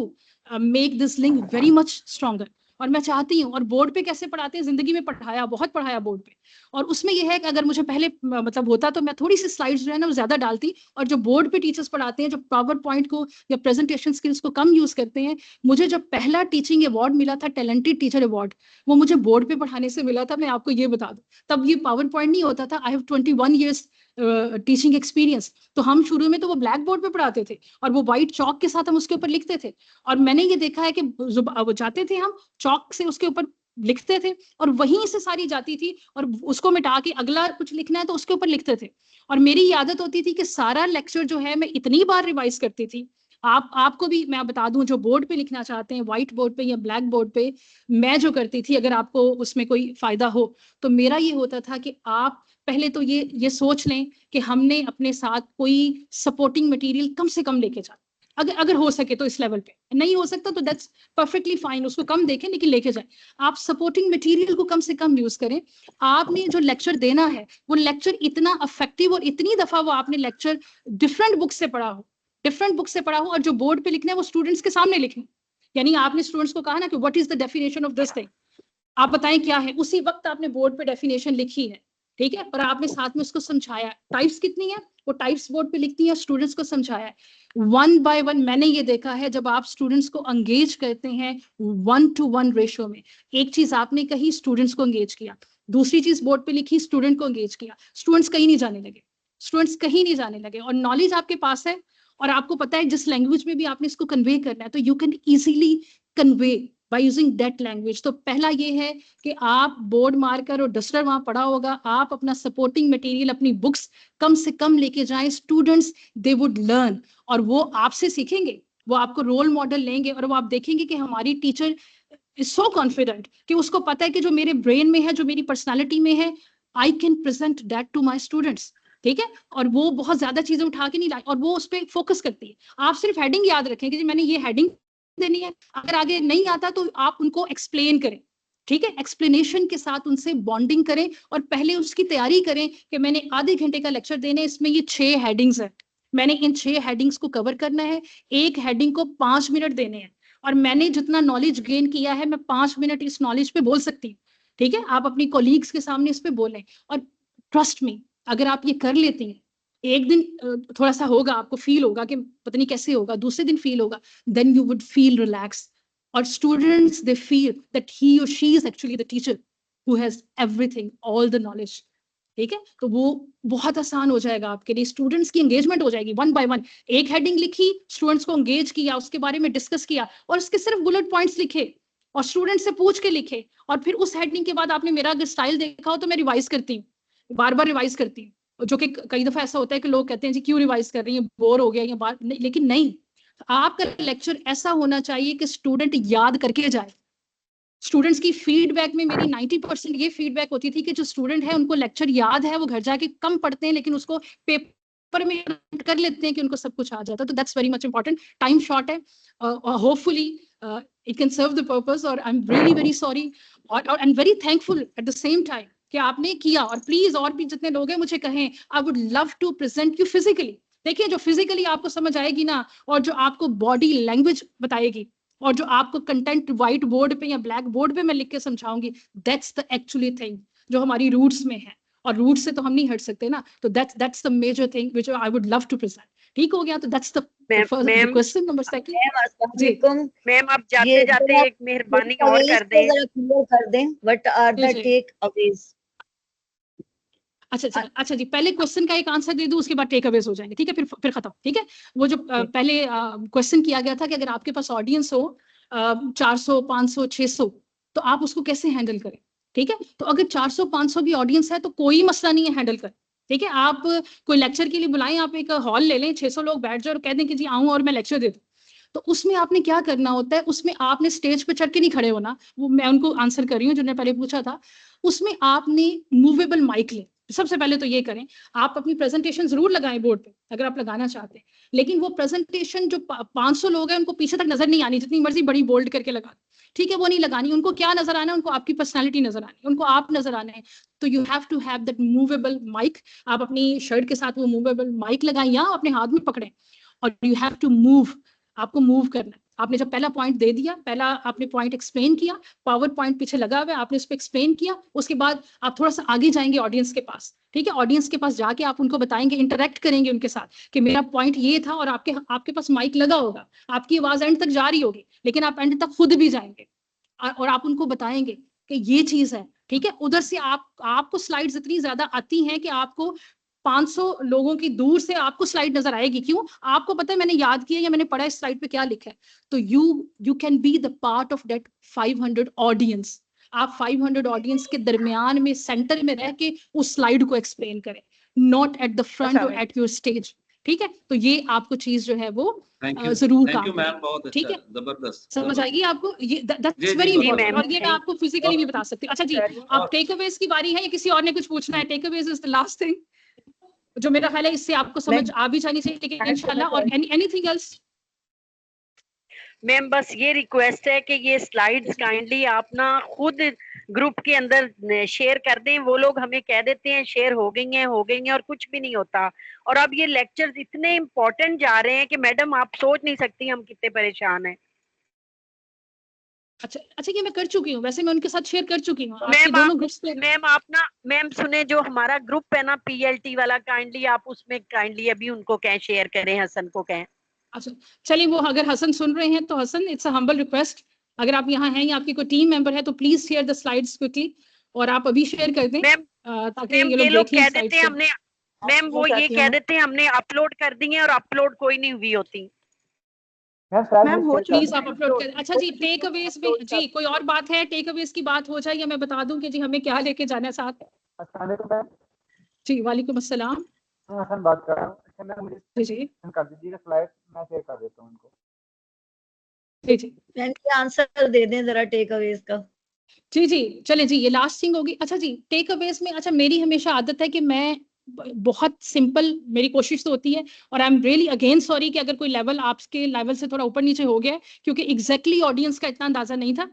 make this link very much stronger. और मैं चाहती हूँ, और बोर्ड पे कैसे पढ़ाते हैं, जिंदगी में पढ़ाया, बहुत पढ़ाया बोर्ड पे, और उसमें यह है कि अगर मुझे पहले मतलब होता तो मैं थोड़ी सी स्लाइड्स जो है ना वो ज्यादा डालती, और जो बोर्ड पे टीचर्स पढ़ाते हैं जो पावर पॉइंट को या प्रेजेंटेशन स्किल्स को कम यूज करते हैं, मुझे जब पहला टीचिंग अवार्ड मिला था, टैलेंटेड टीचर अवार्ड, वो मुझे बोर्ड पे पढ़ाने से मिला था। मैं आपको ये बता दूं, तब ये पावर पॉइंट नहीं होता था। I have 21 years teaching experience. तो हम शुरू में तो वो ब्लैक बोर्ड पे पढ़ाते थे और वो व्हाइट चौक के साथ हम उसके ऊपर लिखते थे, और मैंने ये देखा है कि वो जाते थे, हम चौक से उसके ऊपर लिखते थे और वहीं से सारी जाती थी, और उसको मिटा के अगला कुछ लिखना है तो उसके ऊपर लिखते थे। और मेरी ये आदत होती थी कि सारा लेक्चर जो है मैं इतनी बार रिवाइज करती थी। आपको भी मैं बता दूं, जो बोर्ड पे लिखना चाहते हैं, व्हाइट बोर्ड पे या ब्लैक बोर्ड पे, मैं जो करती थी, अगर आपको उसमें कोई फायदा हो, तो मेरा ये होता था कि आप पहले तो ये सोच लें कि हमने अपने साथ कोई सपोर्टिंग मटेरियल कम से कम लेके जाना, अगर हो सके तो। इस लेवल पे नहीं हो सकता तो दैट्स परफेक्टली फाइन, उसको कम देखें लेकिन लेके जाए। आप सपोर्टिंग मटेरियल को कम से कम यूज करें। आपने जो लेक्चर देना है वो लेक्चर इतना इफेक्टिव, और इतनी दफा वो आपने लेक्चर डिफरेंट बुक से पढ़ा हो, और जो बोर्ड पे लिखना है वो स्टूडेंट्स के सामने लिखना। यानी आपने स्टूडेंट्स को कहा ना कि what is the definition of this thing, आप बताएं क्या है, उसी वक्त आपने बोर्ड पे डेफिनेशन लिखी है, ठीक है, और आपने साथ में उसको समझाया। टाइप्स कितनी है वो टाइप्स बोर्ड पे लिखती है, स्टूडेंट्स को समझाया है वन बाय वन। मैंने ये देखा है जब आप स्टूडेंट्स को एंगेज करते हैं 1:1 रेशियो में, एक चीज आपने कही, स्टूडेंट्स को एंगेज किया, दूसरी चीज बोर्ड पे लिखी, स्टूडेंट को एंगेज किया, स्टूडेंट्स कहीं नहीं जाने लगे, और नॉलेज आपके पास है, और आपको पता है जिस लैंग्वेज में भी आपने इसको कन्वे करना है, तो you can easily convey by using that language. तो पहला ये है कि आप बोर्ड मार्कर और डस्टर वहां पड़ा होगा, आप अपना सपोर्टिंग मटेरियल, अपनी बुक्स कम से कम लेके जाएं। स्टूडेंट्स दे वुड लर्न, और वो आपसे सीखेंगे, वो आपको रोल मॉडल लेंगे, और वो आप देखेंगे कि हमारी टीचर इज सो कॉन्फिडेंट कि उसको पता है कि जो मेरे ब्रेन में है, जो मेरी पर्सनैलिटी में है, I can present that to my students, ठीक है। और वो बहुत ज्यादा चीजें उठा के नहीं लाई, और वो उस पर फोकस करती है। आप सिर्फ हेडिंग याद रखें कि मैंने ये हेडिंग देनी है, अगर आगे नहीं आता तो आप उनको एक्सप्लेन करें, ठीक है, एक्सप्लेनेशन के साथ उनसे बॉन्डिंग करें, और पहले उसकी तैयारी करें कि मैंने आधे घंटे का लेक्चर देना है, इसमें ये 6 हेडिंग्स है, मैंने इन 6 हेडिंग्स को कवर करना है, एक हेडिंग को 5 मिनट देने हैं, और मैंने जितना नॉलेज गेन किया है मैं 5 मिनट इस नॉलेज पे बोल सकती हूँ, ठीक है। आप अपनी कोलीग्स के सामने इस पे बोलें, और ट्रस्ट मी, अगर आप ये कर लेती हैं, एक दिन थोड़ा सा होगा, आपको फील होगा कि पता नहीं कैसे होगा, दूसरे दिन फील होगा, then you would feel relaxed. Or students, they feel that he or she is actually the teacher who has everything, all the knowledge. ठीक है, तो वो बहुत आसान हो जाएगा आपके लिए, स्टूडेंट्स की एंगेजमेंट हो जाएगी 1 by 1। एक हेडिंग लिखी, स्टूडेंट्स को एंगेज किया, उसके बारे में डिस्कस किया और उसके सिर्फ बुलेट पॉइंट्स लिखे और स्टूडेंट से पूछ के लिखे, और फिर उस हेडिंग के बाद आपने मेरा अगर स्टाइल देखा हो तो मैं रिवाइज करती हूँ, बार बार रिवाइज करती हूँ, जो कि कई दफा ऐसा होता है कि लोग कहते हैं जी क्यों रिवाइज कर रही है, बोर हो गया या बार नहीं, लेकिन नहीं, आपका लेक्चर ऐसा होना चाहिए कि स्टूडेंट याद करके जाए। स्टूडेंट्स की फीडबैक में मेरी 90% ये फीडबैक होती थी कि जो स्टूडेंट है उनको लेक्चर याद है, वो घर जाके कम पढ़ते हैं लेकिन उसको पेपर में कर लेते हैं कि उनको सब कुछ आ जाता है। तो that's very much important. Time short है, hopefully it can serve the purpose, और I am really very sorry और and very thankful at the same time कि आपने किया। और प्लीज और भी जितने लोग हैं मुझे कहें, I would love to present you physically. देखिए, जो फिजिकली आपको समझ आएगी ना, और जो आपको बॉडी लैंग्वेज बताएगी, और जो आपको कंटेंट व्हाइट बोर्ड पे या ब्लैक बोर्ड पे मैं लिख के समझाऊंगी, दैट्स द एक्चुअली थिंग जो हमारी रूट्स में है, और रूट से तो हम नहीं हट सकते ना। तो that's the major thing which I would love to present. ठीक हो गया? तो that's the question number second. जी मैम, आप जाते जाते एक मेहरबानी और कर दें, जरा क्लियर कर दें, what are the takeaways. अच्छा जी, पहले क्वेश्चन का एक आंसर दे दूं, उसके बाद टेक अवेज हो जाएंगे, ठीक है, फिर खत्म। ठीक है, वो जो पहले क्वेश्चन किया गया था कि अगर आपके पास ऑडियंस हो 400, 500, 600, तो आप उसको कैसे हैंडल करें। ठीक है, तो अगर 400, 500 भी ऑडियंस है तो कोई मसला नहीं है हैंडल कर। ठीक है, आप कोई लेक्चर के लिए बुलाएं, आप एक हॉल ले लें, 600 लोग बैठ जाओ और कह दें कि जी आऊं और मैं लेक्चर दे दूं। तो उसमें आपने क्या करना होता है, उसमें आपने स्टेज पे चढ़ के नहीं खड़े होना। वो मैं उनको आंसर कर रही हूँ जिन्होंने पहले पूछा था। उसमें आपने मूवेबल माइक लें। सबसे पहले तो ये करें, आप अपनी प्रेजेंटेशन जरूर लगाएं बोर्ड पे अगर आप लगाना चाहते हैं, लेकिन वो प्रेजेंटेशन जो 500 लोग हैं उनको पीछे तक नजर नहीं आनी, जितनी मर्जी बड़ी बोल्ड करके लगा, ठीक है, वो नहीं लगानी। उनको क्या नजर आना है, उनको आपकी पर्सनालिटी नजर आनी, उनको आप नजर आना है। तो you have to have that movable mike. आप अपनी शर्ट के साथ वो मूवेबल माइक लगाएं या अपने हाथ में पकड़ें, और यू हैव टू मूव। आपको मूव करना है। आपने जब पहला पॉइंट दे दिया, पहला आपने पॉइंट एक्सप्लेन किया, पावर पॉइंट पीछे लगा हुआ है, आपने उस पर एक्सप्लेन किया, उसके बाद आप थोड़ा सा आगे जाएंगे ऑडियंस के पास। ठीक है, ऑडियंस के पास जाके आप उनको बताएंगे, इंटरेक्ट करेंगे उनके साथ कि मेरा पॉइंट ये था, और आपके पास माइक लगा होगा, आपकी आवाज एंड तक जा रही होगी, लेकिन आप एंड तक खुद भी जाएंगे और आप उनको बताएंगे कि ये चीज है। ठीक है, उधर से आपको स्लाइड्स इतनी ज्यादा आती हैं कि आपको 500 लोगों की दूर से आपको स्लाइड नजर आएगी। क्यों? आपको पता है मैंने याद किया या मैंने पढ़ा इस स्लाइड पे क्या लिखा है। तो you can be the part of that 500 audience. आप 500 ऑडियंस के दरमियान में, सेंटर में रह के उस स्लाइड को एक्सप्लेन करें, नॉट एट द फ्रंट और एट योर स्टेज। ठीक है, तो ये आपको चीज जो है वो जरूर काम करें। ठीक है, जबरदस्त समझ आएगी आपको। ये दैट्स वेरी इंपॉर्टेंट, और ये मैं आपको फिजिकली भी बता सकती हूँ। अच्छा जी, आप टेक अवेज की बारी है या किसी और ने कुछ पूछना है? Takeaways is the last thing जो मेरा ख्याल है इससे आपको समझ आ भी जानी चाहिए, लेकिन इंशाल्लाह। और एनीथिंग एल्स? मैम, बस ये रिक्वेस्ट है कि ये स्लाइड्स काइंडली आप ना खुद ग्रुप के अंदर शेयर कर दें। वो लोग हमें कह देते हैं शेयर हो गई हैं और कुछ भी नहीं होता। और अब ये लेक्चर्स इतने इम्पोर्टेंट जा रहे हैं कि मैडम आप सोच नहीं सकती हम कितने परेशान हैं। अच्छा, ये मैं कर चुकी हूँ, वैसे मैं उनके साथ शेयर कर चुकी हूँ। मैम आप ना, मैम सुने, जो हमारा ग्रुप है ना PLT वाला, काइंडली आप उसमें काइंडली अभी उनको कहें शेयर करें, हसन को कहें। अच्छा चलिए, वो अगर हसन सुन रहे हैं तो Hasan, it's a humble request, अगर आप यहाँ हैं या आपकी कोई टीम मेंबर है तो please share the slides quickly, और आप अभी शेयर कर दें ताकि ये लोग कह देते हैं हमने, मैम वो ये कह देते हैं हमने अपलोड कर दी है और अपलोड कोई नहीं हुई होती। मैम हो प्लीज आप अपलोड कर। अच्छा जी, टेक अवेज में जी कोई और बात है? टेक अवेज की बात हो जाए या मैं बता दूं कि जी हमें क्या लेके जाना है साथ? अस्सलाम वालेकुम मैम। जी वालेकुम अस्सलाम। हसन बात कर रहा हूँ। अच्छा मैम, मुझे जी कर दीजिएगा स्लाइड, मैं शेयर कर देता हूँ इनको। जी जी मैम आंसर दे दें जरा टेक अवेज का। जी जी चले जी, ये लास्ट थिंग होगी। अच्छा जी, टेक अवेज में, अच्छा मेरी हमेशा आदत है कि मैं बहुत सिंपल, मेरी कोशिश तो होती है, और I am really again sorry कि अगर कोई लेवल आपके लेवल से थोड़ा ऊपर नीचे हो गया है, क्योंकि एग्जैक्टली ऑडियंस का इतना अंदाजा नहीं था।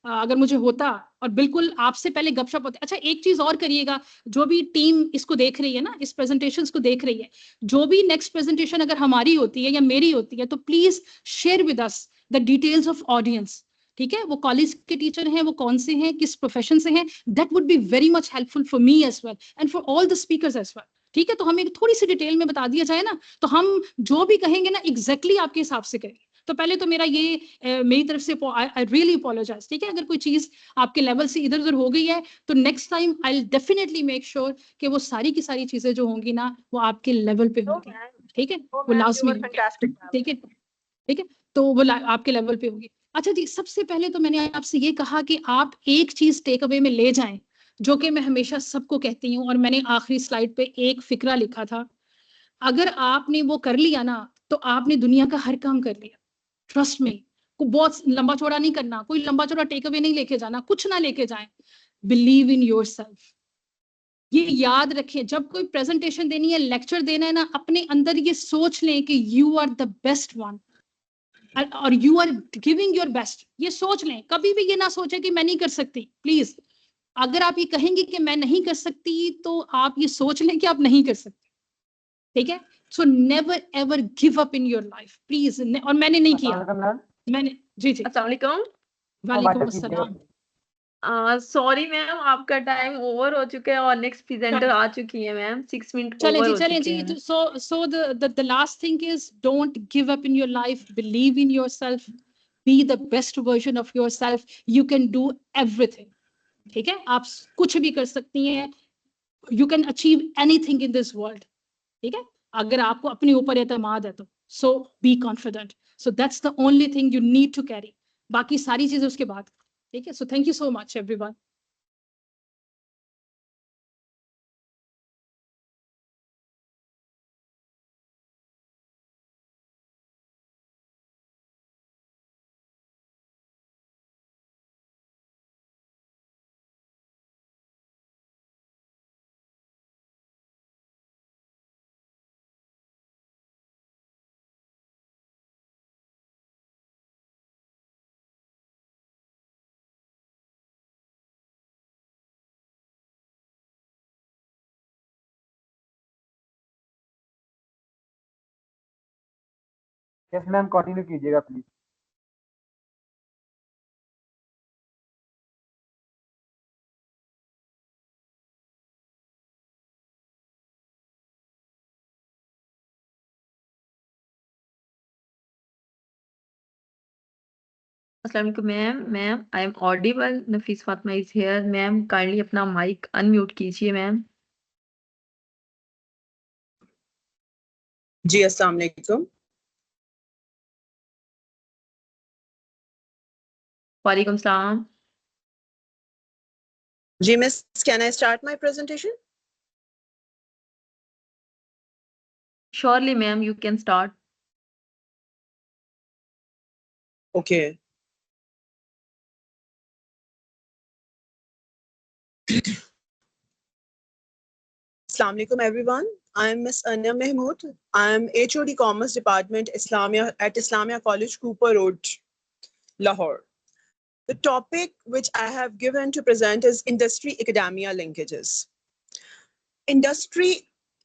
अगर मुझे होता, और बिल्कुल आपसे पहले गपशप होती। अच्छा एक चीज और करिएगा, जो भी टीम इसको देख रही है ना, इस प्रेजेंटेशन को देख रही है, जो भी नेक्स्ट प्रेजेंटेशन अगर हमारी होती है या मेरी होती है, तो please share with us the details of audience. ठीक है, वो कॉलेज के टीचर हैं, वो कौन से हैं, किस प्रोफेशन से हैं, that would be very much helpful for me as well and for all the speakers as well. ठीक है, तो हमें थोड़ी सी डिटेल में बता दिया जाए ना, तो हम जो भी कहेंगे ना एग्जैक्टली आपके हिसाब से करेंगे। तो पहले तो मेरा ये मेरी तरफ से आई रियली अपोलोजाइज, ठीक है। अगर कोई चीज आपके लेवल से इधर उधर हो गई है तो next time I will definitely make sure कि वो सारी की सारी चीजें जो होंगी ना वो आपके लेवल पे होंगी, ठीक है, वो लाजमी होंगी, ठीक है, ठीक है, तो वो आपके लेवल पे होगी। अच्छा जी, सबसे पहले तो मैंने आपसे ये कहा कि आप एक चीज टेक अवे में ले जाएं, जो कि मैं हमेशा सबको कहती हूँ, और मैंने आखिरी स्लाइड पे एक फिक्रा लिखा था, अगर आपने वो कर लिया ना तो आपने दुनिया का हर काम कर लिया। ट्रस्ट में, को बहुत लंबा चौड़ा नहीं करना, कोई लंबा चौड़ा टेक अवे नहीं लेके जाना, कुछ ना लेके जाएं। बिलीव इन योरसेल्फ, ये याद रखें, जब कोई प्रेजेंटेशन देनी है, लेक्चर देना है ना, अपने अंदर ये सोच लें कि you are the best one और you are giving your best. ये सोच लें, कभी भी ये ना सोचे कि मैं नहीं कर सकती। प्लीज, अगर आप ये कहेंगे कि मैं नहीं कर सकती तो आप ये सोच लें कि आप नहीं कर सकते, ठीक है। So never ever give up in your life please. और मैंने नहीं किया, मैंने जी जी अस्सलाम वालेकुम। वालेकुम अस्सलाम। सॉरी मैम, आपका टाइम ओवर हो चुका है और नेक्स्ट प्रेजेंटर आ चुकी है मैम, 6 मिनट चलें ओवर जी, हो चलें चुके जी। हैं। So the last thing is don't give up in your life. Believe in yourself. Be the best version of yourself. You can do everything. ठीक है, आप कुछ भी कर सकती हैं। You can achieve anything in this world. ठीक है, अगर आपको अपने ऊपर एतमाद है तो so be confident. So that's the only thing you need to carry. बाकी सारी चीजें उसके बाद, ठीक है। So thank you so much everyone. Yes ma'am, continue कीजिएगा प्लीज। अस्सलाम वालेकुम ma'am, I am audible, Nafees Fatima is here ma'am, kindly अपना माइक अनम्यूट कीजिए मैम। जी अस्सलाम वालेकुम। वालेकुम सलाम। जी miss, can I start my presentation? Surely ma'am, you can start. Okay. Assalamu alaikum everyone. I am Miss Anya Mahmood. I am HOD Commerce Department Islamia at Islamia College, Cooper Road, Lahore. The topic which I have given to present is industry academia linkages. Industry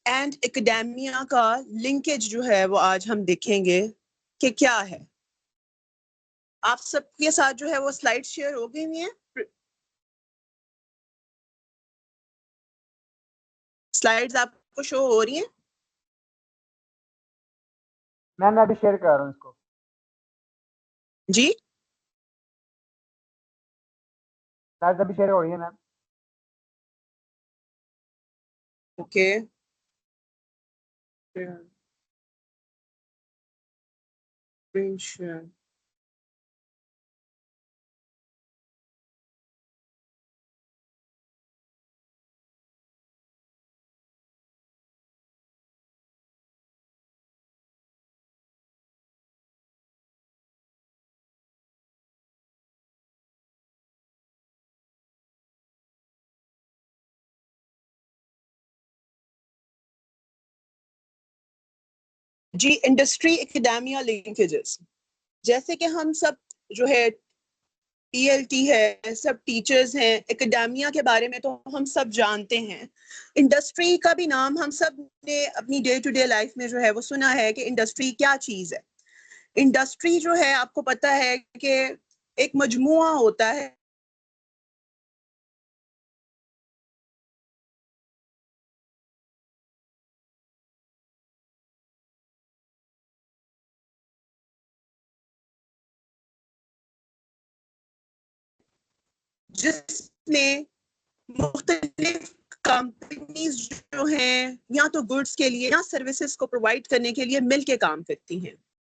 and academia का linkage जो है वो आज हम देखेंगे कि क्या है। आप सबके साथ जो है वो स्लाइड शेयर हो गई हुई है। स्लाइड्स आपको शो हो रही हैं? मैम मैं अभी शेयर कर रहा हूँ इसको। जी स्लाइड्स अभी शेयर हो रही है मैम। ओके। शेयर। जी इंडस्ट्री एकेडेमिया लिंकेजेस, जैसे कि हम सब जो है टीएलटी है, सब टीचर्स हैं, एकेडेमिया के बारे में तो हम सब जानते हैं। इंडस्ट्री का भी नाम हम सब ने अपनी डे टू डे लाइफ में जो है वो सुना है कि इंडस्ट्री क्या चीज है। इंडस्ट्री जो है आपको पता है कि एक मजमुआ होता है जिसमें मुख्तलिफ कंपनीज जो हैं या तो गुड्स के लिए या सर्विसेज को प्रोवाइड करने के लिए मिल के काम करती हैं।